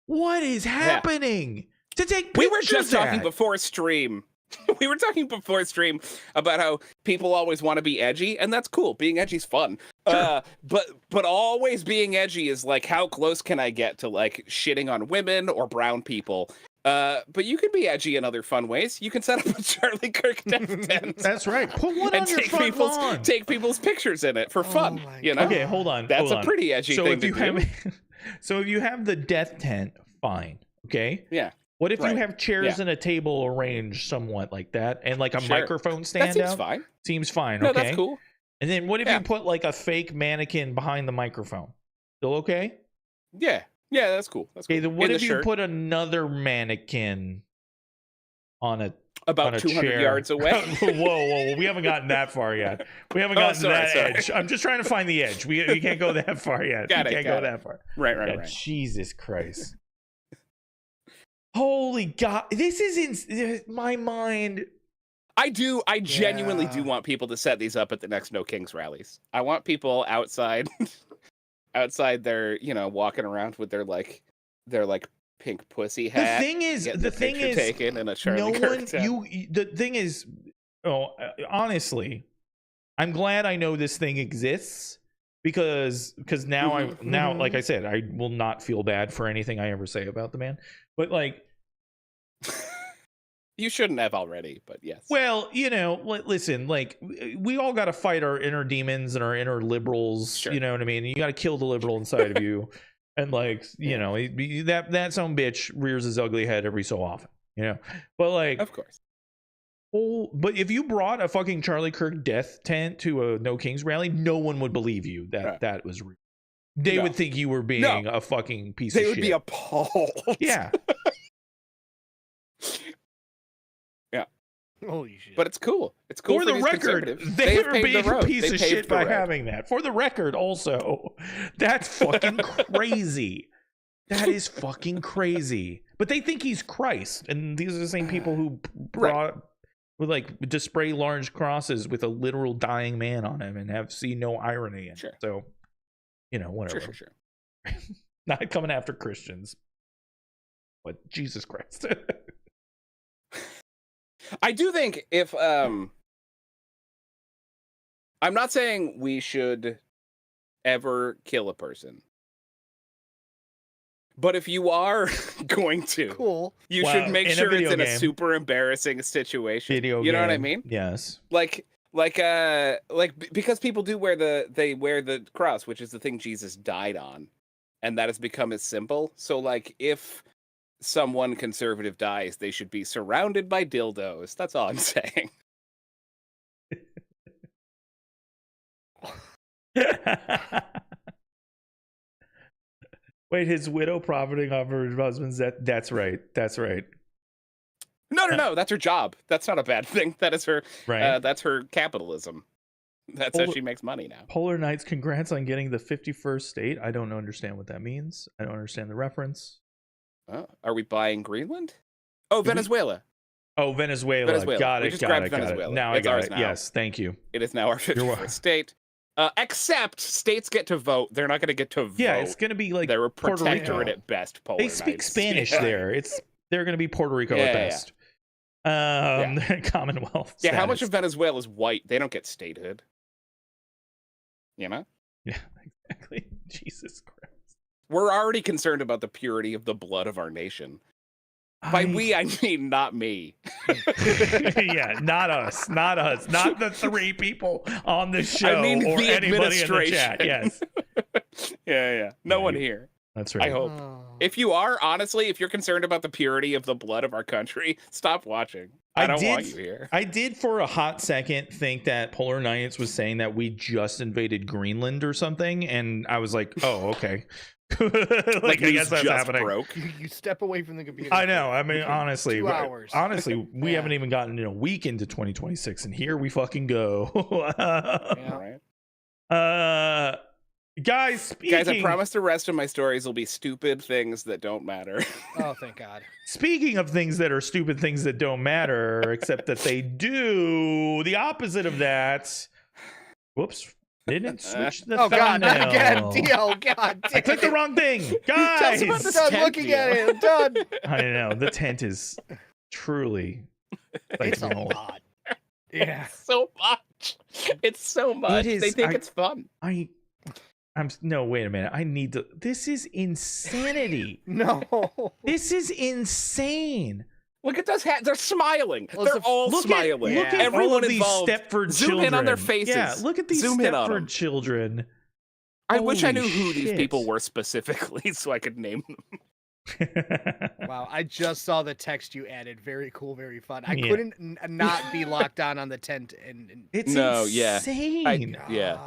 What is happening? To take pictures. We were just talking before stream. We were talking before stream about how people always want to be edgy, and that's cool. Being edgy's fun. Sure. But always being edgy is like, how close can I get to like shitting on women or brown people? But you can be edgy in other fun ways. You can set up a Charlie Kirk death tent. That's right. Put one on your front lawn. Take people's pictures in it for fun. You know. Okay, hold on. That's a pretty edgy thing to do. So if you have the death tent, fine. Okay. Yeah. What if you have chairs and a table arranged somewhat like that, and like a microphone stand out? That seems fine. Seems fine. No, okay. that's cool. And then what if you put like a fake mannequin behind the microphone? Still okay? Yeah. Yeah, that's cool. That's cool. Okay, then what if you put another mannequin on about 200 yards away? whoa, we haven't gotten that far yet. We haven't gotten to that edge. I'm just trying to find the edge. We can't go that far yet. We can't go that far. Right. Jesus Christ. Holy God. This is in my mind. I genuinely do want people to set these up at the next No Kings rallies. I want people outside their, walking around with their pink pussy hat. The thing is taken in a Charlie Kirk tent. The thing is, honestly, I'm glad I know this thing exists because now now, like I said, I will not feel bad for anything I ever say about the man. But like, You shouldn't have already, but yes. Well, you know, listen, like we all got to fight our inner demons and our inner liberals. Sure. You know what I mean? You got to kill the liberal inside of you, and like, you know, that some bitch rears his ugly head every so often. You know, but like, Of course. oh, but if you brought a fucking Charlie Kirk death tent to a No Kings rally, no one would believe you that that was real. They would think you were being a fucking piece of shit. They would be appalled. Yeah. Holy shit. But it's cool. It's cool For the record, they were being a piece of shit by having that. For the record, also, that's fucking crazy. That is fucking crazy. But they think he's Christ, and these are the same people who brought, would like display large crosses with a literal dying man on him and have seen no irony in it. Sure. So, you know, whatever. Sure. Not coming after Christians, but Jesus Christ. I do think if I'm not saying we should ever kill a person, but if you are going to, you should make sure it's in a super embarrassing situation. You know what I mean? Yes. Like because people do wear the cross, which is the thing Jesus died on, and that has become his symbol. So like if someone conservative dies, they should be surrounded by dildos. That's all I'm saying. Wait, his widow profiting off her husband's that's right. That's right. No, that's her job. That's not a bad thing. That is her that's her capitalism. That's how she makes money now. Polar Knights, congrats on getting the 51st state. I don't understand what that means. I don't understand the reference. Are we buying Greenland? Oh, Venezuela. Venezuela. Got it. Now I got it. Now. Yes, thank you. It is now our 51st state. Except states get to vote. They're not going to get to vote. Yeah, it's going to be like they're a protectorate at best. Polar they speak Knights. Spanish there. They're going to be Puerto Rico at best. Commonwealth. Yeah, how much of Venezuela is white? They don't get statehood. You know? Yeah, exactly. Jesus Christ. We're already concerned about the purity of the blood of our nation. By we, I mean not me. Yeah, not us. Not the three people on the show or anybody in the chat. Yes. Yeah. No one here. That's right. I hope. If you are, honestly, if you're concerned about the purity of the blood of our country, stop watching. I don't want you here. I did for a hot second think that Polar Knights was saying that we just invaded Greenland or something, and I was like, oh, okay. Like I guess that's happening. Broke. You step away from the computer. I know. I mean, honestly, 2 hours. Honestly, we haven't even gotten a week into 2026, and here we fucking go. Right. Guys, I promise the rest of my stories will be stupid things that don't matter. Oh, thank God. Speaking of things that are stupid things that don't matter, except that they do the opposite of that. Whoops. Didn't switch the thumbnail. God, not again. Oh, God. I clicked the wrong thing. Guys. I'm done looking at it. I'm done. I know. The tent is truly. It's a lot. Yeah. So much. It's so much. They think it's fun. No, wait a minute. I need to. This is insanity. No. This is insane. Look at those hats. They're smiling. They're all smiling. Look at everyone all of these involved. Stepford Zoom children. in on their faces. Yeah, look at these Stepford children. I wish I knew who shit. these people were specifically so I could name them. Wow, I just saw the text you added. Very cool, very fun. I couldn't not be locked on the tent. And it's insane. Yeah.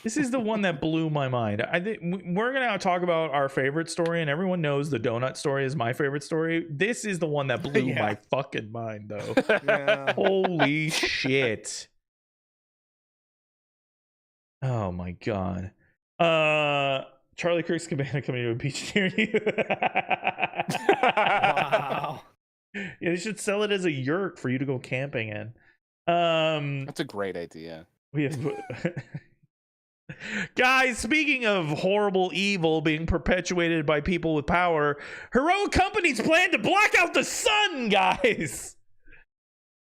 This is the one that blew my mind. I think we're gonna talk about our favorite story, and everyone knows the donut story is my favorite story. This is the one that blew my fucking mind, though. Yeah. Holy shit! Oh my god. Charlie Kirk's cabana coming to a beach near you. Wow. Yeah, they should sell it as a yurt for you to go camping in. That's a great idea. We have. Guys, speaking of horrible evil being perpetuated by people with power, heroic companies plan to block out the sun, guys.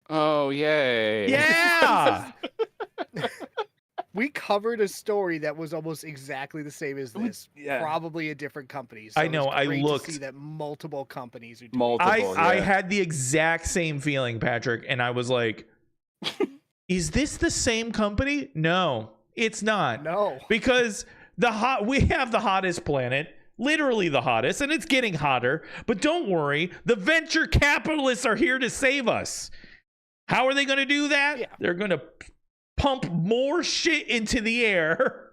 Oh, yay. Yeah. We covered a story that was almost exactly the same as this. Yeah. Probably a different company. I So know, it's I great looked. to see that multiple companies are doing Multiple. this. I had the exact same feeling, Patrick, and I was like, is this the same company? No, it's not. No. Because we have the hottest planet, literally the hottest, and it's getting hotter. But don't worry, the venture capitalists are here to save us. How are they going to do that? Yeah. They're going to pump more shit into the air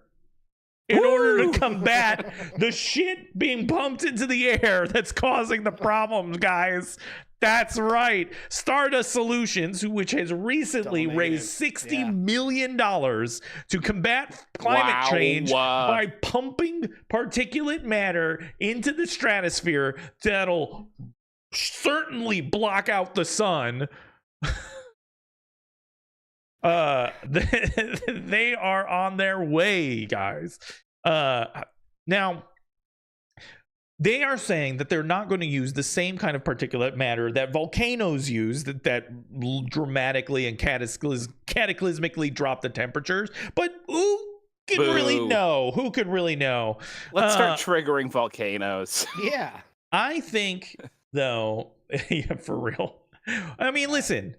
in order to combat the shit being pumped into the air that's causing the problems, guys. That's right. Stardust Solutions, which has recently raised $60 million to combat climate change by pumping particulate matter into the stratosphere that'll certainly block out the sun. They are on their way, guys. Now, they are saying that they're not going to use the same kind of particulate matter that volcanoes use that dramatically and cataclysmically drop the temperatures. But who can really know? Who could really know? Let's start triggering volcanoes. Yeah. I think, though, yeah, for real. I mean, listen,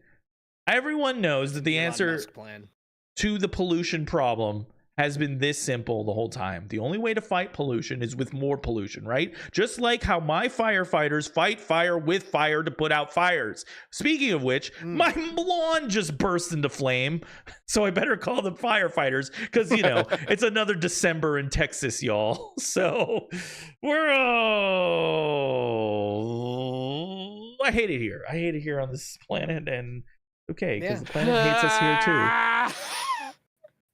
everyone knows that the answer to the pollution problem has been this simple the whole time. The only way to fight pollution is with more pollution, right? Just like how my firefighters fight fire with fire to put out fires. Speaking of which, my lawn just burst into flame, so I better call them firefighters because, you know, it's another December in Texas, y'all. So I hate it here. I hate it here on this planet, and okay, because the planet hates us here too.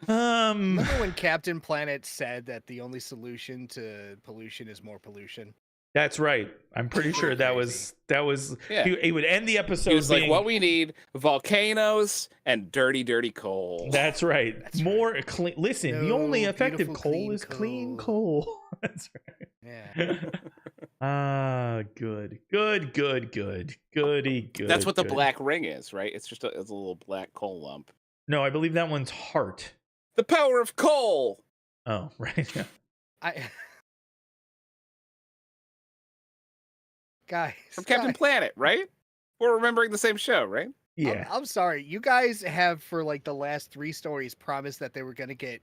Remember when Captain Planet said that the only solution to pollution is more pollution? That's right. I'm pretty sure that was Yeah. He would end the episode. He was like, what we need, volcanoes and dirty That's coal. right. That's right. More clean. Listen, the only effective beautiful, coal is clean coal. That's right. Yeah. Good. Goody good. That's what the black ring is, right? It's just it's a little black coal lump. No, I believe that one's heart. The power of coal. Oh, right. Yeah. Guys. From Captain Planet, right? We're remembering the same show, right? Yeah. I'm sorry. You guys have, for like the last 3 stories, promised that they were going to get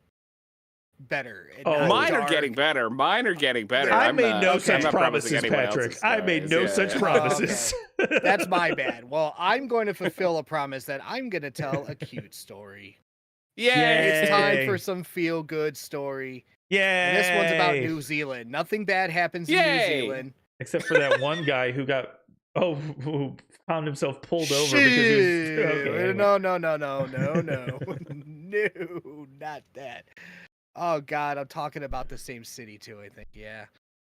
better. Oh, mine are getting better. Mine are getting better. I made no such I'm not promises, promising anyone Patrick. else's I made no stories. such promises. Okay. That's my bad. Well, I'm going to fulfill a promise that I'm going to tell a cute story. Yay! It's time for some feel-good story. Yeah. And this one's about New Zealand. Nothing bad happens in New Zealand. Except for that one guy who who found himself pulled over because he was... Okay, No, no, not that. Oh God, I'm talking about the same city too, I think. Yeah.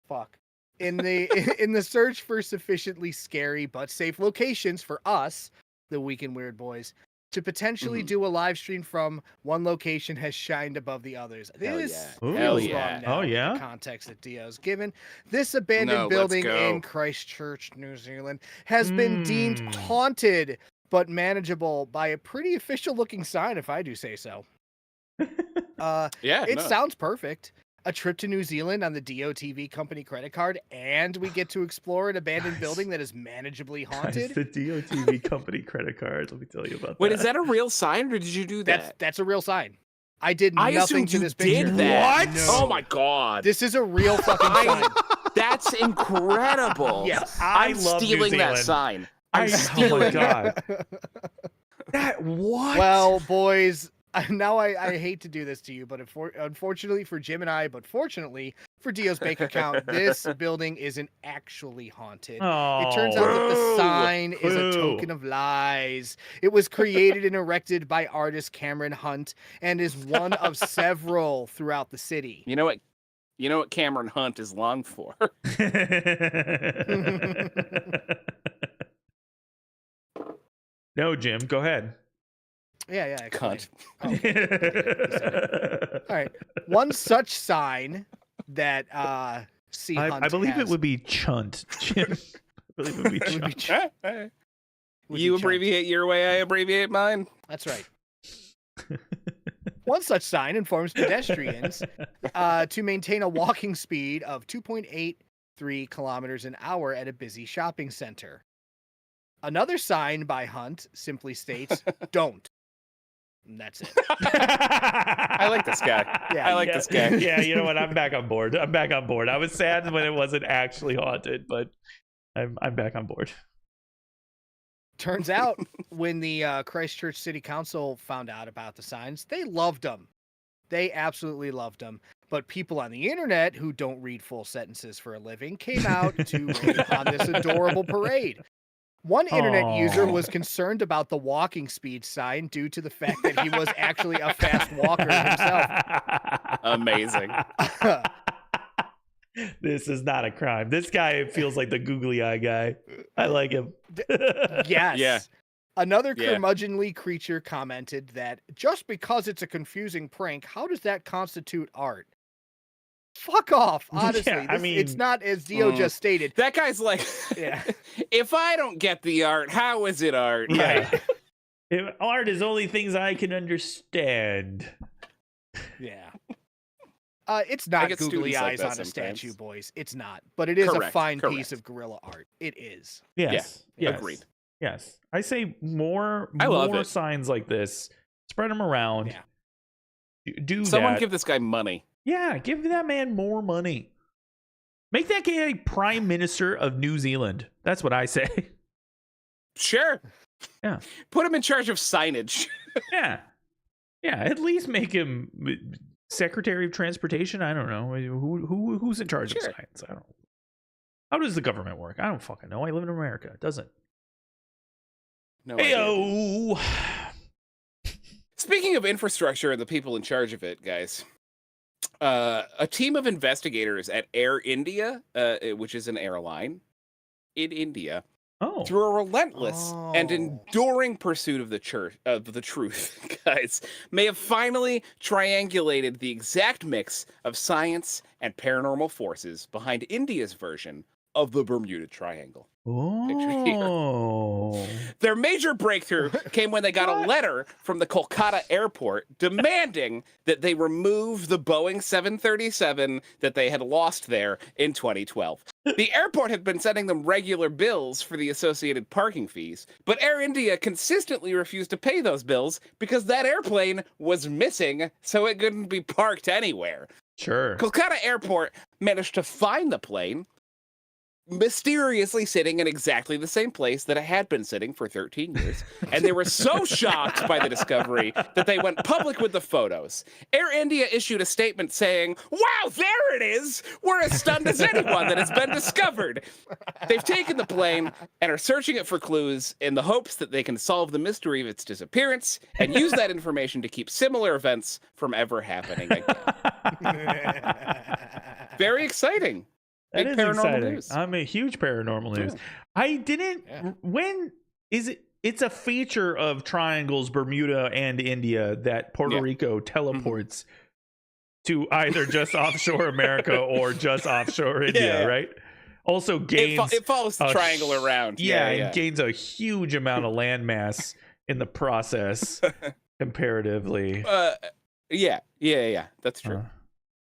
Fuck. In the search for sufficiently scary but safe locations for us, the Weekend Weird Boys, to potentially do a live stream from, one location has shined above the others. This feels wrong now. Oh yeah. The context that Dio's given. This abandoned building in Christchurch, New Zealand, has been deemed haunted but manageable by a pretty official-looking sign, if I do say so. It sounds perfect. A trip to New Zealand on the DOTV company credit card, and we get to explore an abandoned building that is manageably haunted. The DOTV company credit card. Let me tell you about that. Wait, is that a real sign, or did you do that? That's a real sign. I did nothing to this picture. Did that. What? No. Oh my God! This is a real fucking sign. That's incredible. Yes, I'm love New stealing that Zealand. sign. Oh my God. That what? Well, boys. Now I hate to do this to you, but unfortunately for Jim and I, but fortunately for Dio's bank account, this building isn't actually haunted. Oh, It turns out that the sign is a token of lies. It was created and erected by artist Cameron Hunt and is one of several throughout the city. You know what? You know what Cameron Hunt is long for? No, Jim, go ahead. Yeah, Cunt. All right. One such sign that C. Hunt I believe has. it would be chunt, Jim. I believe it would be chunt. You abbreviate your way, I abbreviate mine. That's right. One such sign informs pedestrians to maintain a walking speed of 2.83 kilometers an hour at a busy shopping center. Another sign by Hunt simply states, "Don't." And that's it. I like this guy. Yeah. I like this guy. Yeah, you know what? I'm back on board. I was sad when it wasn't actually haunted, but I'm back on board. Turns out when the Christchurch City Council found out about the signs, they loved them. They absolutely loved them. But people on the internet who don't read full sentences for a living came out to hate on this adorable parade. One internet user was concerned about the walking speed sign due to the fact that he was actually a fast walker himself. Amazing. This is not a crime. This guy feels like the googly eye guy. I like him. Yes. Yeah. Another Yeah. curmudgeonly creature commented that just because it's a confusing prank, how does that constitute art? Fuck off, honestly. Yeah, I mean, it's not as Dio just stated. That guy's like, Yeah. if I don't get the art, how is it art? Yeah. Art is only things I can understand. Yeah. It's not get googly students like eyes that on a sometimes. statue, boys. It's not. But it is a Correct, fine correct. piece of guerrilla art. It is. Yes. Yeah, Yes. agreed. Yes. I say more I love it. signs like this. Spread them around. Yeah. Do Someone that. give this guy money. Yeah, give that man more money. Make that guy Prime Minister of New Zealand. That's what I say. Sure. Yeah. Put him in charge of signage. Yeah. Yeah, at least make him Secretary of Transportation. I don't know. Who's in charge of Sure. science? I don't know. How does the government work? I don't fucking know. I live in America. It doesn't. No idea. Heyo. Speaking of infrastructure and the people in charge of it, guys, a team of investigators at Air India, which is an airline in India, Oh. through a relentless and Oh. enduring pursuit of the truth, guys, may have finally triangulated the exact mix of science and paranormal forces behind India's version of the Bermuda Triangle. Pictured here. Oh. Their major breakthrough came when they got a letter from the Kolkata airport demanding that they remove the Boeing 737 that they had lost there in 2012. The airport had been sending them regular bills for the associated parking fees, but Air India consistently refused to pay those bills because that airplane was missing, so it couldn't be parked anywhere. Sure. Kolkata Airport managed to find the plane, mysteriously sitting in exactly the same place that it had been sitting for 13 years. And they were so shocked by the discovery that they went public with the photos. Air India issued a statement saying, "Wow, there it is! We're as stunned as anyone that has been discovered." They've taken the plane and are searching it for clues in the hopes that they can solve the mystery of its disappearance and use that information to keep similar events from ever happening again. Very exciting. That Big is paranormal exciting. news. I'm a huge paranormal news. I didn't. Yeah. When is it? It's a feature of triangles, Bermuda and India, that Puerto Rico teleports to either just offshore America or just offshore India, Yeah. right? Also gains It follows the triangle around. and gains a huge amount of landmass in the process comparatively. Yeah. That's true.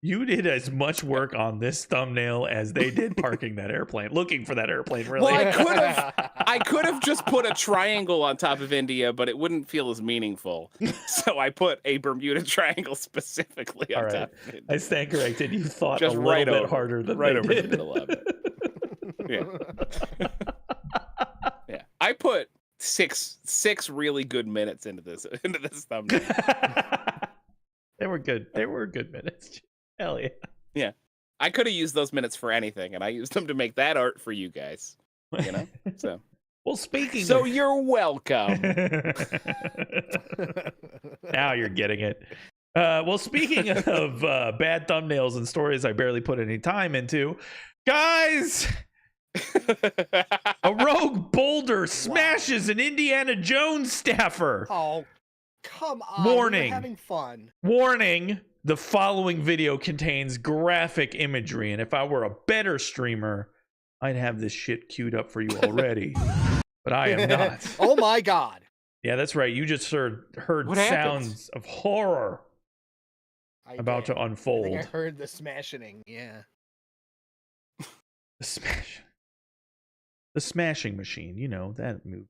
You did as much work on this thumbnail as they did parking that airplane, looking for that airplane, really. Well, I could have just put a triangle on top of India, but it wouldn't feel as meaningful. So I put a Bermuda Triangle specifically on All right. top of it. I stand corrected. You thought Just a little right bit over, harder than right they over did. the middle of it. Yeah. I put six really good minutes into this thumbnail. They were good. They were good minutes. Hell yeah. Yeah. I could have used those minutes for anything, and I used them to make that art for you guys. You know? So Well, speaking So of... you're welcome. Now you're getting it. Well, speaking of bad thumbnails and stories I barely put any time into, guys, a rogue boulder smashes an Indiana Jones staffer. Oh, come on. Warning. We were having fun. Warning, the following video contains graphic imagery, and if I were a better streamer, I'd have this shit queued up for you already. But I am not. Oh my God. Yeah, that's right. You just heard What happened? sounds of horror. about to I think unfold. I heard the smashing. Yeah. The smashing machine. You know that move.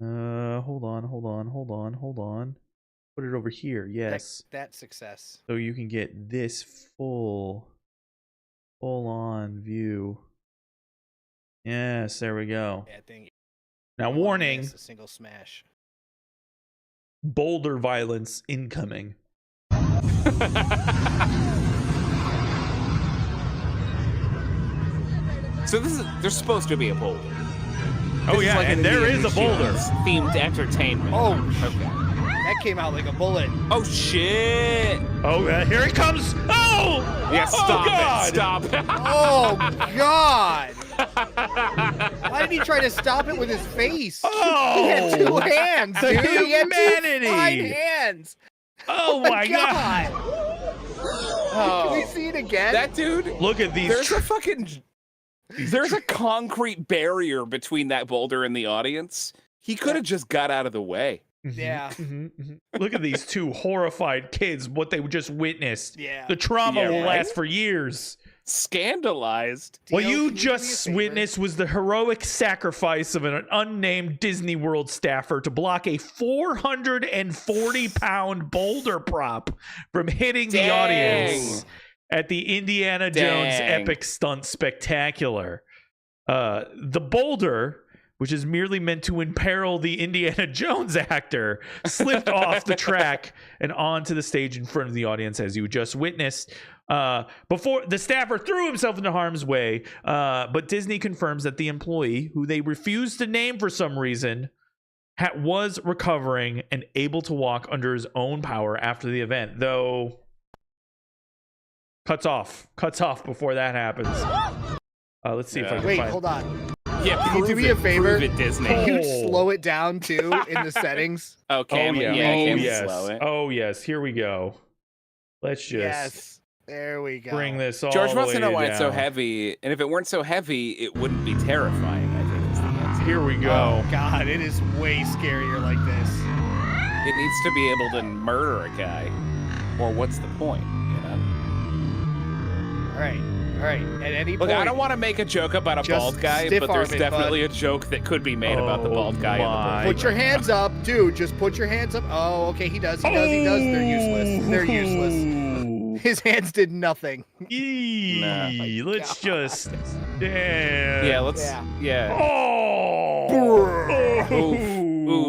Hold on. Put it over here. Yes. That success. So you can get this full on view. Yes, there we go. Yeah, I think. Now, warning: A single smash. boulder violence incoming. So there's supposed to be a boulder. Oh yeah, like and there is a boulder. Themed entertainment. Oh, okay. That came out like a bullet. Oh shit! Oh, here it comes! Oh! Yeah, stop God. it! Stop it! Oh God! Why did he try to stop it with his face? Oh! He had two hands, The dude. He had humanity. two fine hands. Oh my God! Can we see it again? That dude. Look at these. There's a concrete barrier between that boulder and the audience. He could have just got out of the way. Yeah. Look at these two horrified kids, what they just witnessed. Yeah. The trauma Yeah, will right? last for years. Scandalized. What Dio, you can do me a just favor? witnessed was the heroic sacrifice of an unnamed Disney World staffer to block a 440-pound boulder prop from hitting the audience at the Indiana Jones Epic Stunt Spectacular. The boulder, which is merely meant to imperil the Indiana Jones actor, slipped off the track and onto the stage in front of the audience, as you just witnessed. Before the staffer threw himself into harm's way, but Disney confirms that the employee, who they refused to name for some reason, was recovering and able to walk under his own power after the event, though cuts off before that happens. Let's see if I can Wait, find... hold on. Yeah, Can you do me a favor? Prove it, Disney. Can you Oh. slow it down too in the settings? Okay, Oh yeah, can we yes. slow it? Oh yes, here we go. Let's just Yes. There we go. bring this all George the wants way to know why it's so down. heavy, and if it weren't so heavy, it wouldn't be terrifying, I think is the answer. Here we go. Oh God, it is way scarier like this. It needs to be able to murder a guy, or what's the point, you know? All right. At any Look, point. I don't want to make a joke about a Just bald guy, stiff but there's arm it, definitely a joke that could be made about the bald guy in the my book. Put your hands up, dude. Just put your hands up. Oh, okay. He does. They're useless. They're useless. His hands did nothing. Eee, Nah. let's just. Yeah, let's. Yeah. Yeah. Oh!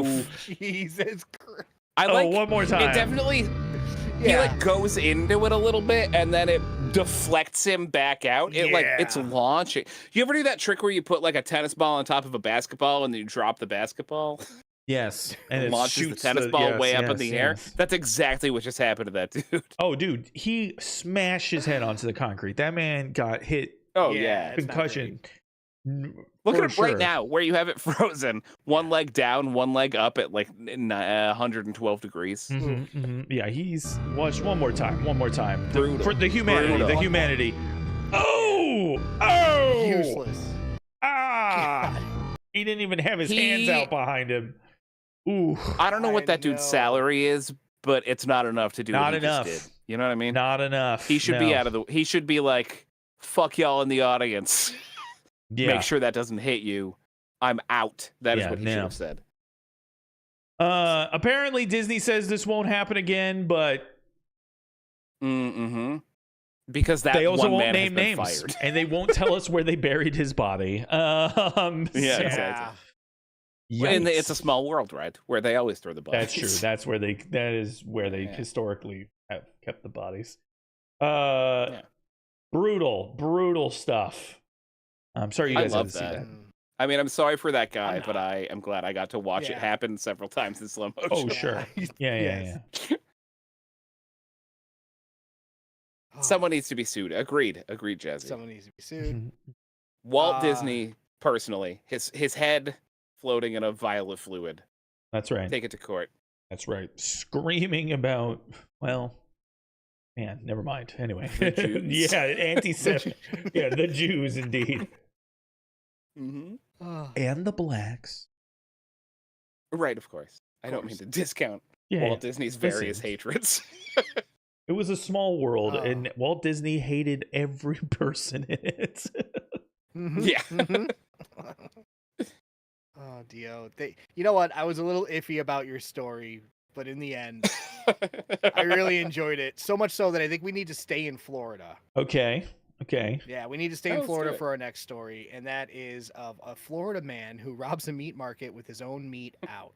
Oof. Jesus Christ. I like. one more time. It definitely. He Yeah. like goes into it a little bit, and then it deflects him back out. It's Yeah. launching. You ever do that trick where you put like a tennis ball on top of a basketball and then you drop the basketball? Yes, and it launches the shoots tennis ball yes, way up in yes, the air. yes. That's exactly what just happened to that dude. Oh, dude, he smashed his head onto the concrete. That man got hit. Oh Yeah, yeah. it's not Concussion. Look For at it right sure. now, where you have it frozen. One leg down, one leg up at like 112 degrees. Mhm, mhm. Yeah, he's watch one more time. Brutal. For the humanity, Brutal. the humanity. Oh! Useless. Ah! He didn't even have his hands out behind him. Ooh, I don't know what I that dude's know. salary is, but it's not enough to do Not what he enough. just did. You know what I mean? not enough. He should be No. out of the. He should be like, "Fuck y'all in the audience. Yeah. Make sure that doesn't hit you. I'm out." That is Yeah, what he no. should have said. Apparently Disney says this won't happen again, but Mm-hmm. Because that they also one won't man name has been names, fired. and they won't tell us where they buried his body. Yeah, So- exactly. And it's a Yikes. small world, right? Where they always throw the bodies. That's true. That is where they Yeah. historically have kept the bodies. Brutal stuff. I'm sorry you I guys had love to see that. that. I mean, I'm sorry for that guy, I'm but I am glad I got to watch it Yeah. happen several times in slow motion. Oh sure. Yeah. Yes. Oh, Someone needs to be sued. Agreed, Jazzy. Someone needs to be sued. Mhm. Walt Disney, personally, his head floating in a vial of fluid. That's right. Take it to court. That's right. Screaming about, well, man, never mind. Anyway. The Jews. Yeah, anti-Semitic. Yeah, the Jews indeed. Mm-hmm. Oh. And the blacks. Right, of course. I don't mean to discount Walt Disney's various hatreds. It was a small world, Oh. and Walt Disney hated every person in it. Mhm, Yeah. mhm. Oh, Dio. You know what? I was a little iffy about your story, but in the end, I really enjoyed it. So much so that I think we need to stay in Florida. Okay. Yeah, we need to stay in Let's do Florida it. for our next story, and that is of a Florida man who robs a meat market with his own meat out.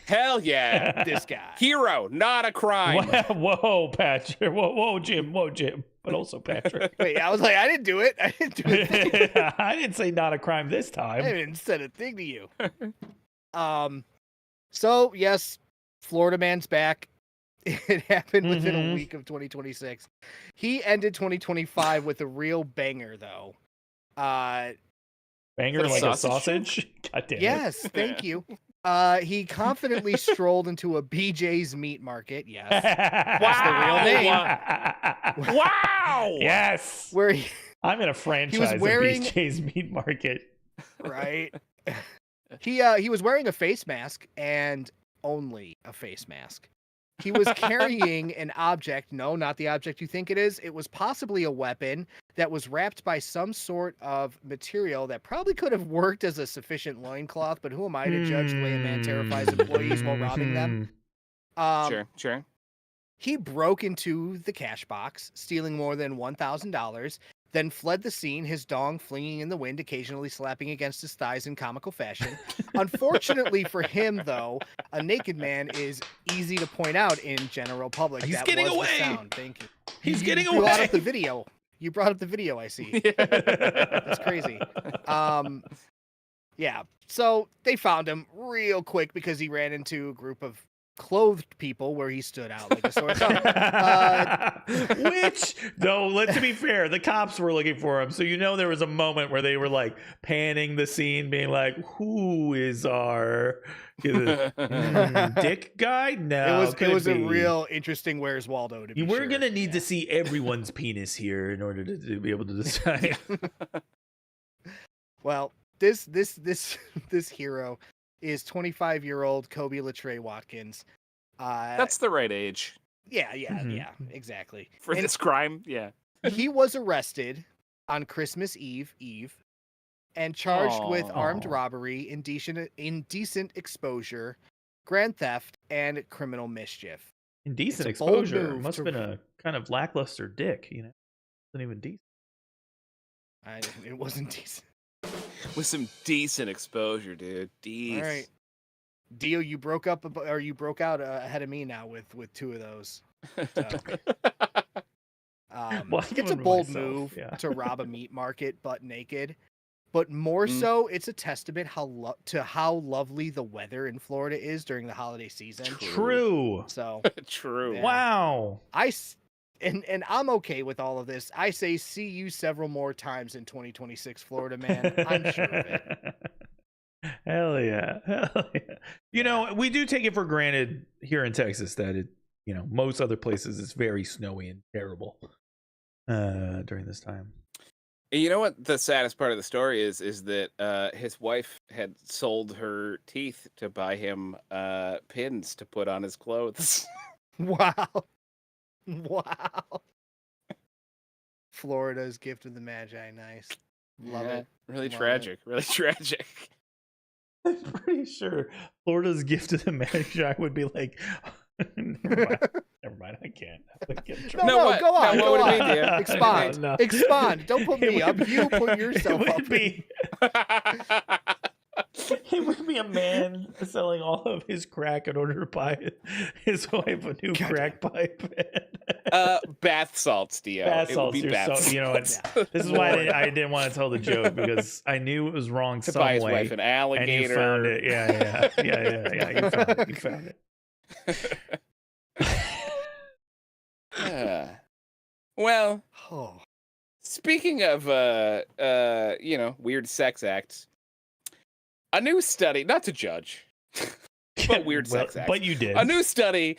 Hell yeah. This guy. Hero, not a crime. Whoa, Patrick. Whoa, Jim. But also Patrick. Wait, I was like, I didn't do it. I didn't do it. I didn't say not a crime this I time. didn't said a thing to you. So yes, Florida man's back. It happened within a week of 2026. He ended 2025 with a real banger, though. Banger Is like that a a sausage sausage? God damn it. Yes, thank you. He confidently strolled into a BJ's meat market. Yes, Wow. the real name. Wow. Yes. Where he, I'm in a franchise wearing- of BJ's Meat Market. right? He was wearing a face mask and only a face mask. He was carrying an object. No, not the object you think it is. It was possibly a weapon that was wrapped by some sort of material that probably could have worked as a sufficient loincloth, but who am I to judge the way a man terrifies employees while robbing them? Sure. He broke into the cash box, stealing more than $1,000, then fled the scene, his dong flinging in the wind, occasionally slapping against his thighs in comical fashion. Unfortunately for him, though, a naked man is easy to point out in general public. He's That getting was the away! sound. Thank you. He's getting You brought up the away. video. You brought up the video, I see. That's crazy. Yeah. So they found him real quick because he ran into a group of clothed people where he stood out like a sore thumb. Which, though, let's be fair, the cops were looking for him. So, there was a moment where they were like panning the scene, being like, who is our dick guy? No, It was a be. real interesting Where's Waldo to be We're sure. going to need to see everyone's penis here in order to be able to decide. Well, this hero is 25-year-old Kobe Latre Watkins. That's the right age yeah, Mhm. exactly. for And this crime. Yeah. he was arrested on Christmas Eve and charged with armed Aw. robbery, indecent exposure, grand theft, and criminal mischief. Indecent It's a bold exposure. move Must have to- been a kind of lackluster dick, Wasn't even decent. It wasn't decent. With some decent exposure, dude. All Decent. right, Dio, you broke out ahead of me now with two of those. So, Well, it's a even bold myself, move yeah. to rob a meat market butt naked, but more Mm. so, it's a testament to how lovely the weather in Florida is during the holiday season. True. So True. Yeah. Wow. and I'm okay with all of this. I say see you several more times in 2026, Florida man. I'm sure of it. Hell yeah. We do take it for granted here in Texas that it, most other places it's very snowy and terrible during this time. You know what the saddest part of the story is that his wife had sold her teeth to buy him pins to put on his clothes. Wow. Florida's gift of the Magi. Nice. Love Yeah, it. Really Love tragic. Really tragic. I'm pretty sure Florida's gift to the Magi would be like, never mind, I can't. No, what? go on. No, Go what on. would it be, Dan? Expand. No. Expand. Don't put It me up. would- You put it yourself would up. be it would be a man selling all of his crack in order to buy his wife a new crack pipe. Bath salts, Dio. Bath It would salts, be you're bath so- you know what? salts. This is why I didn't want to tell the joke, because I knew it was wrong To some buy his way. wife an And alligator. you found it. Yeah. You found it. Well, Oh. speaking of weird sex acts, a new study, not to judge, but weird sex acts. But you did. A new study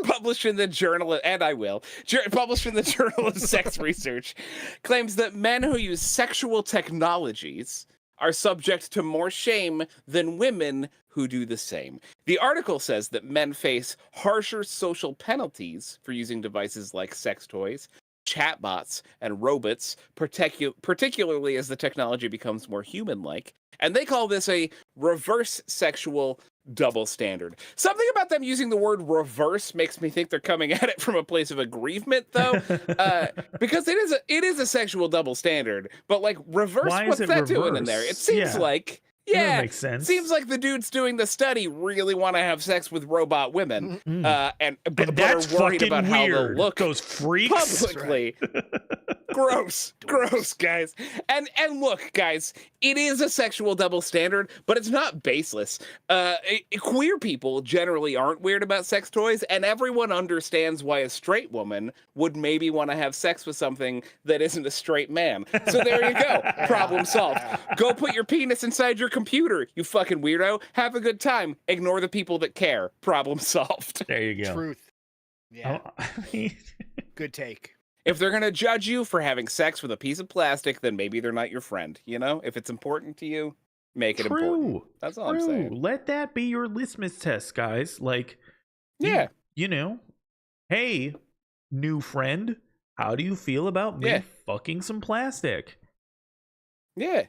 published in the journal, and I will, published in the Journal of Sex Research, claims that men who use sexual technologies are subject to more shame than women who do the same. The article says that men face harsher social penalties for using devices like sex toys, chatbots, and robots, particularly as the technology becomes more human-like. And they call this a reverse sexual double standard. Something about them using the word reverse makes me think they're coming at it from a place of aggrievement, though, because it is a sexual double standard. But like reverse, Why what's is it that doing in there? reverse? It seems Yeah. like That makes sense. seems like the dudes doing the study really want to have sex with robot women, but that's are worried fucking about how they'll weird. look Those freaks. publicly. Gross, guys. And look, guys, it is a sexual double standard, but it's not baseless. Queer people generally aren't weird about sex toys, and everyone understands why a straight woman would maybe want to have sex with something that isn't a straight man. So there you go. Problem solved. Go put your penis inside your computer, you fucking weirdo. Have a good time. Ignore the people that care. Problem solved. There you go. Truth. Yeah. Oh, Good take. If they're going to judge you for having sex with a piece of plastic, then maybe they're not your friend. You know, if it's important to you, make it important. That's all I'm saying. Let that be your litmus test, guys. Like, Yeah. you know, hey, new friend, how do you feel about me fucking some plastic? Yeah.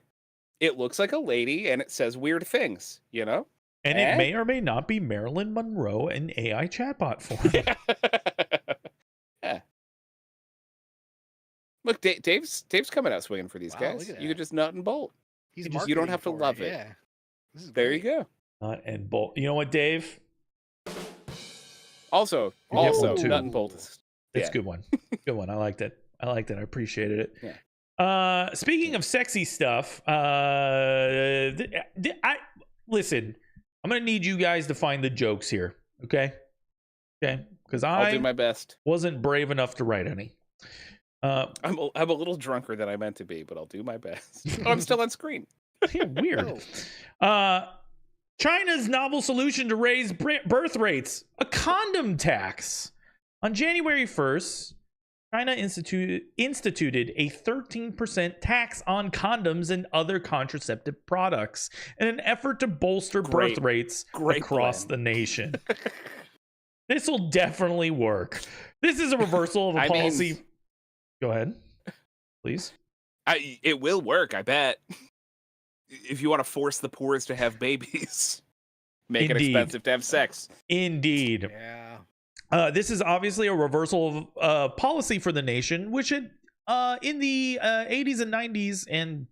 It looks like a lady and it says weird things, you know? And it may or may not be Marilyn Monroe in AI chatbot form. Yeah. Look, Dave's coming out swinging for these guys. You could just nut and bolt. He's you don't have to marketing love for it. Yeah. This is There great. you go. Nut and bolt. You know what, Dave? Also, one too. nut and bolt. It's a good one. Good one. I liked it. I appreciated it. Yeah. Speaking of sexy stuff, listen, I'm gonna need you guys to find the jokes here, okay? Okay, because I'll do my best. wasn't brave enough to write any. I'm a little drunker than I meant to be, but I'll do my best. Oh, I'm still on screen. Yeah, weird. China's novel solution to raise birth rates: a condom tax. On January 1st, China instituted a 13% tax on condoms and other contraceptive products in an effort to bolster birth rates across the nation. This will definitely work. This is a reversal of a policy. Go ahead, please. It will work, I bet. If you want to force the poors to have babies, make it expensive to have sex. Indeed. Yeah. This is obviously a reversal of policy for the nation, which in the 80s and 90s, and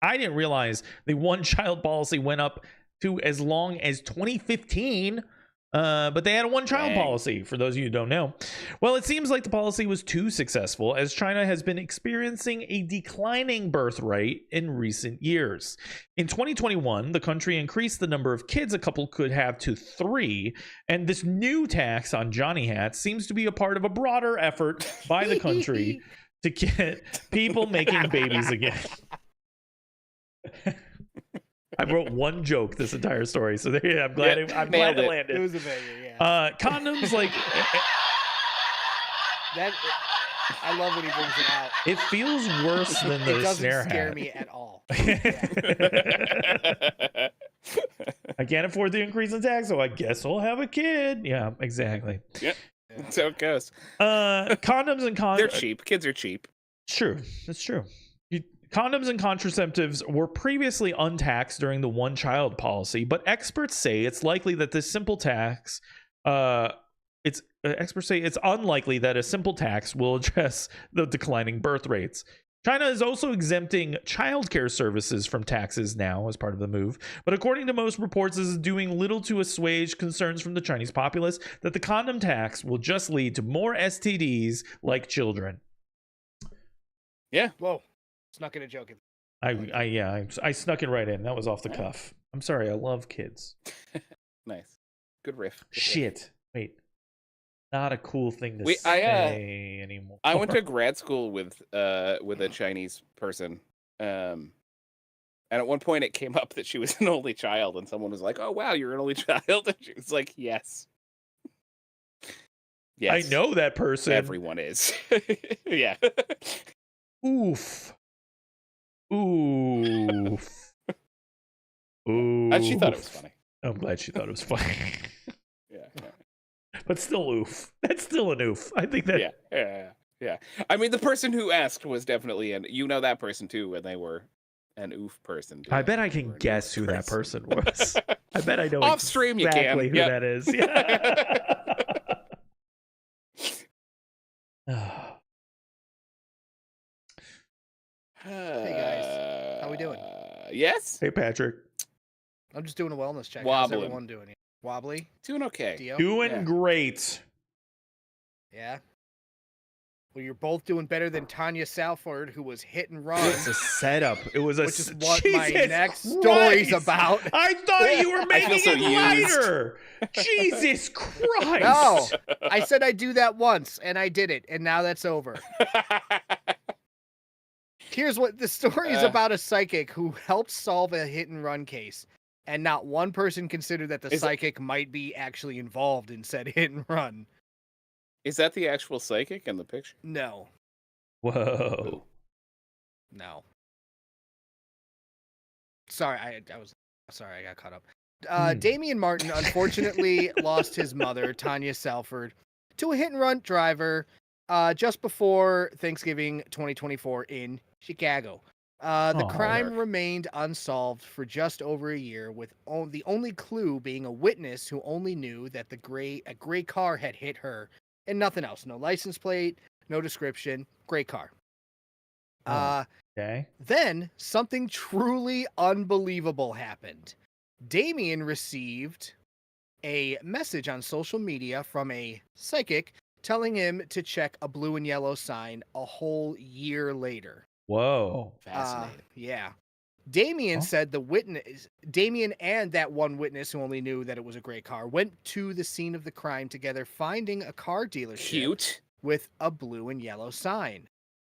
I didn't realize the one-child policy went up to as long as 2015. But they had a one-child policy, for those of you who don't know. Well, it seems like the policy was too successful, as China has been experiencing a declining birth rate in recent years. In 2021, the country increased the number of kids a couple could have to 3, and this new tax on Johnny hats seems to be a part of a broader effort by the country to get people making babies again. I wrote one joke this entire story, so there, I'm glad it landed. It was a banger, yeah. Condoms, like that. I love when he brings it out. it feels worse than the It doesn't snare scare hat. me at all. I can't afford the increase in tax, so I guess I'll have a kid. Yeah, exactly. Yep. That's how it goes. Condoms and They're cheap. Kids are cheap. True, that's true. Condoms and contraceptives were previously untaxed during the one-child policy, but experts say it's likely that this simple tax, experts say it's unlikely that a simple tax will address the declining birth rates. China is also exempting childcare services from taxes now as part of the move, but according to most reports, this is doing little to assuage concerns from the Chinese populace that the condom tax will just lead to more STDs like children. Yeah. Whoa. Snuck in a joke. I snuck it right in. That was off the cuff. I'm sorry. I love kids. Nice. Good riff. Shit. Wait. Not a cool thing to say anymore. I went to grad school with a Chinese person. And at one point it came up that she was an only child, and someone was like, "Oh wow, you're an only child." And she was like, "Yes." Yes. I know that person. Everyone is. Yeah. Oof. Ooh. And she thought it was funny. I'm glad she thought it was funny. Yeah. But still oof. That's still an oof. I think that. Yeah. I mean, the person who asked was definitely that person too, when they were an oof person. I bet I can guess who that person was. I bet I know Off stream exactly you can. who that is. Yeah. Hey guys, how we doing? Yes. Hey Patrick. I'm just doing a wellness check. Wobbling. How's everyone doing? Wobbly? Doing okay. Dio? Doing great. Yeah. Well, you're both doing better than Tanya Salford, who was hit and run. It's a setup. It was a. Which is what Jesus my next Christ. story's about. I thought you were making so it used. lighter. Jesus Christ. No, I said I'd do that once, and I did it, and now that's over. Here's what the story is about: a psychic who helped solve a hit and run case, and not one person considered that the psychic might be actually involved in said hit and run. Is that the actual psychic in the picture? No. Whoa. No. Sorry, I got caught up. Damian Martin unfortunately lost his mother, Tanya Salford, to a hit and run driver just before Thanksgiving 2024 in Chicago. The crime remained unsolved for just over a year, with the only clue being a witness who only knew that a gray car had hit her and nothing else. No license plate, no description, gray car. Okay. Then something truly unbelievable happened. Damian received a message on social media from a psychic telling him to check a blue and yellow sign a whole year later. Whoa. Fascinating. Yeah. Damian said Damian and that one witness who only knew that it was a gray car went to the scene of the crime together, finding a car dealership with a blue and yellow sign.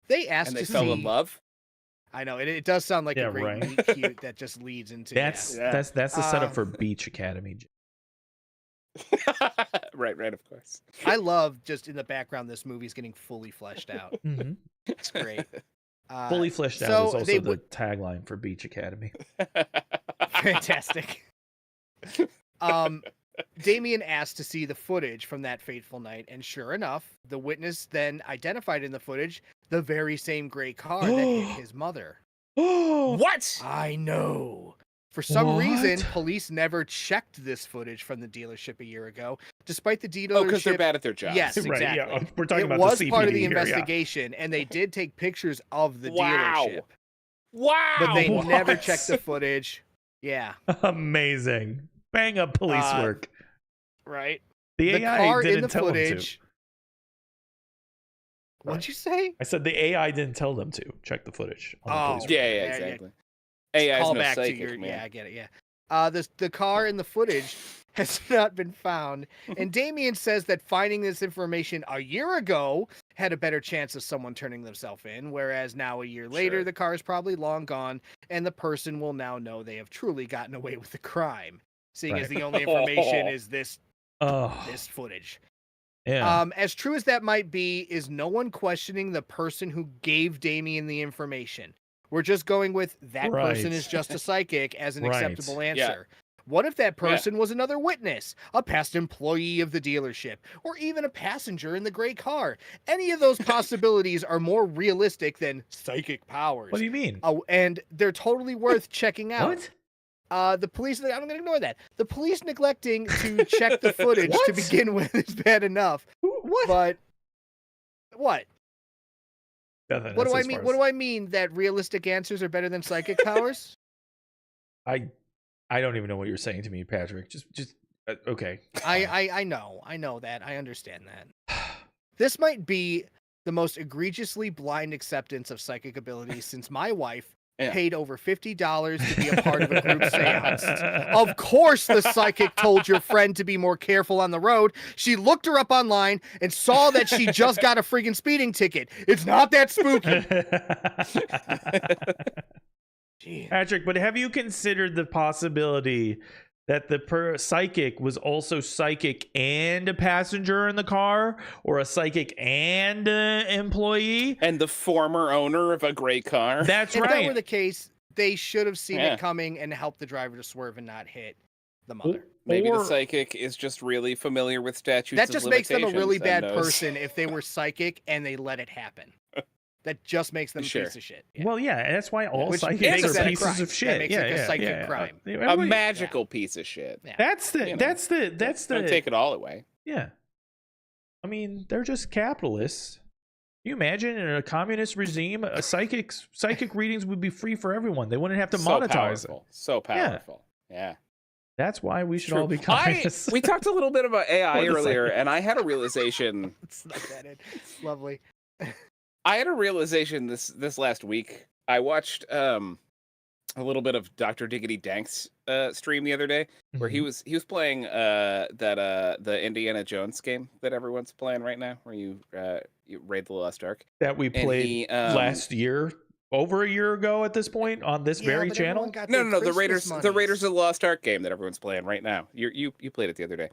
They asked and they to fell see. in love. I know it does sound like a great meet cute that just leads into that's the setup for Beach Academy. right, of course. I love just in the background this movie's getting fully fleshed out. Mm-hmm. It's great. Fully fleshed out is also the tagline for Beach Academy. Fantastic. Damian asked to see the footage from that fateful night, and sure enough, the witness then identified in the footage the very same gray car that hit his mother. What? I know. For some reason, police never checked this footage from the dealership a year ago, despite the dealership. Oh, because they're bad at their job. Yes, exactly. Right, yeah. We're talking about was the CPD part of the here, investigation, and they did take pictures of the dealership. Wow. But they never checked the footage. Yeah. Amazing. Bang up police work. Right. The AI car didn't in the tell footage. them to. What'd you say? I said the AI didn't tell them to check the footage. Yeah, exactly. AI is no psychic, man. Yeah, I get it. Yeah. The car in the footage has not been found, and Damian says that finding this information a year ago had a better chance of someone turning themselves in, whereas now a year later, the car is probably long gone, and the person will now know they have truly gotten away with the crime, seeing as the only information is this footage. Yeah. As true as that might be, is no one questioning the person who gave Damian the information. We're just going with that person is just a psychic as an acceptable answer. Yeah. What if that person was another witness, a past employee of the dealership, or even a passenger in the gray car? Any of those possibilities are more realistic than psychic powers. What do you mean? And they're totally worth checking out. What? The police, I'm going to ignore that. The police neglecting to check the footage to begin with is bad enough. What? But what? Nothing. What do I mean? What do I mean that realistic answers are better than psychic powers? I don't even know what you're saying to me, Patrick. Just okay. I know that. I understand that. This might be the most egregiously blind acceptance of psychic abilities since my wife paid over $50 to be a part of a group seance. Of course the psychic told your friend to be more careful on the road. She looked her up online and saw that she just got a friggin' speeding ticket. It's not that spooky. Patrick, but have you considered the possibility that the psychic was also psychic and a passenger in the car, or a psychic and an employee, and the former owner of a gray car? That's if right. If that were the case, they should have seen Yeah. it coming and helped the driver to swerve and not hit the mother. Maybe the Or- psychic is just really familiar with statutes. That of just makes them a really limitations and bad knows- person if they were psychic and they let it happen. That just makes them a Sure. piece of shit. Yeah. Well, yeah, that's why all Which psychics makes are that a pieces crime. of That shit. makes yeah, it a yeah, psychic yeah. crime. a Everybody- magical piece of shit. Yeah. That's the You know. that's the Don't take it all away. yeah. I mean, they're just capitalists. Can you imagine in a communist regime, a psychic readings would be free for everyone. They wouldn't have to monetize it. So powerful. Yeah. That's why we should True. all be communists. We talked a little bit about AI Or the earlier, psychic. and I had a realization. It's not that in. It's lovely. I had a realization this last week. I watched a little bit of Dr. Diggity Dank's stream the other day, where he was playing the Indiana Jones game that everyone's playing right now, where you raid the Lost Ark. that we And played he, last year, over a year ago at this point on this very but channel. everyone got No, their the Christmas Raiders monies. of the Lost Ark game that everyone's playing right now. You played it the other day.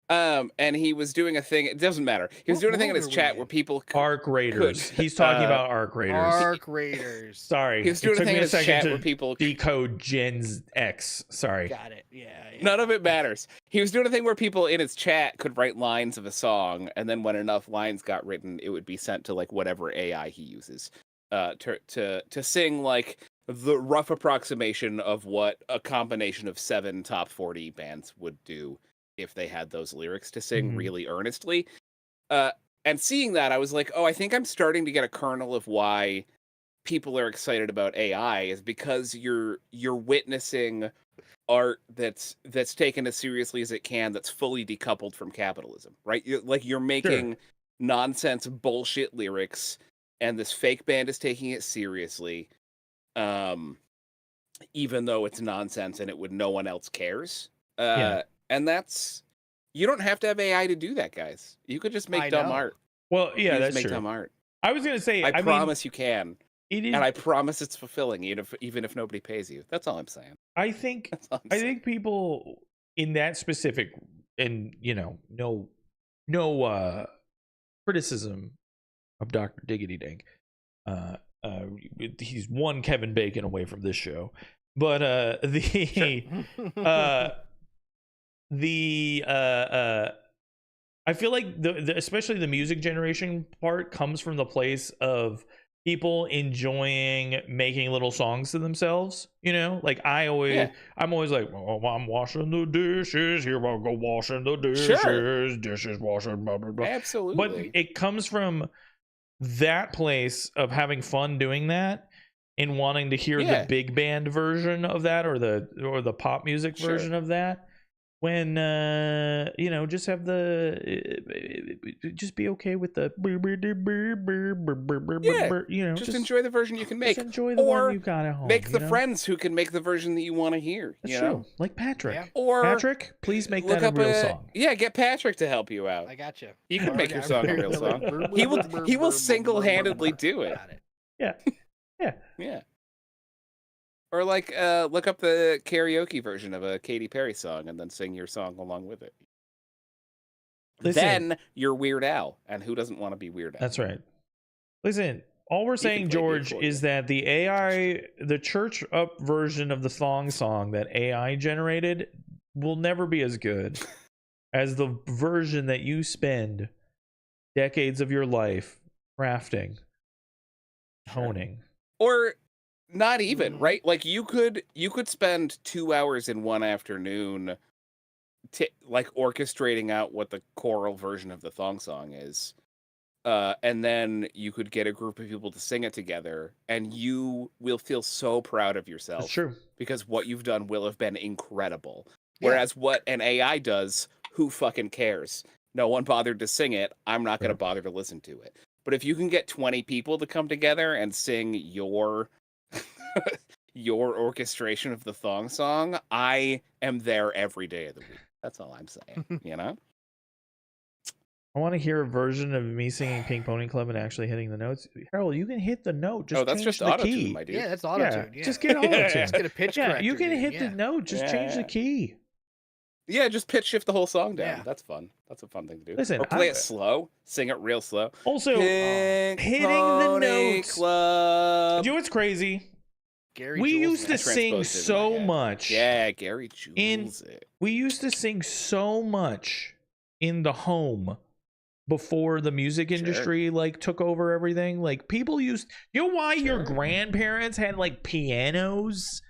And he was doing a thing. It doesn't matter. He was What doing a thing in world his are we chat in? where people Arc Raiders. He's talking about Arc Raiders. Arc Raiders. Sorry, he was it doing a took thing me in a his second chat to where people decode Gen's X. Sorry. Got it. Yeah. None of it matters. He was doing a thing where people in his chat could write lines of a song, and then when enough lines got written, it would be sent to like whatever AI he uses to sing like the rough approximation of what a combination of 7 top 40 bands would do if they had those lyrics to sing Mhm. really earnestly. And seeing that, I was like, oh, I think I'm starting to get a kernel of why people are excited about AI is because you're witnessing art that's taken as seriously as it can, that's fully decoupled from capitalism, right? You're making nonsense bullshit lyrics, and this fake band is taking it seriously, even though it's nonsense and no one else cares. Yeah. And that's, you don't have to have AI to do that, guys. You could just make I dumb know. art. Well, yeah, You just that's make true. dumb art. I was gonna say, I mean, promise you can. it is. And I promise it's fulfilling, even if nobody pays you. That's all I'm saying. I think That's all I'm I saying. think people in that specific, and no criticism of Dr. Diggity Dank. He's one Kevin Bacon away from this show, but I feel like especially the music generation part comes from the place of people enjoying making little songs to themselves, like I'm always like, oh, I'm washing the dishes, here I go washing the dishes, dishes washing, blah blah blah. Absolutely. But it comes from that place of having fun doing that and wanting to hear the big band version of that or the pop music version of that, when just have just be okay with the just enjoy the version you can make, just enjoy the one you got at home. Make the friends who can make the version that you want to hear. That's true. Like Patrick. Yeah. Or Patrick, please make look that a up real song. Yeah, get Patrick to help you out. I got you. You can make your song a real song. He will single-handedly do it. Got it. Yeah. Or like look up the karaoke version of a Katy Perry song and then sing your song along with it. Listen, then you're Weird Al, and who doesn't want to be Weird Al? That's right. Listen, all we're saying, George, is that the AI, the church up version of the song that AI generated will never be as good as the version that you spend decades of your life crafting, honing. Or not even, right? Like you could spend 2 hours in one afternoon like orchestrating out what the choral version of the song is. And then you could get a group of people to sing it together, and you will feel so proud of yourself. That's true. Because what you've done will have been incredible. Whereas what an AI does, who fucking cares? No one bothered to sing it. I'm not going to bother to listen to it. But if you can get 20 people to come together and sing your orchestration of the song, I am there every day of the week. That's all I'm saying, I want to hear a version of me singing Pink Pony Club and actually hitting the notes. Harold, you can hit the note. Just that's change just the auto-tune, key. my dude. Yeah, that's auto-tune. Yeah. Just get auto-tune. Just get a pitch corrector. You can dude. hit the note. Just change the key. Yeah, just pitch shift the whole song down. Yeah. That's fun. That's a fun thing to do. Listen, or play it slow. Sing it real slow. Also, Pink hitting the Pony notes. Club. Do you know what's crazy? Gary we Jules used to it. sing Transposed it in my so head. much. Yeah, Gary Jules it. We used to sing so much in the home before the music industry like took over everything. Like people used, you know why your grandparents had like pianos?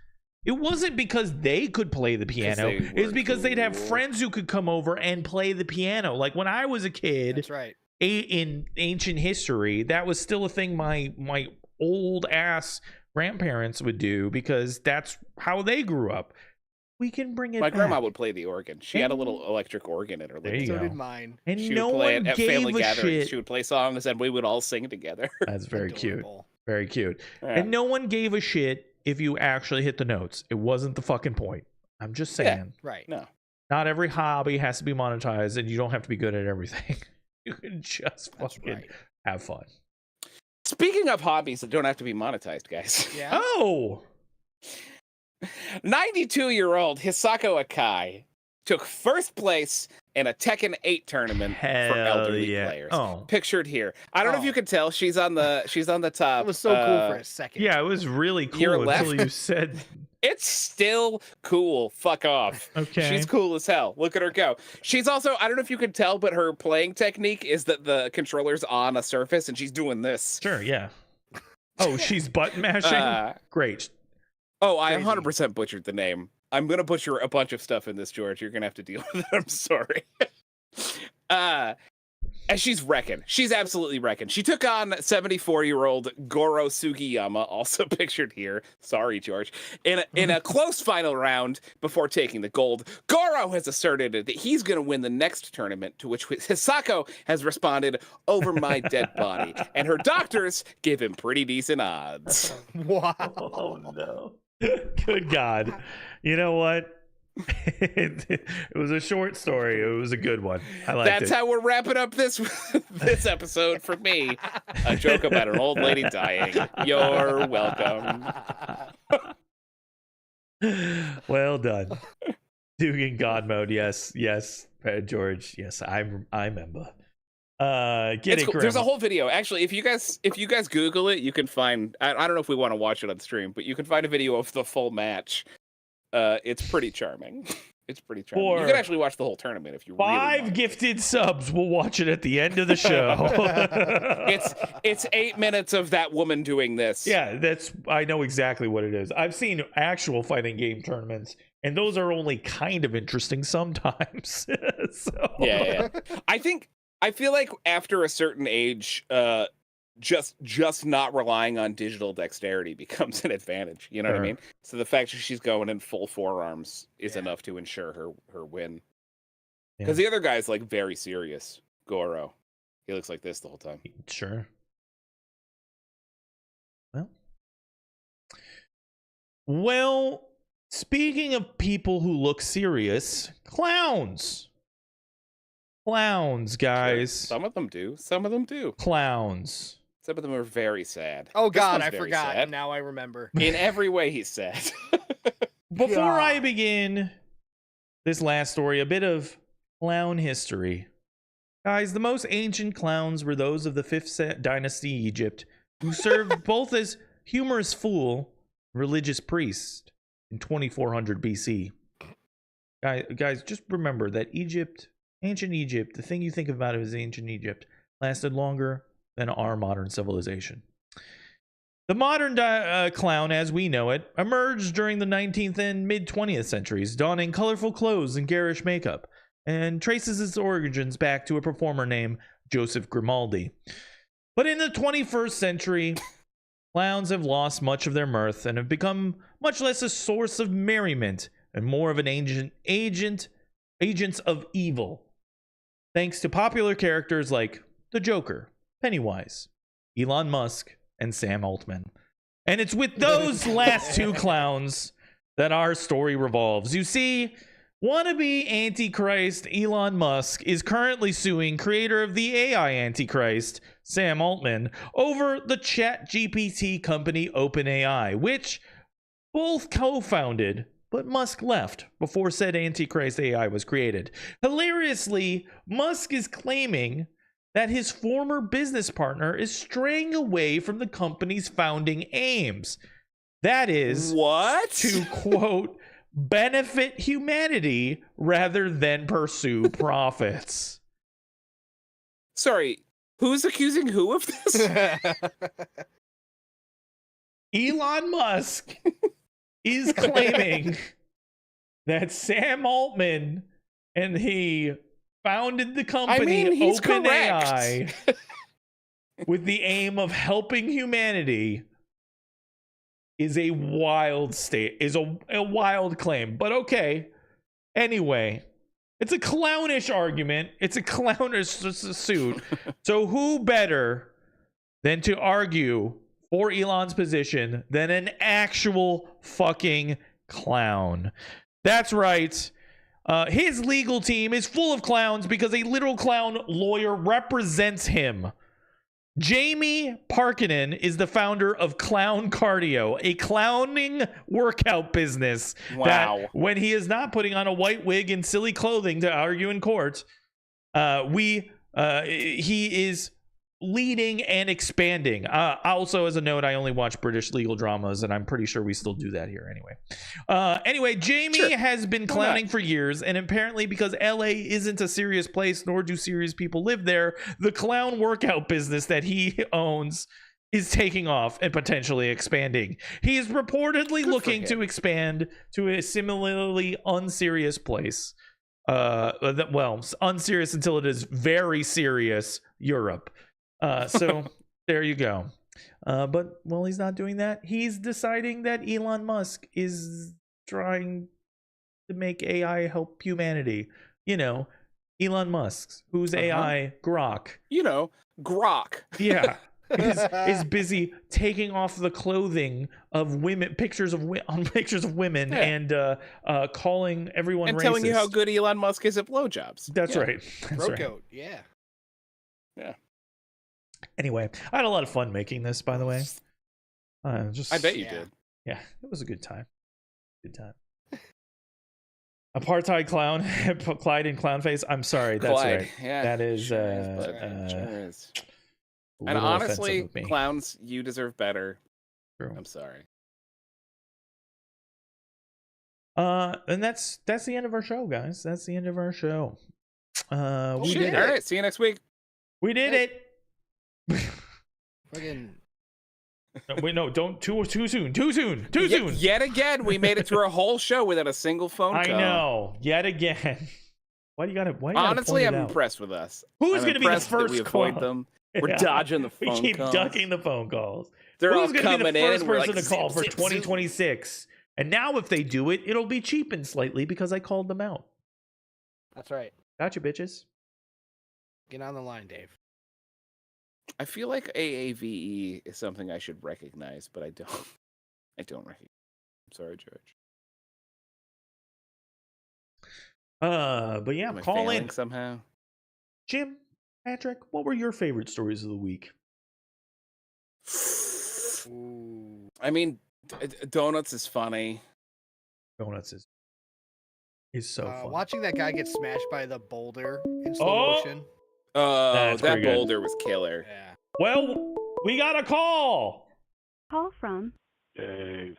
It wasn't because they could play the piano. It's because they'd have friends who could come over and play the piano. Like when I was a kid, That's right. In ancient history, that was still a thing my old ass grandparents would do because that's how they grew up. We can bring it My back. grandma would play the organ. She had a little electric organ in her living you room. So go. did mine. And She no would play one it at gave family a gatherings. shit. She would play songs and we would all sing together. That's very cute. Adorable. Very cute. Yeah. And no one gave a shit if you actually hit the notes. It wasn't the fucking point. I'm just saying. Right. No. Not every hobby has to be monetized, and you don't have to be good at everything. You can just That's fucking right. have fun. Speaking of hobbies that don't have to be monetized, guys. Yeah. Oh! 92-year-old Hisako Akai took first place in a Tekken 8 tournament for elderly players. Oh. Pictured here. I don't know if you can tell. She's on the top. It was so cool for a second. Yeah, it was really cool Your until left. you said... It's still cool. Fuck off. Okay. She's cool as hell. Look at her go. She's also, I don't know if you can tell, but her playing technique is that the controller's on a surface and she's doing this. Sure, yeah. Oh, she's button mashing? Great. Oh, I Crazy. 100% butchered the name. I'm going to butcher a bunch of stuff in this, George. You're going to have to deal with it. I'm sorry. And she's wrecking. She's absolutely wrecking. She took on 74-year-old Goro Sugiyama, also pictured here. Sorry, George. In a close final round before taking the gold. Goro has asserted that he's going to win the next tournament, to which Hisako has responded, "Over my dead body." And her doctors give him pretty decent odds. Wow. Oh, no. Good God. You know what? It was a short story. It was a good one. I liked That's it. how we're wrapping up this episode for me. A joke about an old lady dying. You're welcome. Well done. Dugan God mode. Yes, George. Yes, I remember. Get It's it, cool. There's a Grandma. whole video. Actually, if you guys Google it, you can find. I don't know if we want to watch it on stream, but you can find a video of the full match. It's pretty charming. It's pretty charming. You For can actually watch the whole tournament if you really Five want. gifted subs. We'll watch it at the end of the show. It's 8 minutes of that woman doing this. Yeah, I know exactly what it is. I've seen actual fighting game tournaments, and those are only kind of interesting sometimes. So. Yeah. I feel like after a certain age, just not relying on digital dexterity becomes an advantage. You know what I Sure. mean? So the fact that she's going in full forearms is enough to ensure her win. Because the other guy's like very serious. Goro, he looks like this the whole time. Sure. Well, speaking of people who look serious, clowns. Clowns, guys. Some of them do. Some of them do. Clowns. Some of them are very sad. Oh This God, one's I very forgot. sad. Now I remember. In every way, he's sad. Before I God. begin this last story, a bit of clown history. Guys, the most ancient clowns were those of the 5th dynasty Egypt, who served both as humorous fool and religious priest in 2400 BC. Guys, just remember that ancient Egypt, the thing you think about as ancient Egypt, lasted longer than our modern civilization. The modern clown, as we know it, emerged during the 19th and mid-20th centuries, donning colorful clothes and garish makeup, and traces its origins back to a performer named Joseph Grimaldi. But in the 21st century, clowns have lost much of their mirth and have become much less a source of merriment and more of an agents of evil, thanks to popular characters like the Joker, Pennywise, Elon Musk, and Sam Altman. And it's with those last two clowns that our story revolves. You see, wannabe Antichrist Elon Musk is currently suing creator of the AI Antichrist, Sam Altman, over the ChatGPT company OpenAI, which both co-founded, but Musk left before said Antichrist AI was created. Hilariously, Musk is claiming that his former business partner is straying away from the company's founding aims. That is what? to quote, benefit humanity rather than pursue profits. Sorry, who's accusing who of this? Elon Musk is claiming that Sam Altman and he founded the company he's OpenAI with the aim of helping humanity is a wild wild claim. But okay. Anyway, it's a clownish argument. It's a clownish suit. So who better than to argue for Elon's position than an actual fucking clown? That's right. His legal team is full of clowns because a literal clown lawyer represents him. Jamie Parkinen is the founder of Clown Cardio, a clowning workout business. Wow. That when he is not putting on a white wig and silly clothing to argue in court, he is leading and expanding. Also, as a note, I only watch British legal dramas, and I'm pretty sure we still do that here anyway. Anyway, Jamie has been clowning for years, and apparently because LA isn't a serious place, nor do serious people live there, the clown workout business that he owns is taking off and potentially expanding. He is reportedly looking to expand to a similarly unserious place. Well, unserious until it is very serious Europe. So there you go. But while he's not doing that, he's deciding that Elon Musk is trying to make AI help humanity. You know, Elon Musk's, whose AI, Grok. You know, Grok. Yeah. is busy taking off the clothing of women, pictures of women, and calling everyone and racist. telling you how good Elon Musk is at blowjobs. That's right. That's right. Goat. Yeah. Anyway, I had a lot of fun making this, by the way. I bet you did. Yeah, it was a good time. Good time. Apartheid clown, Clyde in clown face. I'm sorry. That's Clyde, right. Yeah, that is. Sure is. And honestly, clowns, you deserve better. True. I'm sorry. And that's the end of our show, guys. That's the end of our show. We did it. All right, see you next week. We did it. Fucking. Wait, no, don't too soon. Too soon. Yet again, we made it through a whole show without a single phone call. I know. Yet again. Why do you gotta? Honestly, I'm out? impressed with us. Who's going to be the first we avoid call? them. We're dodging the phone calls. We keep ducking the phone calls. They're Who's all going coming to be the first in. person Like, to call for zip, 2026? And now, if they do it, it'll be cheapened slightly because I called them out. That's right. Gotcha, bitches. Get on the line, Dave. I feel like AAVE is something I should recognize, but I don't. I don't recognize. I'm sorry, George. But yeah, Am I call failing in somehow. Jim, Patrick, what were your favorite stories of the week? I mean, Donuts is funny. Donuts is so fun. Watching that guy get smashed by the boulder in slow motion. Oh, That's that pretty good. boulder was killer. Yeah. Well, we got a call. Call from Dave.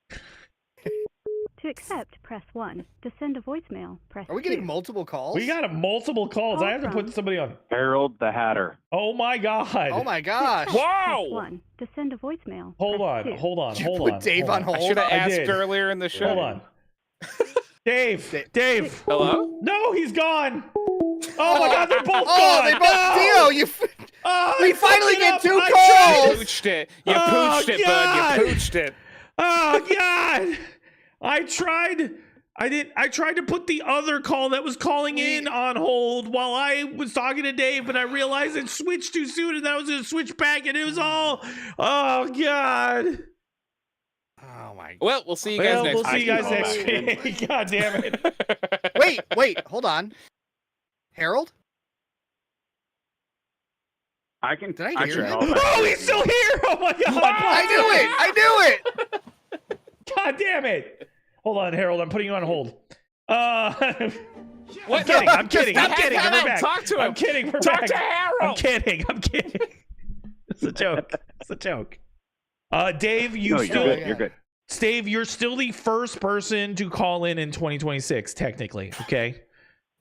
To accept, press 1. To send a voicemail, press 2. Are we getting multiple calls? We got multiple calls. I have to put somebody on. Harold the Hatter. Oh my god. Oh my gosh. Wow. Press 1. To send a voicemail, Hold press on. 2. Hold on. Did you Hold put on. Dave on hold? I should have I asked did. earlier in the show. Hold on. Dave. Hello? No, he's gone. Oh my god, they're both Oh, gone. they both. No! Dio, Oh, we I finally fucked it get up. 2 I calls! You pooched it. You Oh, pooched it, God. bud. You pooched it. Oh god. I tried to put the other call that was calling in on hold while I was talking to Dave, but I realized it switched too soon and I was gonna switch back and it was all oh god. Oh my. Well, we'll see you guys next We'll week. see you guys call next back. week. God damn it. Wait, hold on. Harold? Did I I hear can it? call back. Oh, he's still here! Oh my god! I knew it! God damn it! Hold on, Harold. I'm putting you on hold. What? I'm kidding. Have We're Harold back. talk to him. I'm kidding. We're Talk back. to Harold. I'm kidding. It's a joke. It's a joke. Dave, you No, you're still good. You're good. Stave, you're still the first person to call in 2026, technically. Okay,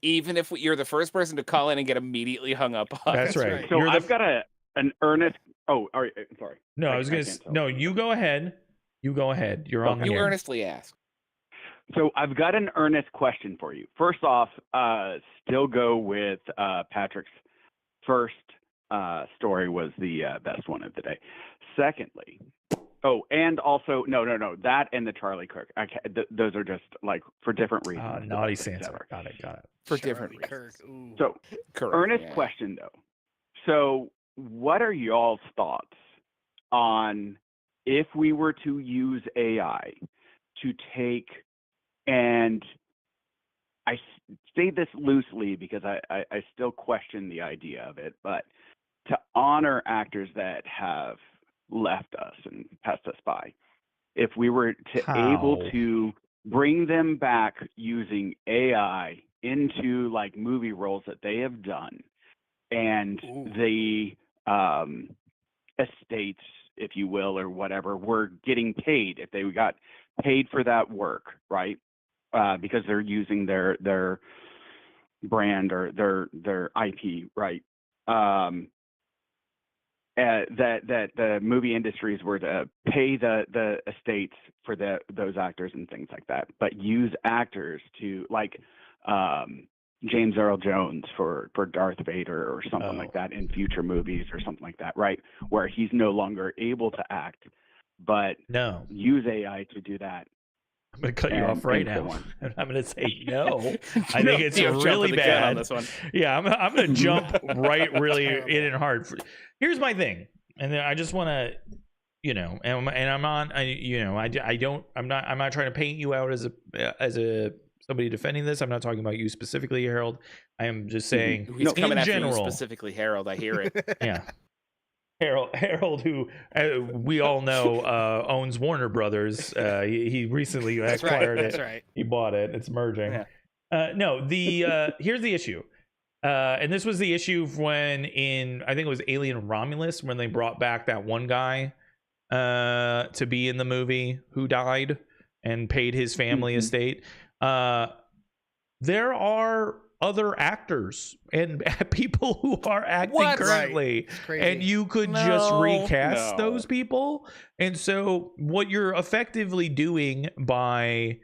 Even if you're the first person to call in and get immediately hung up on. that's right. right. So You're the I've got an earnest. Oh, all right. Sorry. no. I was gonna. can't tell. No, you go ahead. You go ahead. You're on the You air. earnestly ask. So I've got an earnest question for you. First off, still go with Patrick's first story was the best one of the day. Secondly, and also no, that and the Charlie Kirk. Those are just like for different reasons. the Naughty best things Santa. ever. Got it. For Charlie different Kirk. Ooh. So Correct. earnest yeah. question though. So what are y'all's thoughts on if we were to use AI to take, and I say this loosely because I still question the idea of it, but to honor actors that have left us and passed us by, if we were able How? to bring them back using AI into like movie roles that they have done, and Ooh. the estates, if you will, or whatever, were getting paid, if they got paid for that work, right? Because they're using their brand or their IP, right? That the movie industries were to pay the estates for those actors and things like that, but use actors to like James Earl Jones for Darth Vader or something like that in future movies or something like that, right? Where he's no longer able to act, but No, use AI to do that. I'm gonna cut you off right now. And I'm gonna say no. I No, think it's Dave, jumping really the gun on bad. this one. Yeah, I'm gonna jump right really Terrible. in and hard. Here's my thing, and then I just want to, and I'm on. I'm not trying to paint you out as a somebody defending this. I'm not talking about you specifically, Harold. I am just saying He's coming in after general. you specifically, Harold. I hear it. Yeah. Harold, who we all know owns Warner Brothers. He recently acquired it. That's right. He bought it. It's merging. Yeah. No, here's the issue. And this was the issue when I think it was Alien Romulus, when they brought back that one guy to be in the movie who died and paid his family estate. There are other actors and people who are acting What? currently, It's crazy. and you could just recast No. those people. And so what you're effectively doing by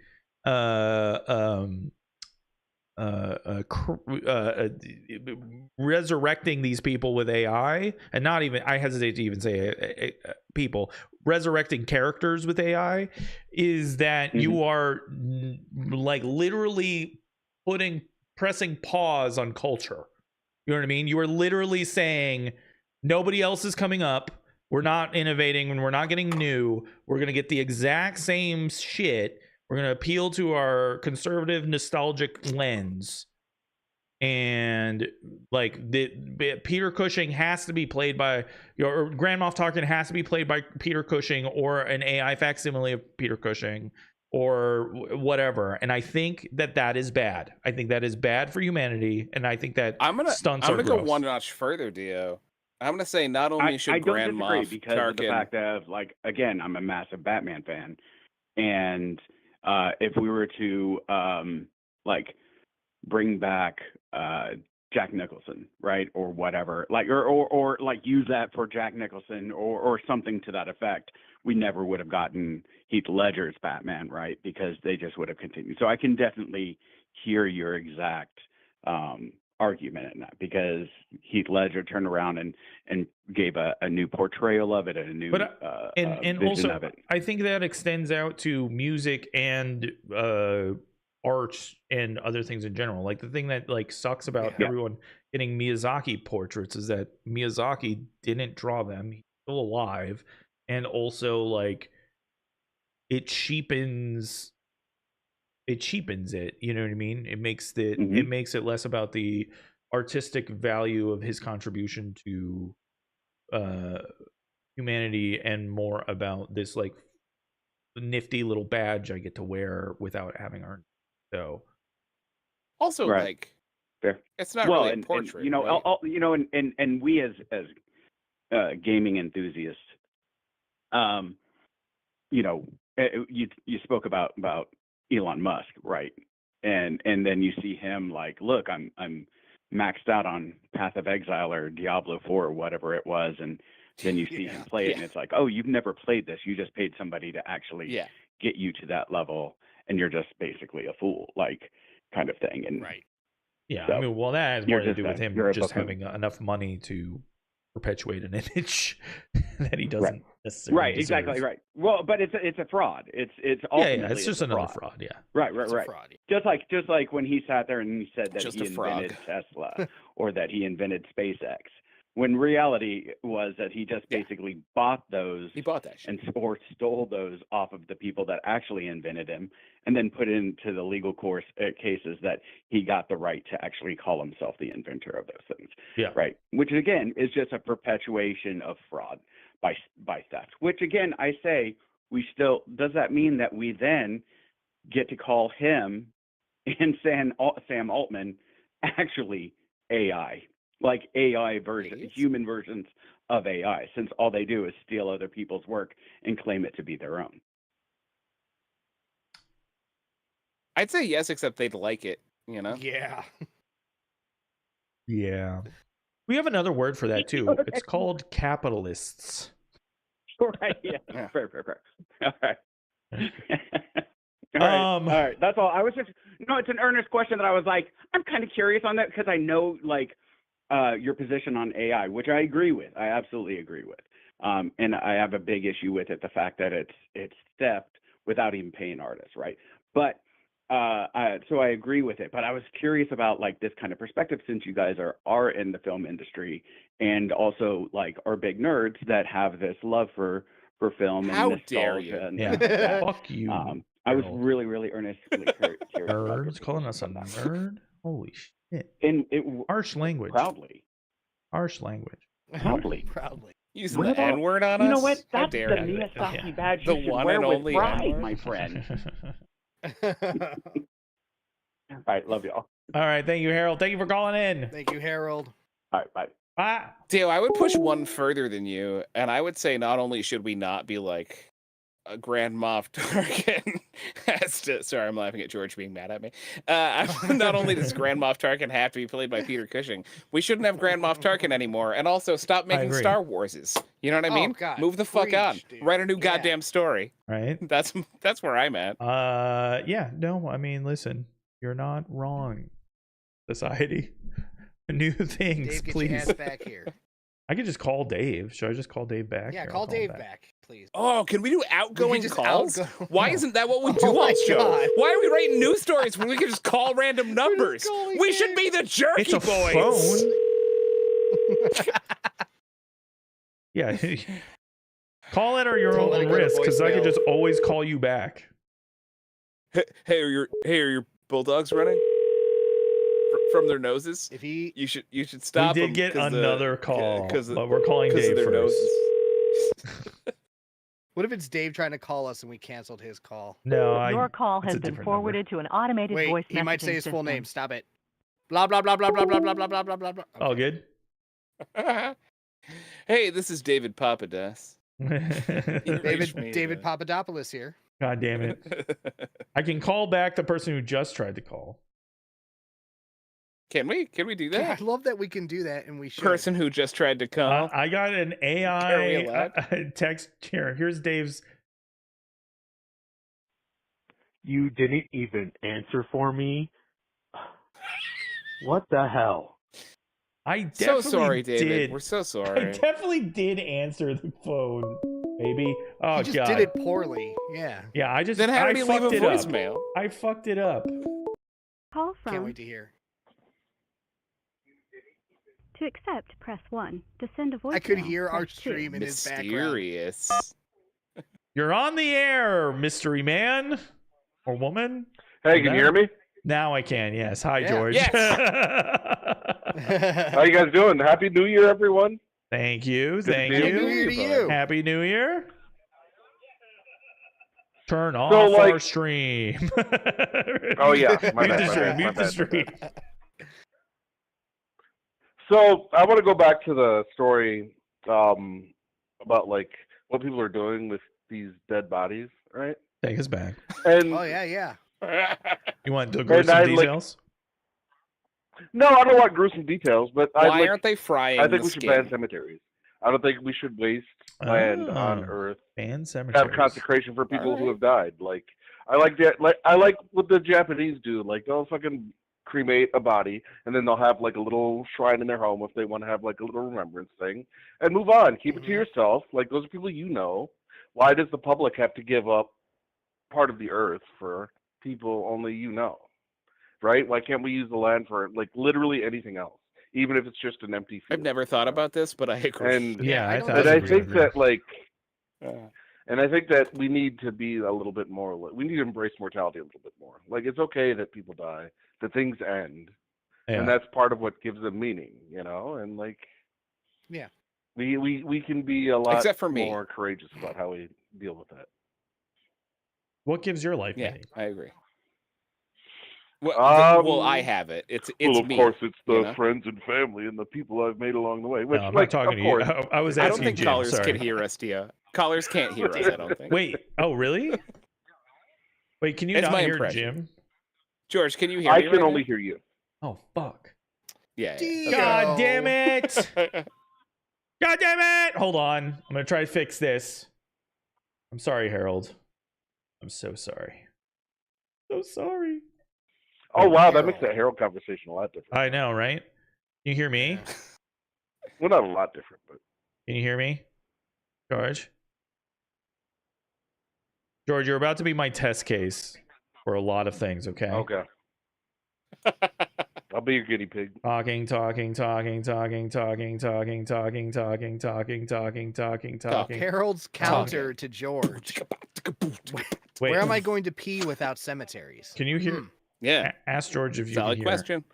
resurrecting these people with AI, and not even, I hesitate to even say people, resurrecting characters with AI, is that you are like literally pressing pause on culture. You know what I mean? You are literally saying nobody else is coming up. We're not innovating and we're not getting new. We're going to get the exact same shit. We're going to appeal to our conservative, nostalgic lens. And like Peter Cushing has to be played by, or Grand Moff Tarkin has to be played by Peter Cushing or an AI facsimile of Peter Cushing or whatever. And I think that is bad. I think that is bad for humanity. And I think that I'm gonna growth. go one notch further, Dio. I'm gonna say not only should I don't Grand disagree Moff because of the Tarkin. fact of, like, again, I'm a massive Batman fan, and if we were to like bring back Jack Nicholson, right, or whatever, like, or like use that for Jack Nicholson or something to that effect, we never would have gotten Heath Ledger's Batman, right, because they just would have continued. So I can definitely hear your exact argument in that, because Heath Ledger turned around and gave a new portrayal of it and a new and vision also of it. I think that extends out to music and art and other things in general. Like the thing that like sucks about everyone getting Miyazaki portraits is that Miyazaki didn't draw them. He's still alive, and also like it cheapens it, you know what I mean? It makes it makes it less about the artistic value of his contribution to humanity and more about this like nifty little badge I get to wear without having earned it. So Also, like, fair. It's not well, really and, a portrait, and, you know, right? you know, and we as gaming enthusiasts You know, you spoke about Elon Musk, right? And then you see him like, look, I'm maxed out on Path of Exile or Diablo 4 or whatever it was, and then you see him play it, and it's like, oh, you've never played this. You just paid somebody to actually get you to that level, and you're just basically a fool, like, kind of thing. And Right. Yeah, so, I mean, well, that has more to do with him you're a just buffoon. having enough money to perpetuate an image that he doesn't necessarily Right, deserve. exactly, right. Well, but it's a fraud. It's ultimately it's just another fraud. Yeah. Right. It's a fraud. Just like when he sat there and he said that Just he a frog. invented Tesla or that he invented SpaceX, when reality was that he just basically bought those He bought that shit. and or stole those off of the people that actually invented him, and then put into the legal course cases that he got the right to actually call himself the inventor of those things. Yeah. Right. Which again is just a perpetuation of fraud by theft. Which again, I say, we still, does that mean that we then get to call him and Sam Altman actually AI, like AI version, human versions of AI, since all they do is steal other people's work and claim it to be their own? I'd say yes, except they'd like it, you know? Yeah. Yeah. We have another word for that too. It's called capitalists. Right. Yeah. Fair. All right. All Um, right. That's all. I was just, it's an earnest question that I was like, I'm kind of curious on that because I know like your position on AI, which I agree with. I absolutely agree with. And I have a big issue with it, the fact that it's theft without even paying artists, right? But so I agree with it. But I was curious about like this kind of perspective, since you guys are in the film industry and also like are big nerds that have this love for film and nostalgia. Dare you? And Yeah. things like that. Fuck you. I was Harold. really earnestly curious. about your Nerds calling us a position on that. nerd? Holy shit. And Harsh language. proudly. Harsh language. Proudly. Using What the about- N-word on us? You know what? How That's the dare you. Miyazaki badge The you should one wear and with only pride, N-word. my friend. All right, love y'all. All right, thank you, Harold. Thank you for calling in. Thank you, Harold. All right, bye. Bye. Dale, I would push one further than you, and I would say not only should we not be like a Grand Moff Tarkin has to. Sorry, I'm laughing at George being mad at me. Not only does Grand Moff Tarkin have to be played by Peter Cushing, we shouldn't have Grand Moff Tarkin anymore, and also stop making agree. Star Warses. You know what I mean? God, Move the fuck on. preach, dude. Write a new Yeah. goddamn story. Right? That's where I'm at. Yeah, no, I mean, listen, you're not wrong, society. New things, Dave, get please. your ass back here. I could just call Dave. Should I just call Dave back? Yeah, Here, I'll call Dave him back, please. Oh, can we do outgoing just calls? outgo- Why No. isn't that what we do Oh my on the show? God. Why are we writing news stories when we can just call random numbers? calling We should be the jerky It's a boys. phone. Yeah. Call it or your Don't let it own go to risk, because I could voicemail. just always call you back. Hey, are your bulldogs running from their noses? If he You should stop. We did them get 'cause another call, because but we're calling Dave their first. noses. What if it's Dave trying to call us and we canceled his call? No, Your call it's has a been different forwarded to an automated Wait, voice he might say messaging his full system. name. Stop it. Blah blah blah blah blah blah blah blah blah blah blah blah. All good. Hey, this is David Papadas. David Papadopoulos here. God damn it. I can call back the person who just tried to call. Can we do Yeah, I that? love that we can do that, and we should. Person who just tried to call. I got an Are we allowed? AI text here. Here's Dave's. You didn't even answer for me. What the hell? I So definitely sorry, David. did. We're so I sorry. definitely did answer the phone, baby. Oh He just god. did it poorly. Yeah. Yeah, I just Then how I did he leave a fucked it up. voicemail? I fucked it up. Call Can't from. wait to hear. To accept, press 1. To send a voicemail, I could hear our press 2. stream in his background. Mysterious. You're on the air, mystery man or woman. Hey, can you hear me? Now I can. Yes. Hi, Yeah. George. Yes. How you guys doing? Happy New Year, everyone. Thank you. Good to Thank see Happy New you. Year to you. Happy New Year. Turn off like- our stream. Oh, yeah. My Mute bad, the my stream. bad, Mute my the bad, stream. my bad. So I want to go back to the story about like what people are doing with these dead bodies, right? Take us back. And Oh yeah. You want the gruesome I, details? No, I don't want gruesome details, but Why aren't they frying I think the we should skin? ban cemeteries. I don't think we should waste land on Earth. Ban Have cemeteries. consecration for people who Alright. have died. Like I like that. Like I like what the Japanese do. Like they'll fucking cremate a body, and then they'll have like a little shrine in their home if they want to have like a little remembrance thing, and move on. Keep it to yourself. Like those are people you know. Why does the public have to give up part of the Earth for people only you know? Right? Why can't we use the land for like literally anything else, even if it's just an empty field? I've never thought about this, but I agree. And Yeah, I don't thought and I agree think with that like, Uh, and I think that we need to be a little bit more. We need to embrace mortality a little bit more. Like it's okay that people die, that things end, Yeah. and that's part of what gives them meaning, you know. And like, Yeah. we can be a lot Except for me. more courageous about how we deal with that. What gives your life yeah, meaning? I agree. Well, I Um, have it. It's well, of me. course, it's the you know? friends and family and the people I've made along the way. Which, No, I'm like, not talking of to course, you. I was I asking don't think Jim. callers Sorry. can hear us, Dia. Callers can't hear us, I don't think. Wait. Oh, really? Wait, can you It's not my hear impression. Jim? George, can you hear I me can right only now? hear you. Oh, fuck. Yeah. God damn it. it! God damn it! Hold on. I'm going to try to fix this. I'm sorry, Harold. I'm so sorry. So sorry. Oh wow, that makes Harold. that Harold conversation a lot different. I know, right? Can you hear me? Well, not a lot different, but Can you hear me? George? George, you're about to be my test case for a lot of things, okay? okay. I'll be your guinea pig. Talking. Harold's counter to George. Wait, Where am I going to pee without cemeteries? Can you hear? Yeah. Ask George if you Solid can hear. question.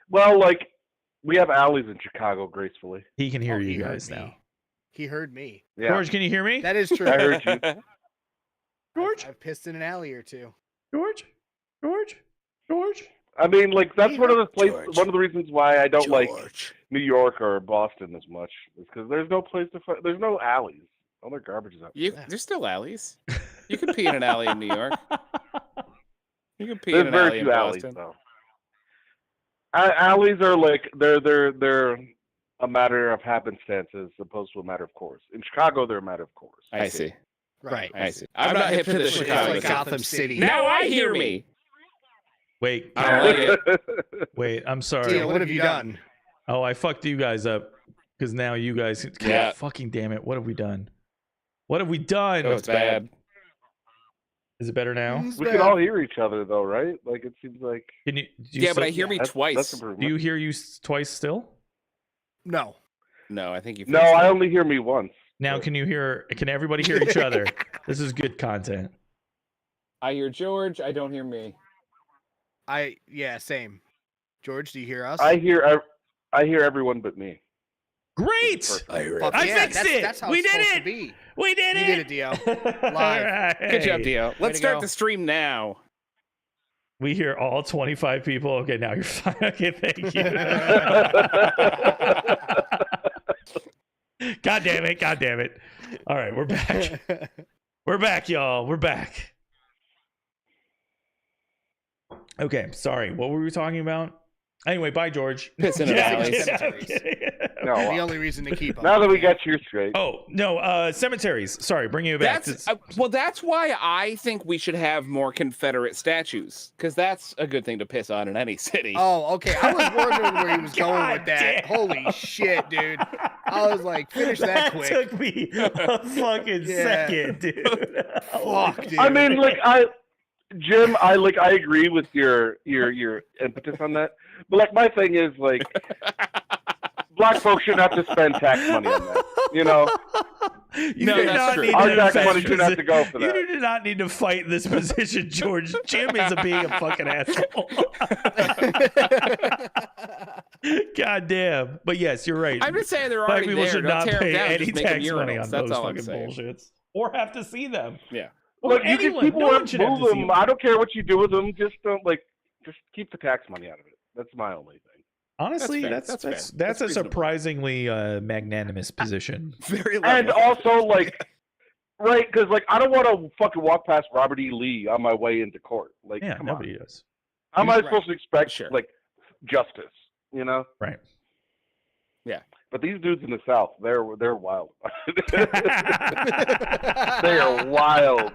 Well, like we have alleys in Chicago, gracefully. He can hear Oh, you he heard guys me. now. He heard me. Yeah. George, can you hear me? That is true. I heard you. George? I've pissed in an alley or two. George? I mean, like that's He one of the heard places. George. One of the reasons why I don't like New York or Boston as much is because there's no place to find. There's no alleys. All their garbage is out. There's still alleys. You can pee in an alley in New York. You can pee There's in an alley very in few alleys Boston. though. Alleys are like they're a matter of happenstance as opposed to a matter of course. In Chicago, they're a matter of course. I see. Right. I see. I'm not hip to the It's Chicago. like thing. Gotham City. Now I hear me. Wait, I don't like it. wait, I'm sorry. Deal, what have you done? Oh, I fucked you guys up because now you guys. God, Yeah. fucking damn it! What have we done? What have we done? Oh, it's bad. Is it better now? We can all hear each other though, right? Like it seems like. Can you? Do you Yeah, but still- I hear me That's twice. improvement. Do you hear you twice still? No. No, I think you. No, I only hear me once. Now can you hear? Can everybody hear each other? This is good content. I hear George. I don't hear me. Yeah, same. George, do you hear us? I hear everyone but me. Great! I hear Fuck I yeah, fixed it! That's how We it's did supposed it! to be. We did You it! did it, Dio. Live. Alright. Good job, Dio. Let's to start go. the stream now. We hear all 25 people. Okay, now you're fine. Okay, thank you. God damn it. God damn it. All right, we're back. We're back, y'all. We're back. Okay, sorry. What were we talking about? Anyway, bye, George. Piss in an Yeah, alley. I'm Cemeteries. kidding. No, The only reason to keep them. now that we got you straight. Oh, no, cemeteries. Sorry, bring you back. That's why I think we should have more Confederate statues, because that's a good thing to piss on in any city. Oh, okay. I was wondering where he was going God with that. damn. Holy shit, dude. I was like, finish that quick. Took me a fucking Yeah. second, dude. Fuck, dude. I mean, like Jim, I agree with your impetus on that. But like my thing is like black folks should not have to spend tax money on that. You know? You No, do that's not true. need to Our tax defend money shouldn't have to go for You that. do not need to fight this position, George. Jim is being a fucking asshole. God damn. But yes, you're right. I'm just saying they're Black already people there. should Don't not tear them pay down, any just make them tax money urinals. on That's those all I'm fucking saying. bullshits. Or have to see them. Yeah. Or Look, you can anyone. people No want one to should have move to see them. I don't care what you do with them. Just don't just keep the tax money out of it. That's my only thing. Honestly, fair. that's That's fair. a That's reasonable. surprisingly magnanimous position. Very And level. also, like, right, because, like, I don't want to fucking walk past Robert E. Lee on my way into court. Like, Yeah, come nobody on. does. How am I Right. supposed to expect, Sure. like, justice, you know? Right. Yeah. But these dudes in the South, they're wild. They are wild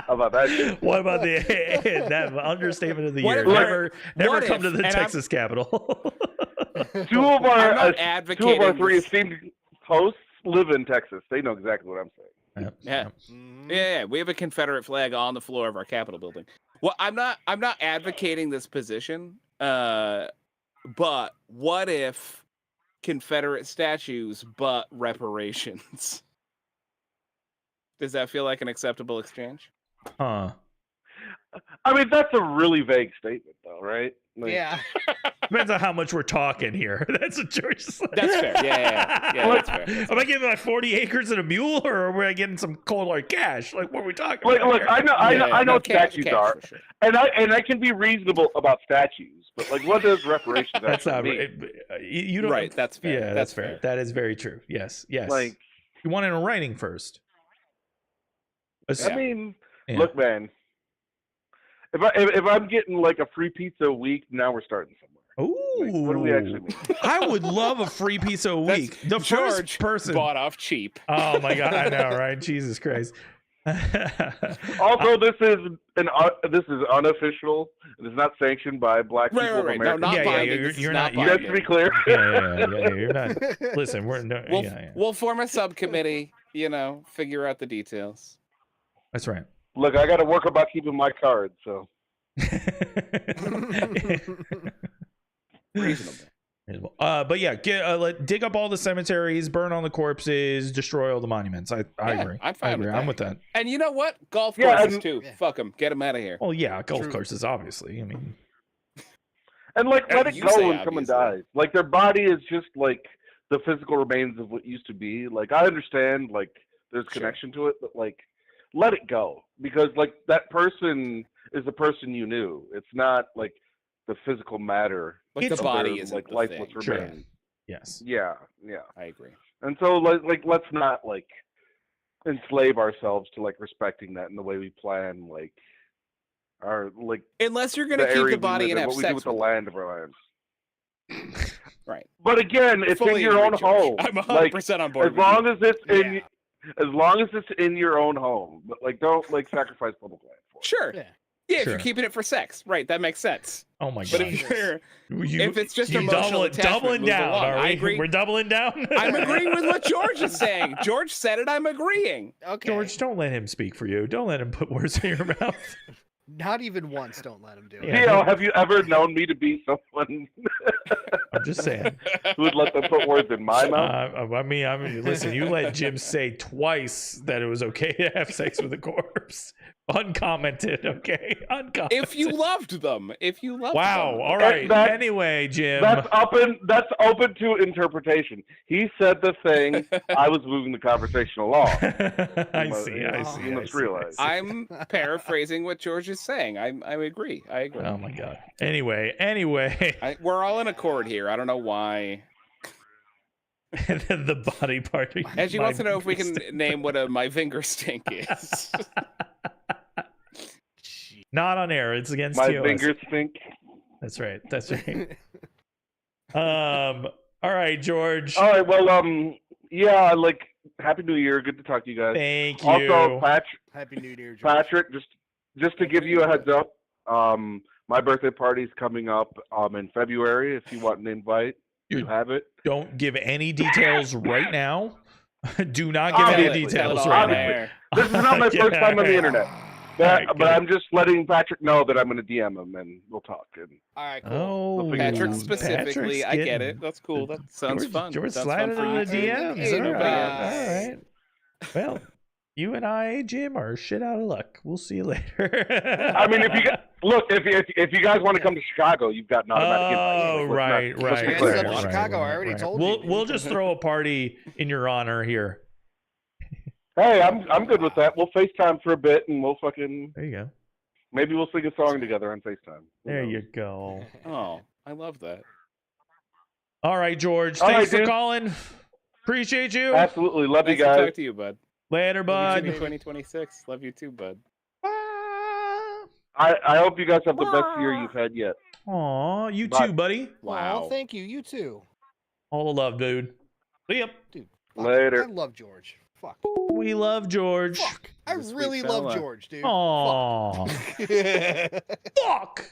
about that shit. What about that understatement of the What year? if- Never what come if- to the and Texas Capitol. Two of I'm our not two advocating of our three this- esteemed hosts live in Texas. They know exactly what I'm saying. Yeah. Mhm. Yeah, we have a Confederate flag on the floor of our Capitol building. Well, I'm not advocating this position. But what if Confederate statues but reparations? Does that feel like an acceptable exchange? Huh. I mean, that's a really vague statement, though, right? Like, Yeah. Depends on how much we're talking here. That's what George said. That's fair. Yeah, that's fair. That's Am I getting like 40 acres and a mule, or are I getting some cold hard cash? Like, what are we talking Look, about? look, here? I know no, what cash statues are, for sure. and I can be reasonable about statues, but like, what does reparations That's actually not mean? you don't. Right, that's fair. Yeah, that's fair. That is very true. Yes. Like, You want it in writing first. I mean, Yeah. look, man. If I'm getting like a free pizza a week, now we're starting somewhere. Ooh. Like, what do we actually mean? I would love a free pizza a That's week. The George first person. bought off cheap. Oh my god, I know, right? Jesus Christ. Also, this is unofficial. It is not sanctioned by Black people of Right. No, America. not Yeah, binding. you're This is not- not you're- Just to be clear. yeah, you're not. Listen, we're no. We'll form a subcommittee. Figure out the details. That's right. Look, I got to work about keeping my card, so. Reasonable. But yeah, dig up all the cemeteries, burn all the corpses, destroy all the monuments. I Yeah, agree. I'm fine with I'm that. with that. And you know what? Golf Yeah, courses and- too. Yeah. Fuck them. Get them out of here. Well, yeah, golf True. courses, obviously. I mean, And like, let And it you go say when someone obviously. dies. Like, their body is just like the physical remains of what used to be. Like, I understand, like, there's Sure. connection to it, but like, let it go, because like that person is the person you knew. It's not like the physical matter. Like the of body their, isn't like the lifeless thing. Sure. remains. yes. Yeah. I agree. And so like let's not like enslave ourselves to like respecting that in the way we plan like our like Unless you're the gonna keep area the we body live and in, have what we do sex with the with land of our lives. Right. But again, it's Fully in your own agree, George. home. I'm 100% Like, on board. as long as it's in Yeah. as long as it's in your own home, but like don't like sacrifice public land for it. Sure. Yeah. Yeah, if Sure. you're keeping it for sex, right? That makes sense. Oh my But god. if you're, You- if it's just you emotional attachment, doubling move down. along. Are we? I agree. We're doubling down. I'm agreeing with what George is saying. George said it. I'm agreeing. Okay. George, don't let him speak for you. Don't let him put words in your mouth. Not even once. Don't let him do it. Yeah. Theo, have you ever known me to be someone I'm just saying. who would let them put words in my mouth? I mean, listen. You let Jim say twice that it was okay to have sex with a corpse, uncommented. Okay, uncommented. If you loved them. Wow. them. All right. That- Anyway, Jim. That's open to interpretation. He said the thing. I was moving the conversation along. I see. You must realize. I'm paraphrasing what George is saying. I agree. I agree. Oh my god. Anyway. We're all in accord here. I don't know why. And then the body part. As she my wants to know if we can finger name what my finger stink is. Gee. Not on air. It's against My TOS. fingers stink. That's right. That's right. All right, George. All right. Well, yeah. Like, Happy New Year. Good to talk to you guys. Thank you. Also, Happy New Year, George. Patrick, just to give you a heads up, my birthday party's coming up in February. If you want an invite, you have it. Don't give any details right now. Do not give any Obviously. details Tell it right all now. there. This is not my first time on the internet. Alright, But good. I'm just letting Patrick know that I'm going to DM him and we'll talk. And All right, cool. Oh, Patrick Ooh, specifically, Patrick's I get getting- it. That's cool. That sounds George, fun. George sounds sliding fun for in the you. DMs. Hey, All nobody right. else. Well, you and I, Jim, are shit out of luck. We'll see you later. I mean, if you guys want to come to Chicago, you've got an automatic invite. Oh, Let's right, not- let's be right, clear. Yes, I'm right, in Chicago. I already told you. We'll just throw a party in your honor here. Hey, I'm good with that. We'll FaceTime for a bit and we'll fucking There you go. maybe we'll sing a song together on FaceTime. Who There knows? you go. Oh, I love that. All right, George. All Thanks right, for dude. calling. Appreciate you. Absolutely. Love Nice you to guys. talk to you, bud. Later, Love you bud. too, 2026. Love you too, bud. I hope you guys have the best year you've had yet. Aw, you Bye. too, buddy. Wow. Aw, thank you. You too. All the love, dude. See ya. Dude. Fuck. Later. I love George. Fuck. We love George. Fuck. I He's a sweet really love fella. George, dude. Aw. Fuck. Fuck.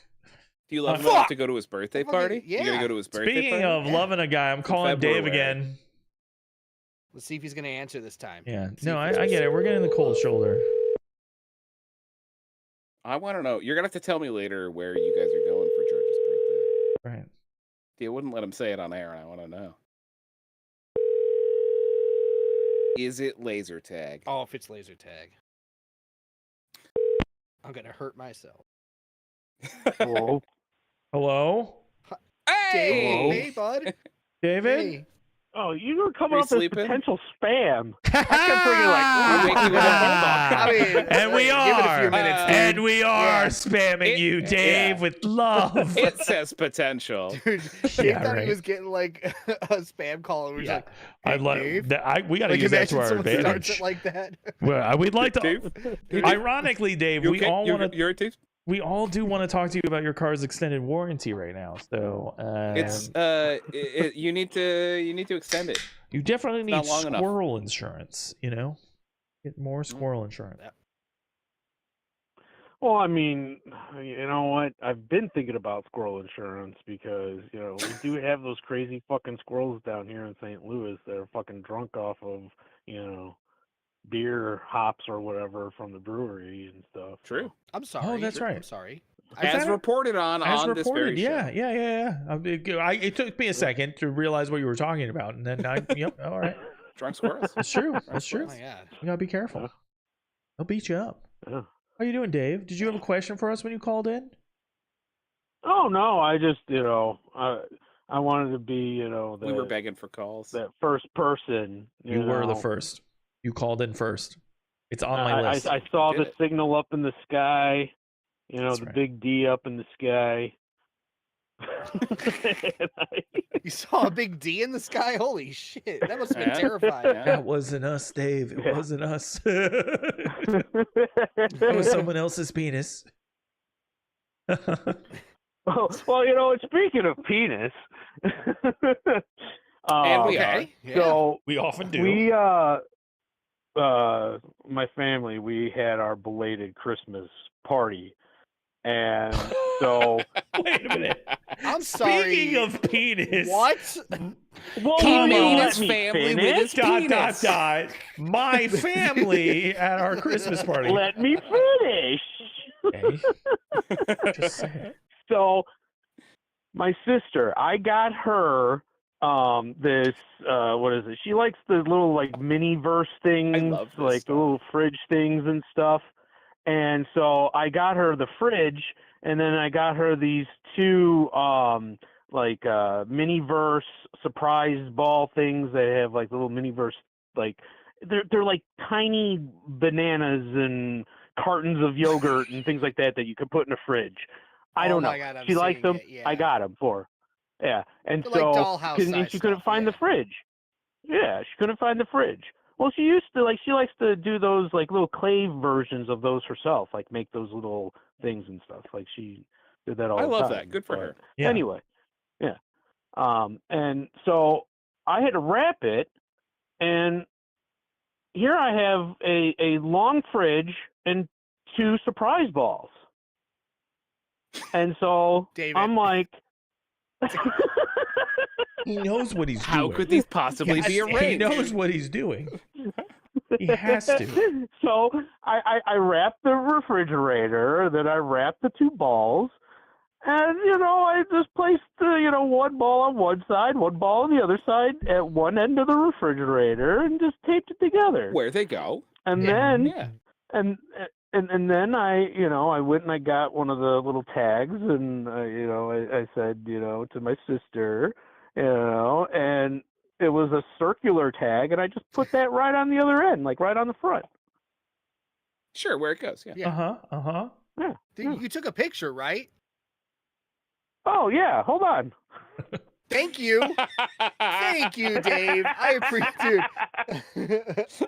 Do you love him Fuck. enough to go to his birthday Fucking- party? You yeah. gonna go to his birthday Speaking party? of loving a guy, I'm calling Dave February. again. Let's see if he's gonna answer this time. Yeah. See No, if I get it. We're getting the cold shoulder. I want to know. You're gonna have to tell me later where you guys are going for George's birthday. Right. You wouldn't let him say it on air, and I want to know. Is it laser tag? Oh, if it's laser tag, I'm gonna hurt myself. Hello? Hello? Hey! Dave, hey, bud. David? Hey. Oh, you were coming Are you up as sleeping? potential spam. I kept thinking like, You're waking me up. I mean, And we give it a few are. minutes, dude. And we are Yeah. spamming It- you, Dave, yeah. with love. It says potential. Dude, Dave Yeah, thought right. he was getting like a spam call. And was Yeah. like, I'd hey, like Dave? we got to Like, use that to imagine our someone starts advantage. it like that. Well, we'd like to. Dave? Ironically, Dave, You we okay? all You're- want to. You're Dave? We all do want to talk to you about your car's extended warranty right now. So It's you need to extend it. you definitely it's need not long enough. squirrel insurance. You know, get more squirrel insurance. well, I mean, you know what? I've been thinking about squirrel insurance because, you know, we do have those crazy fucking squirrels down here in St. Louis that are fucking drunk off of, you know, beer hops or whatever from the brewery and stuff. True. I'm sorry. that's right. I'm sorry. As that- reported on As this very reported, yeah, show. yeah. It took me a second to realize what you were talking about, and then yep, all right, Drunk squirrels. that's true. That's Oh true. my god. You gotta be careful. Yeah. They'll beat you up. Yeah. How you doing, Dave? Did you have a question for us when you called in? Oh no, I just, you know, I wanted to be, you know, We were begging for calls. that first person. You were the know. first. You called in first. It's on my list. I saw Did the it. signal up in the sky, you know, That's the right. big D up in the sky. You saw a big D in the sky? Holy shit. That must have been Yeah. terrifying. Yeah. That wasn't us, Dave. It Yeah. wasn't us. That was someone else's penis. well, you know, speaking of penis, And we Okay. Yeah. so We often do. we my family, we had our belated Christmas party, and so Wait a minute. I'm sorry. Speaking of penis. What? well, He will you made let his me family with finish? his Dot, penis. dot, dot. My family at our Christmas party. Let me finish. Okay. Just saying. So my sister, I got her this what is it? She likes the little like mini verse things, love this like the stuff. little fridge things and stuff. And so I got her the fridge, and then I got her these two mini verse surprise ball things that have like little mini verse, like they're like tiny bananas and cartons of yogurt and things like that you could put in a fridge. I Oh don't know. my God, I'm She likes seeing them. it, yeah. I got them for her. Yeah, and They're so like dollhouse and size she couldn't stuff, find yeah. the fridge. Yeah, she couldn't find the fridge. Well, she used to she likes to do those like little clay versions of those herself, like make those little things and stuff. Like she did that all I the love time. that. Good for But her. Yeah. Anyway, yeah. And so I had to wrap it, and here I have a long fridge and two surprise balls. And so David. I'm like, He knows what he's How doing. could these possibly be Yes, He arranged? knows what he's doing. He has to. So I wrapped the refrigerator, then I wrapped the two balls, and I just placed one ball on one side, one ball on the other side at one end of the refrigerator, and just taped it together. Where they go? And Yeah. then Yeah. and then I went and I got one of the little tags, and I said to my sister, and it was a circular tag, and I just put that right on the other end, like right on the front. Sure, where it goes. Yeah. Yeah. Yeah. You took a picture, right? Oh yeah, hold on. Thank you. Thank you, Dave. I appreciate it.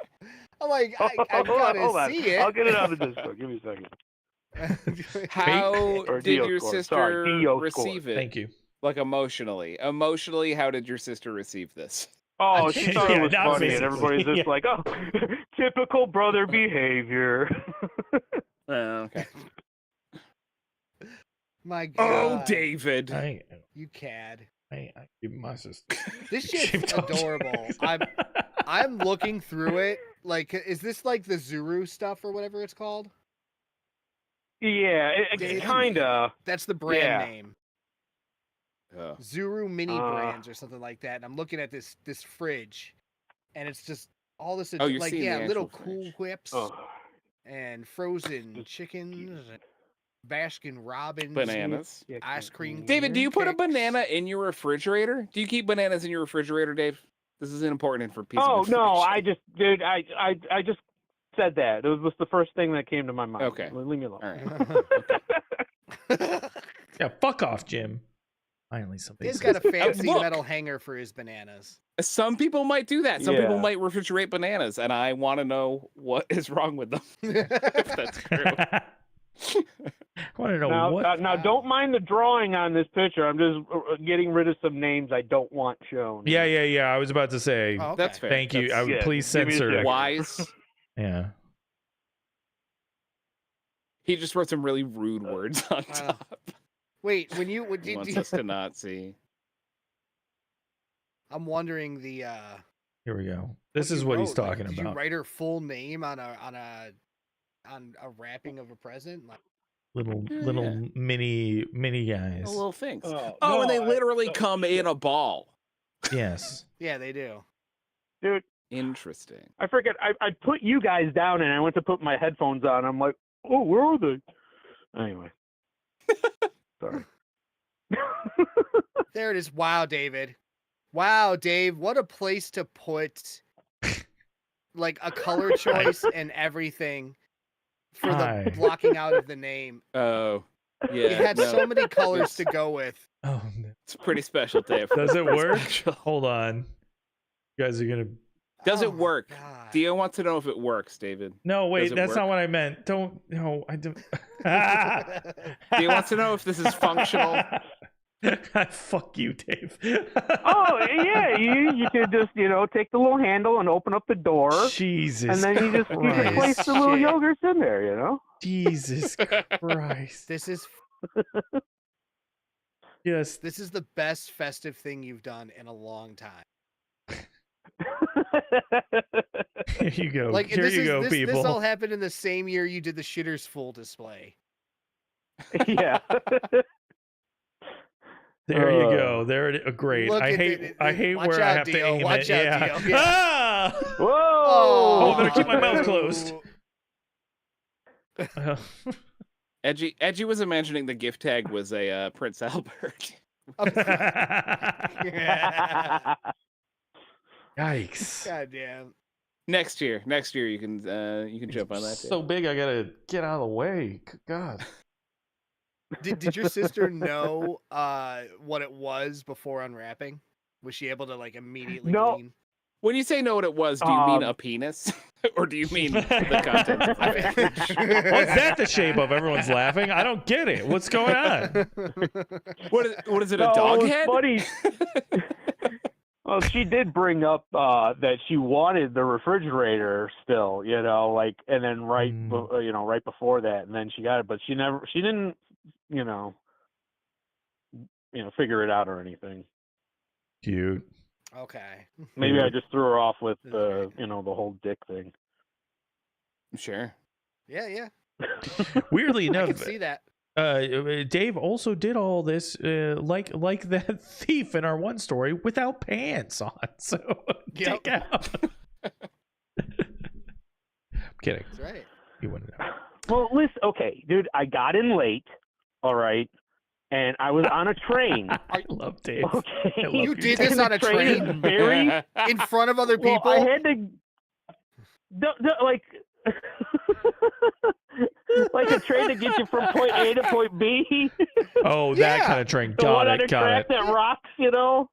I'm like, I gotta Hold on. see it. I'll get it on the Discord. Give me a second. How Or did Dio your score. sister Sorry, Dio receive score. it? Thank you. Like emotionally. Emotionally, how did your sister receive this? Oh, she thought it was not funny, and physically, everybody's just yeah. like, "Oh, typical brother behavior." Okay. My God. Oh, David. You cad. I give my sister. This She shit's told you. adorable. I'm looking through it. Like, is this like the Zuru stuff or whatever it's called? Yeah, Damn kinda. That's the brand Yeah. name. Oh. Zuru mini brands or something like that. And I'm looking at this fridge, and it's just all this Oh, you're like seeing the little actual Cool fridge. Whips Oh. and frozen chickens and Baskin Robbins Bananas. ice cream. David, do you put a cakes. banana in your refrigerator? Do you keep bananas in your refrigerator, Dave? This is an important piece Oh of no, information. I just said that. It was the first thing that came to my mind. Okay. Leave me alone. All right. Yeah, fuck off, Jim. Finally, something. He's got a fancy Look. metal hanger for his bananas. Some people might do that. Some people Yeah. might refrigerate bananas, and I want to know what is wrong with them. If that's true. I want to know Now, what. now, don't mind the drawing on this picture. I'm just getting rid of some names I don't want shown. Yeah. I was about to say. Oh, okay. That's fair. Thank you. That's Yeah, Please give me a censor. second. wise. Yeah. He just wrote some really rude words on Wow. top. Wait, when you He wants us to not see. I'm wondering the Here we go. This you is what he's wrote, like, talking did about. you write her full name on a wrapping of a present? Like, Little Yeah. mini guys. Oh, little things. Oh, Oh, no, and they I- literally oh, come in a ball. Yes. yeah, they do. Dude, Interesting. I forget. I put you guys down, and I went to put my headphones on. I'm like, oh, where are they? Anyway, sorry. There it is. Wow, David. Wow, Dave. What a place to put like a color choice and everything for Hi. the blocking out of the name. Oh, yeah. You had no, so many colors to go with. Oh, no. It's pretty special, Dave. Does it Pretty work? special. Hold on. You guys are gonna. Does Oh it my work? God. Dio wants to know if it works, David. No, wait. it That's not work? what I meant. Don't. No, I don't. Dio wants to know if this is functional. Fuck you, Dave. Oh yeah, you could just take the little handle and open up the door, Jesus. and then you just Christ. place the little Shit. yogurts in there. Jesus Christ. This is Yes. this is the best festive thing you've done in a long time. Here you go. Like Here this you is go, this, people. this all happened in the same year you did the Shitters Full display. Yeah. There you go. There it is. Great. Look I at hate. the- I hate watch where I out, have to Dio. aim Watch it. out, Yeah. Dio. Yeah. Ah! Whoa! Oh, I better keep my mouth closed. Edgy was imagining the gift tag was a Prince Albert. Yikes. God damn. Next year you can jump on that. So big, I gotta get out of the way. God. Did your sister know what it was before unwrapping? Was she able to like immediately No. glean? When you say know what it was, do you mean a penis, or do you mean the contents of the package? What's that the shape of? Everyone's laughing. I don't get it. What's going on? What is it? A No, dog it was head? funny. Well, she did bring up that she wanted the refrigerator still, and then right before that, and then she got it, but she didn't, figure it out or anything. Cute. Okay. Maybe I just threw her off with That's the, right. the whole dick thing. Sure. Yeah. Weirdly I can enough, see that. Dave also did all this like that thief in our one story without pants on. So Yep. take out. I'm kidding. That's right. You wouldn't know. Well, listen, okay, dude, I got in late, all right, and I was on a train. I love Dave. Okay, I love You you. did this And the on a is train very in front of other people. Well, I had to, like, like the train that gets you from point A to point B. Oh, that Yeah. kind of train. The one Got on the it. Got track it. that rocks, you know.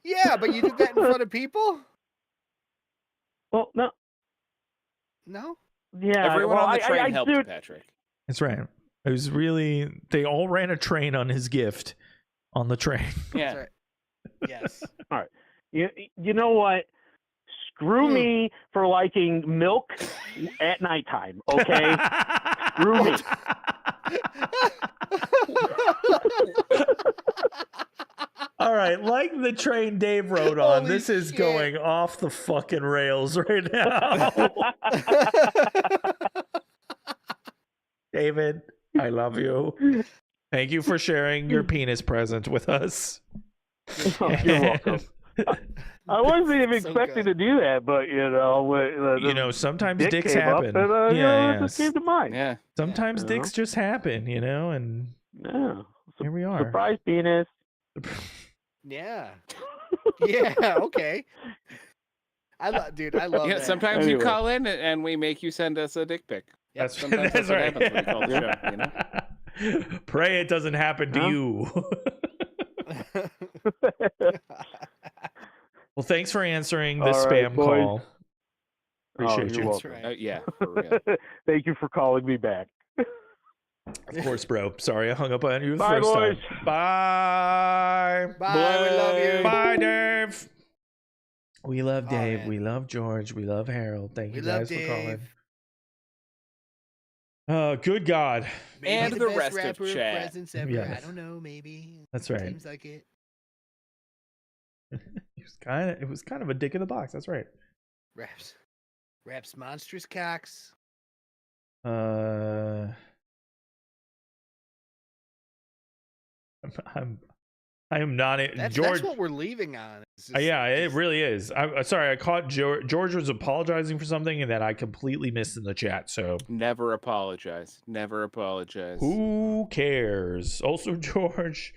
Yeah, but you did that in front of people? Well, no. No? Yeah. Everyone well, on the train I helped do. Patrick. That's right. It was really. They all ran a train on his gift on the train. Yeah. That's right. Yes. All right. You know what? Screw me for liking milk at nighttime. Okay. Screw me. All right, like the train Dave rode on, Holy this is shit. going off the fucking rails right now. David, I love you. Thank you for sharing your penis present with us. You're welcome. I wasn't even So expecting good. to do that, but you know, Sometimes dick dicks came up happen. and, you know, it just came to mind. Yeah. Sometimes Yeah. dicks just happen, and Yeah. here we are. Surprise penis. Yeah. Yeah, okay. Dude, I love Yeah, that. sometimes you Anyway. call in and we make you send us a dick pic. Yep, sometimes that's what happens when we call the show, you know? Pray it doesn't happen to Huh? you. Well, thanks for answering the All right, spam boys. call. Appreciate you're you. That's welcome. right. Yeah, for real. Thank you for calling me back. Of course, bro. Sorry I hung up on you the Bye, first time. boys. Bye. Bye, we love you. Bye, Dave. We love Oh, Dave. man. We love George. We love Harold. Thank We you love guys for calling. Dave. Good God. Maybe And the best rest of rapper chat. presents ever. Yes. I don't know, maybe. That's right. Seems like it. It was kind of a dick in the box. That's right. Raps monstrous cocks. I am not George. That's what we're leaving on. It's just- Yeah, it just- really is. I'm sorry. I caught George was apologizing for something, and that I completely missed in the chat. So Never apologize. Never apologize. who cares? Also, George,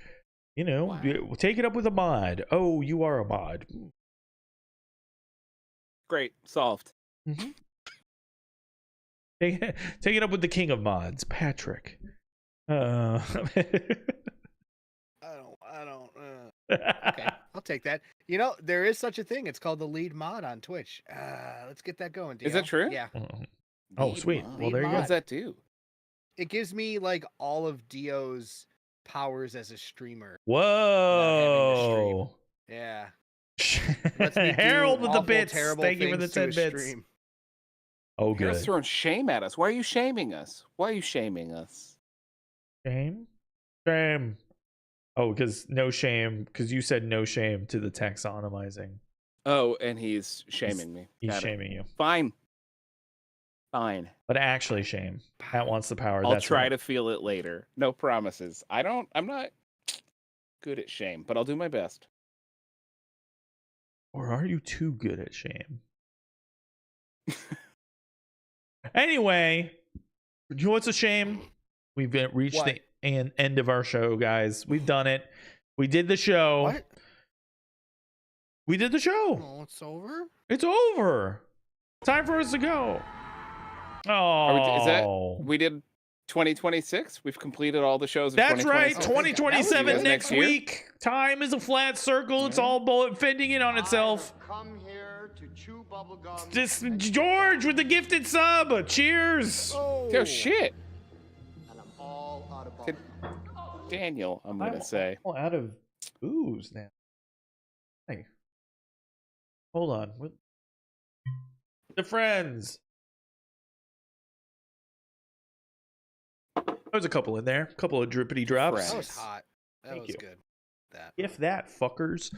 Wow. take it up with a mod. Oh, you are a mod. Great. Solved. Take it up with the king of mods, Patrick. I don't. Okay, I'll take that. There is such a thing. It's called the lead mod on Twitch. Let's get that going. Is that DL. true? Yeah. Oh, Lead sweet. mod. Well, there you What go. does that do? It gives me like all of Dio's powers as a streamer. Whoa. Yeah. Lets me do Harold with the awful, bits. terrible Thank you for the things 10 to a bits. stream. Oh, You're good. throwing shame at us. Why are you shaming us? Why are you shaming us? Shame? Shame. Oh, because no shame. Because you said no shame to the taxonomizing. Oh, and he's shaming me. He's Got it. shaming you. Fine. Fine. But actually, shame. Pat wants the power. I'll That's try right. to feel it later. No promises. I'm not good at shame, but I'll do my best. Or are you too good at shame? Anyway, you know what's a shame? We've reached What? the end of our show, guys. We've done it. We did the show. What? We did the show. Oh, it's over? It's over. Time for us to go. Is that Oh, we did 2026? We've completed all the shows of that's right. 2026. 2027 That was next year. week. Time is a flat circle. It's all fending in on itself. Come here to chew bubblegum. Just George with the gifted sub. Cheers. Oh shit. And I'm all out of Did- bubblegum. Daniel, I'm gonna say. all out of booze now. Hey, hold on. The friends. There's a couple in there. A couple of drippity drops. Friends. That was hot. That Thank was you. good. That. If that, fuckers.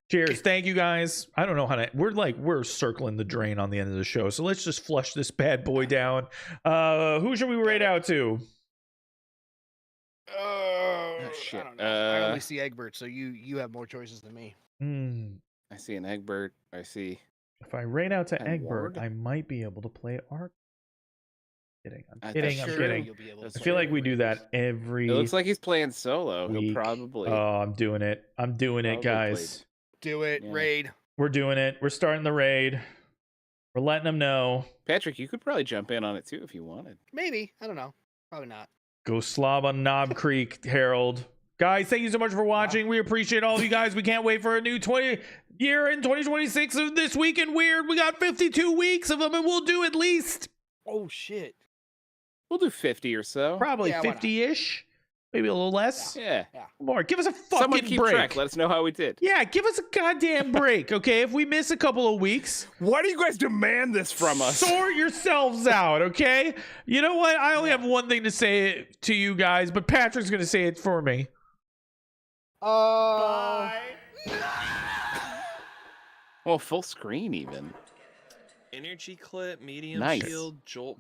Cheers. Thank you guys. I don't know how to. We're circling the drain on the end of the show. So let's just flush this bad boy down. Who should we rate out to? Shit. I don't know. I only see Egbert, so you have more choices than me. I see an Egbert. I see. If I rate out to And Egbert, Ward? I might be able to play Arc. Kidding. I'm I- kidding. I'm sure kidding. You'll be able to I I play feel like we Egbert. do that every. It looks like he's playing solo. He'll week. probably. Oh, I'm doing it. I'm doing it, Probably guys. Do it, Yeah. raid. We're doing it. We're starting the raid. We're letting them know. Patrick, you could probably jump in on it too if you wanted. Maybe. I don't know. Probably not. Go slob on Knob Creek, Harold. Guys, thank you so much for watching. We appreciate all of you guys. We can't wait for a new year in 2026 of This Week in Weird. We got 52 weeks of them, and we'll do at least... Oh, shit. We'll do 50 or so. Probably Yeah, why not? 50-ish. Maybe a little less. Yeah. More. Give us a Someone fucking keep break. track. Let us know how we did. Yeah, give us a goddamn break, okay? If we miss a couple of weeks, Why do you guys demand this from us? sort yourselves out, okay? You know what? I only have one thing to say to you guys, but Patrick's gonna say it for me. Well, full screen even. Energy clip, medium Nice. shield, jolt